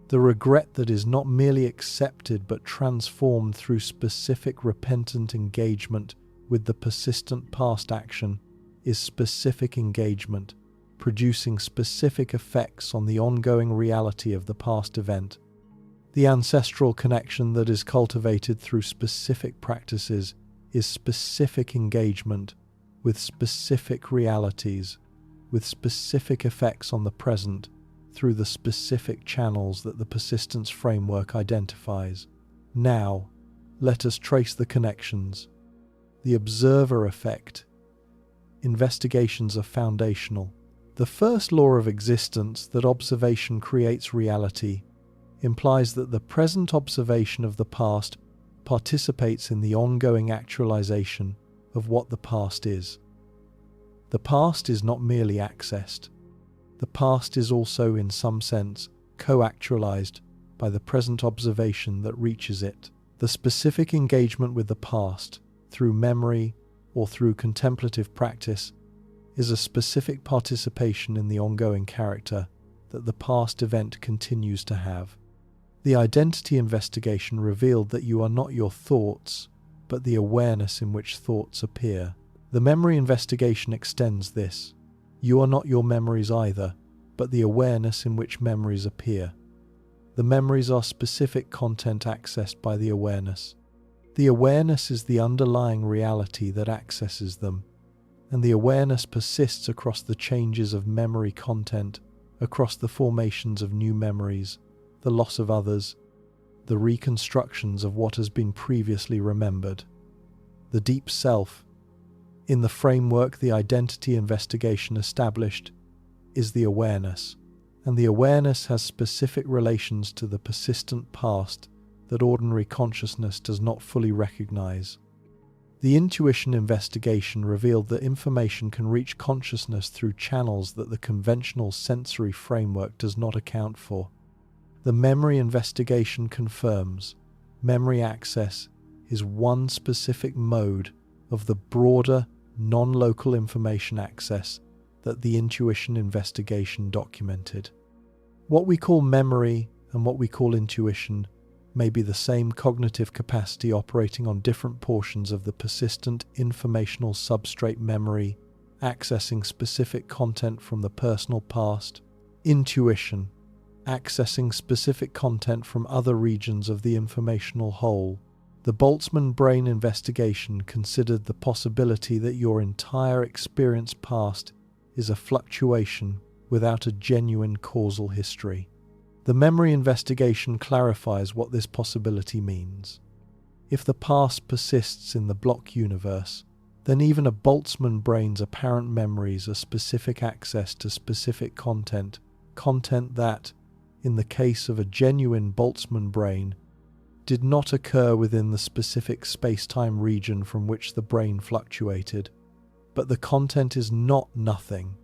The regret that is not merely accepted but transformed through specific repentant engagement with the persistent past action is specific engagement, producing specific effects on the ongoing reality of the past event. The ancestral connection that is cultivated through specific practices is specific engagement with specific realities, with specific effects on the present through the specific channels that the persistence framework identifies. Now, let us trace the connections. The observer effect. Investigations are foundational. The first law of existence, that observation creates reality, implies that the present observation of the past participates in the ongoing actualization of what the past is. The past is not merely accessed. The past is also, in some sense, co-actualized by the present observation that reaches it. The specific engagement with the past, through memory or through contemplative practice, is a specific participation in the ongoing character that the past event continues to have. The identity investigation revealed that you are not your thoughts, but the awareness in which thoughts appear. The memory investigation extends this. You are not your memories either, but the awareness in which memories appear. The memories are specific content accessed by the awareness. The awareness is the underlying reality that accesses them, and the awareness persists across the changes of memory content, across the formations of new memories, the loss of others, the reconstructions of what has been previously remembered. The deep self, in the framework the identity investigation established, is the awareness, and the awareness has specific relations to the persistent past that ordinary consciousness does not fully recognize. The intuition investigation revealed that information can reach consciousness through channels that the conventional sensory framework does not account for. The memory investigation confirms memory access is one specific mode of the broader, non-local information access that the intuition investigation documented. What we call memory and what we call intuition may be the same cognitive capacity operating on different portions of the persistent informational substrate memory, accessing specific content from the personal past. Intuition, accessing specific content from other regions of the informational whole. The Boltzmann brain investigation considered the possibility that your entire experience past is a fluctuation without a genuine causal history. The memory investigation clarifies what this possibility means. If the past persists in the block universe, then even a Boltzmann brain's apparent memories are specific access to specific content that, in the case of a genuine Boltzmann brain, did not occur within the specific space-time region from which the brain fluctuated. But the content is not nothing.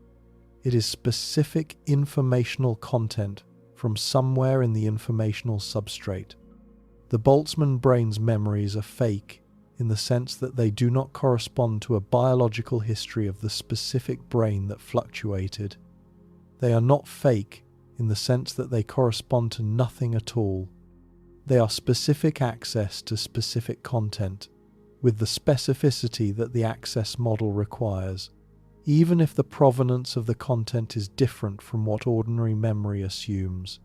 It is specific informational content from somewhere in the informational substrate. The Boltzmann brain's memories are fake in the sense that they do not correspond to a biological history of the specific brain that fluctuated. They are not fake in the sense that they correspond to nothing at all. They are specific access to specific content, with the specificity that the access model requires, even if the provenance of the content is different from what ordinary memory assumes.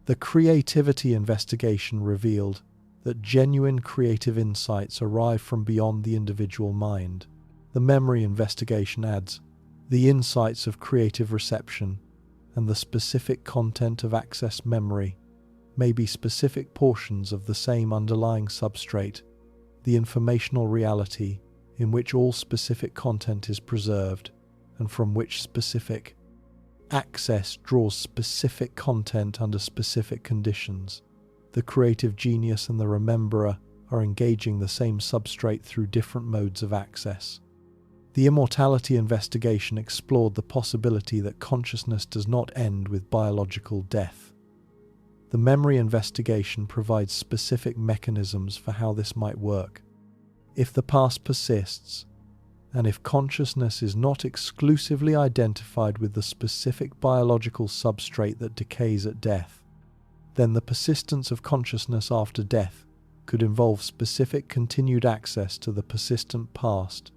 The creativity investigation revealed that genuine creative insights arrive from beyond the individual mind. The memory investigation adds, the insights of creative reception and the specific content of access memory may be specific portions of the same underlying substrate, the informational reality in which all specific content is preserved and from which specific access draws specific content under specific conditions. The creative genius and the rememberer are engaging the same substrate through different modes of access. The immortality investigation explored the possibility that consciousness does not end with biological death. The memory investigation provides specific mechanisms for how this might work. If the past persists, and if consciousness is not exclusively identified with the specific biological substrate that decays at death, then the persistence of consciousness after death could involve specific continued access to the persistent past.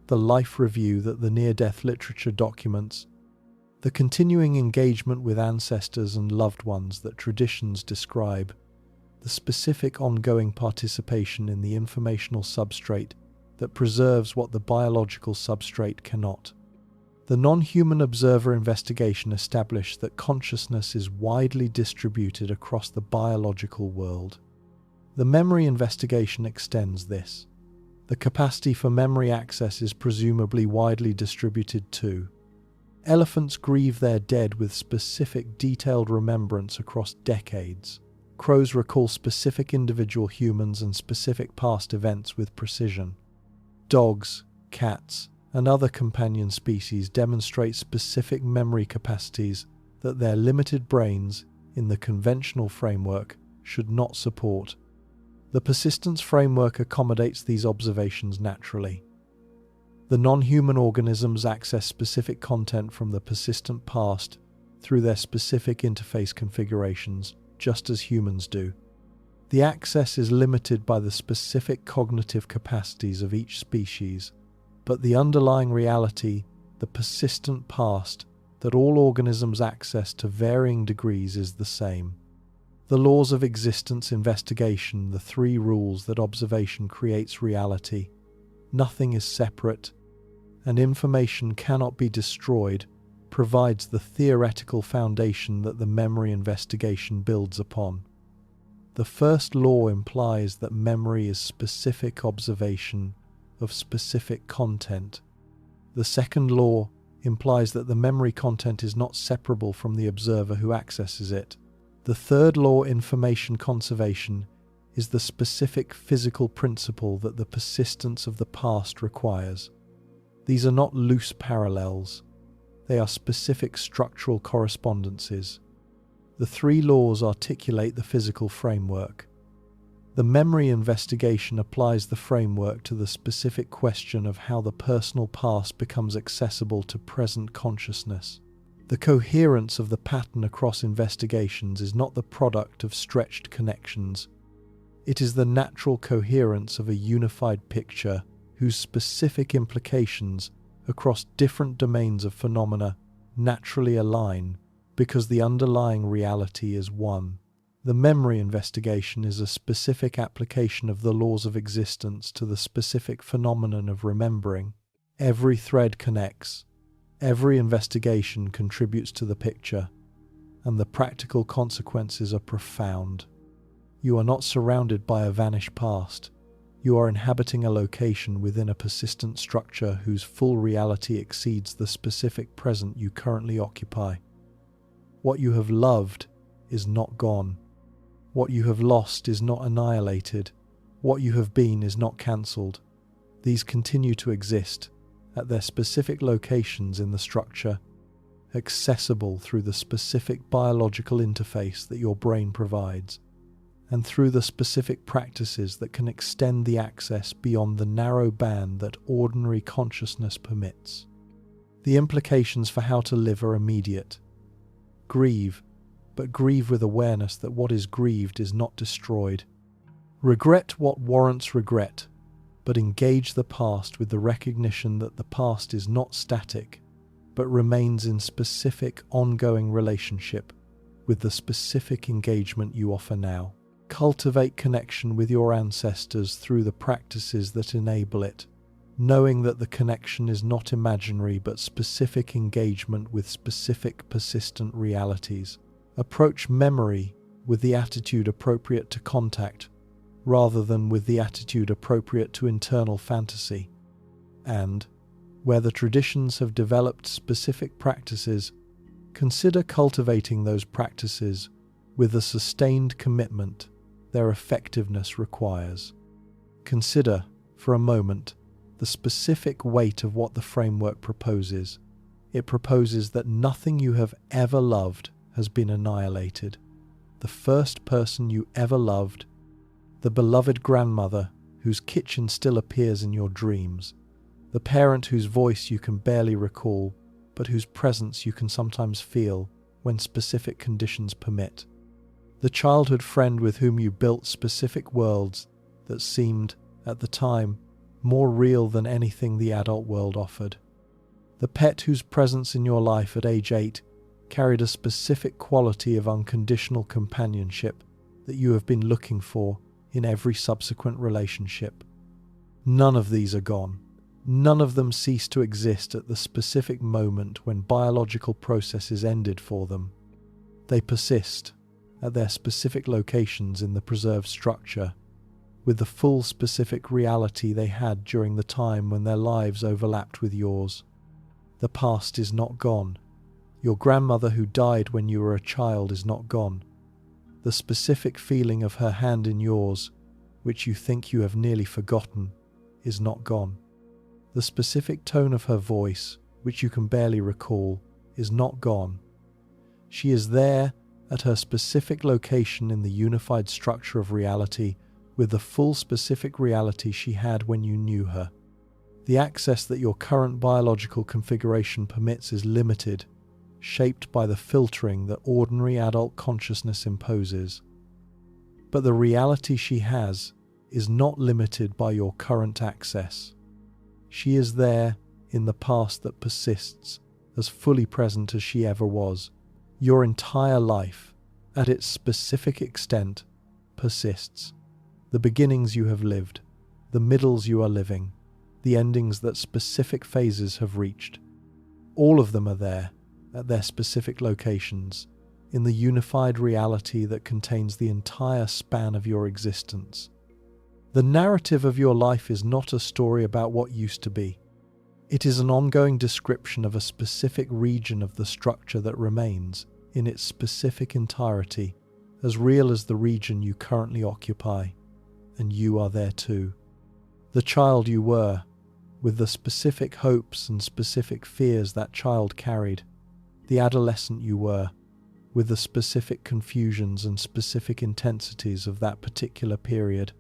The life review that the near-death literature documents, the continuing engagement with ancestors and loved ones that traditions describe, the specific ongoing participation in the informational substrate that preserves what the biological substrate cannot. The non-human observer investigation established that consciousness is widely distributed across the biological world. The memory investigation extends this. The capacity for memory access is presumably widely distributed too. Elephants grieve their dead with specific detailed remembrance across decades. Crows recall specific individual humans and specific past events with precision. Dogs, cats, and other companion species demonstrate specific memory capacities that their limited brains, in the conventional framework, should not support. The persistence framework accommodates these observations naturally. The non-human organisms access specific content from the persistent past through their specific interface configurations, just as humans do. The access is limited by the specific cognitive capacities of each species, but the underlying reality, the persistent past, that all organisms access to varying degrees is the same. The laws of existence investigation, the three rules that observation creates reality. Nothing is separate, and information cannot be destroyed, provides the theoretical foundation that the memory investigation builds upon. The first law implies that memory is specific observation of specific content. The second law implies that the memory content is not separable from the observer who accesses it. The third law, information conservation, is the specific physical principle that the persistence of the past requires. These are not loose parallels. They are specific structural correspondences. The three laws articulate the physical framework. The memory investigation applies the framework to the specific question of how the personal past becomes accessible to present consciousness. The coherence of the pattern across investigations is not the product of stretched connections. It is the natural coherence of a unified picture whose specific implications across different domains of phenomena naturally align because the underlying reality is one. The memory investigation is a specific application of the laws of existence to the specific phenomenon of remembering. Every thread connects, every investigation contributes to the picture, and the practical consequences are profound. You are not surrounded by a vanished past. You are inhabiting a location within a persistent structure whose full reality exceeds the specific present you currently occupy. What you have loved is not gone. What you have lost is not annihilated. What you have been is not cancelled. These continue to exist at their specific locations in the structure, accessible through the specific biological interface that your brain provides, and through the specific practices that can extend the access beyond the narrow band that ordinary consciousness permits. The implications for how to live are immediate. Grieve, but grieve with awareness that what is grieved is not destroyed. Regret what warrants regret, but engage the past with the recognition that the past is not static, but remains in specific ongoing relationship with the specific engagement you offer now. Cultivate connection with your ancestors through the practices that enable it, knowing that the connection is not imaginary but specific engagement with specific persistent realities. Approach memory with the attitude appropriate to contact, rather than with the attitude appropriate to internal fantasy. And, where the traditions have developed specific practices, consider cultivating those practices with the sustained commitment their effectiveness requires. Consider, for a moment, the specific weight of what the framework proposes. It proposes that nothing you have ever loved has been annihilated. The first person you ever loved, the beloved grandmother whose kitchen still appears in your dreams, the parent whose voice you can barely recall, but whose presence you can sometimes feel when specific conditions permit, the childhood friend with whom you built specific worlds that seemed, at the time, more real than anything the adult world offered, the pet whose presence in your life at age 8 carried a specific quality of unconditional companionship that you have been looking for in every subsequent relationship. None of these are gone. None of them cease to exist at the specific moment when biological processes ended for them. They persist at their specific locations in the preserved structure, with the full specific reality they had during the time when their lives overlapped with yours. The past is not gone. Your grandmother who died when you were a child is not gone. The specific feeling of her hand in yours, which you think you have nearly forgotten, is not gone. The specific tone of her voice, which you can barely recall, is not gone. She is there at her specific location in the unified structure of reality with the full specific reality she had when you knew her. The access that your current biological configuration permits is limited, shaped by the filtering that ordinary adult consciousness imposes. But the reality she has is not limited by your current access. She is there in the past that persists, as fully present as she ever was. Your entire life, at its specific extent, persists. The beginnings you have lived, the middles you are living, the endings that specific phases have reached. All of them are there, at their specific locations, in the unified reality that contains the entire span of your existence. The narrative of your life is not a story about what used to be. It is an ongoing description of a specific region of the structure that remains, in its specific entirety, as real as the region you currently occupy, and you are there too. The child you were, with the specific hopes and specific fears that child carried, the adolescent you were, with the specific confusions and specific intensities of that particular period.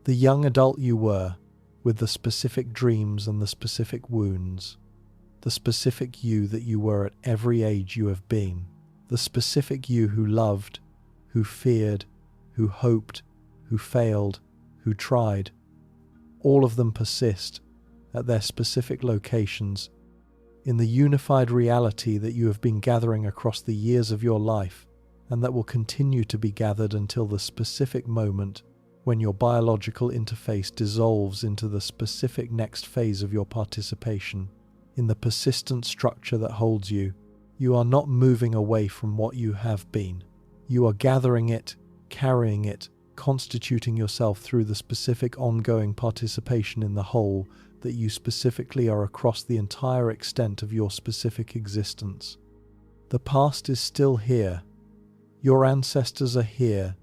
The young adult you were, with the specific dreams and the specific wounds. The specific you that you were at every age you have been. The specific you who loved, who feared, who hoped, who failed, who tried. All of them persist at their specific locations in the unified reality that you have been gathering across the years of your life, and that will continue to be gathered until the specific moment when your biological interface dissolves into the specific next phase of your participation. In the persistent structure that holds you, you are not moving away from what you have been. You are gathering it, carrying it, constituting yourself through the specific ongoing participation in the whole that you specifically are across the entire extent of your specific existence. The past is still here. Your ancestors are here.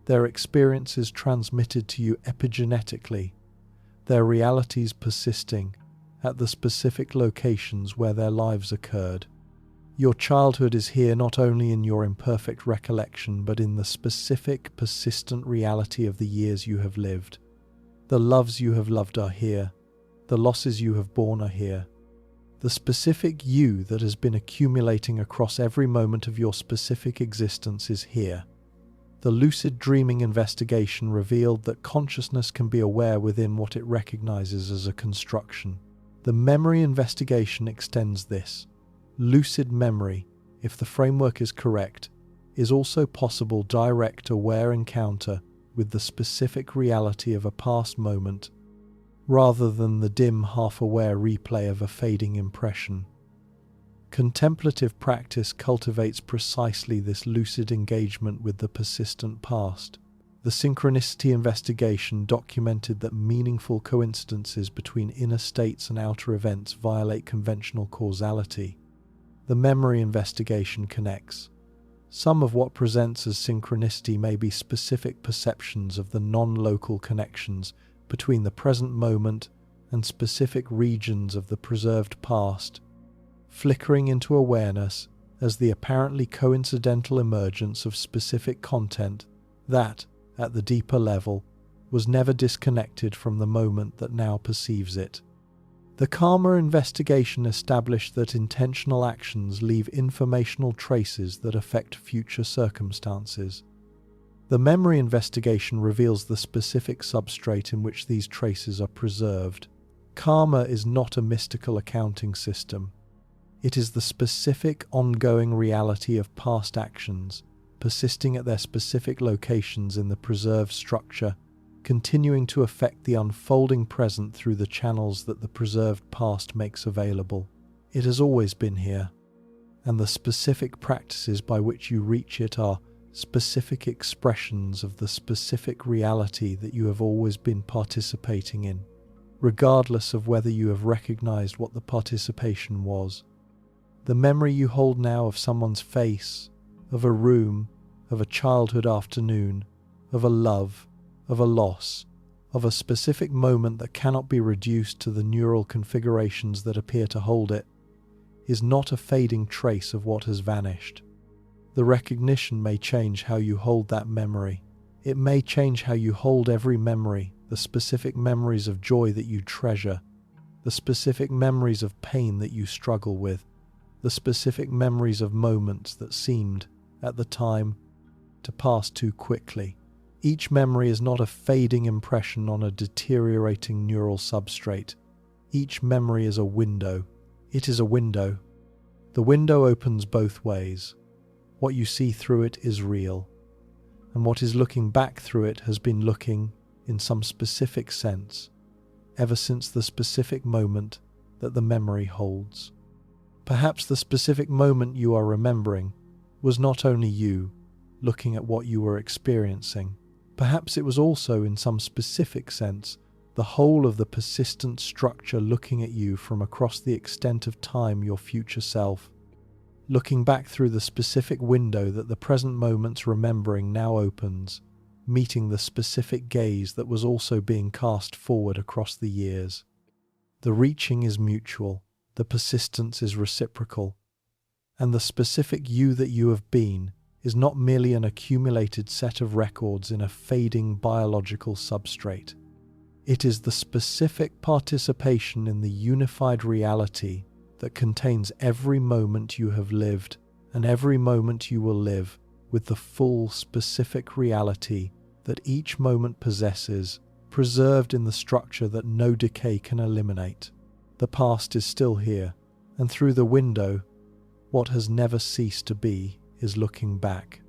Their experiences transmitted to you epigenetically. Their realities persisting at the specific locations where their lives occurred. Your childhood is here not only in your imperfect recollection, but in the specific, persistent reality of the years you have lived. The loves you have loved are here. The losses you have borne are here. The specific you that has been accumulating across every moment of your specific existence is here. The lucid dreaming investigation revealed that consciousness can be aware within what it recognizes as a construction. The memory investigation extends this. Lucid memory, if the framework is correct, is also possible direct aware encounter with the specific reality of a past moment, rather than the dim half-aware replay of a fading impression. Contemplative practice cultivates precisely this lucid engagement with the persistent past. The synchronicity investigation documented that meaningful coincidences between inner states and outer events violate conventional causality. The memory investigation connects. Some of what presents as synchronicity may be specific perceptions of the non-local connections between the present moment and specific regions of the preserved past, flickering into awareness as the apparently coincidental emergence of specific content that, at the deeper level, was never disconnected from the moment that now perceives it. The karma investigation established that intentional actions leave informational traces that affect future circumstances. The memory investigation reveals the specific substrate in which these traces are preserved. Karma is not a mystical accounting system. It is the specific ongoing reality of past actions, persisting at their specific locations in the preserved structure, continuing to affect the unfolding present through the channels that the preserved past makes available. It has always been here, and the specific practices by which you reach it are specific expressions of the specific reality that you have always been participating in, regardless of whether you have recognized what the participation was. The memory you hold now of someone's face, of a room, of a childhood afternoon, of a love, of a loss, of a specific moment that cannot be reduced to the neural configurations that appear to hold it, is not a fading trace of what has vanished. The recognition may change how you hold that memory. It may change how you hold every memory, the specific memories of joy that you treasure, the specific memories of pain that you struggle with, the specific memories of moments that seemed, at the time, to pass too quickly. Each memory is not a fading impression on a deteriorating neural substrate. Each memory is a window. It is a window. The window opens both ways. What you see through it is real, and what is looking back through it has been looking, in some specific sense, ever since the specific moment that the memory holds. Perhaps the specific moment you are remembering was not only you looking at what you were experiencing. Perhaps it was also, in some specific sense, the whole of the persistent structure looking at you from across the extent of time, your future self, looking back through the specific window that the present moment's remembering now opens, meeting the specific gaze that was also being cast forward across the years. The reaching is mutual, the persistence is reciprocal, And the specific you that you have been is not merely an accumulated set of records in a fading biological substrate. It is the specific participation in the unified reality that contains every moment you have lived and every moment you will live, with the full specific reality that each moment possesses, preserved in the structure that no decay can eliminate. The past is still here, and through the window, what has never ceased to be is looking back.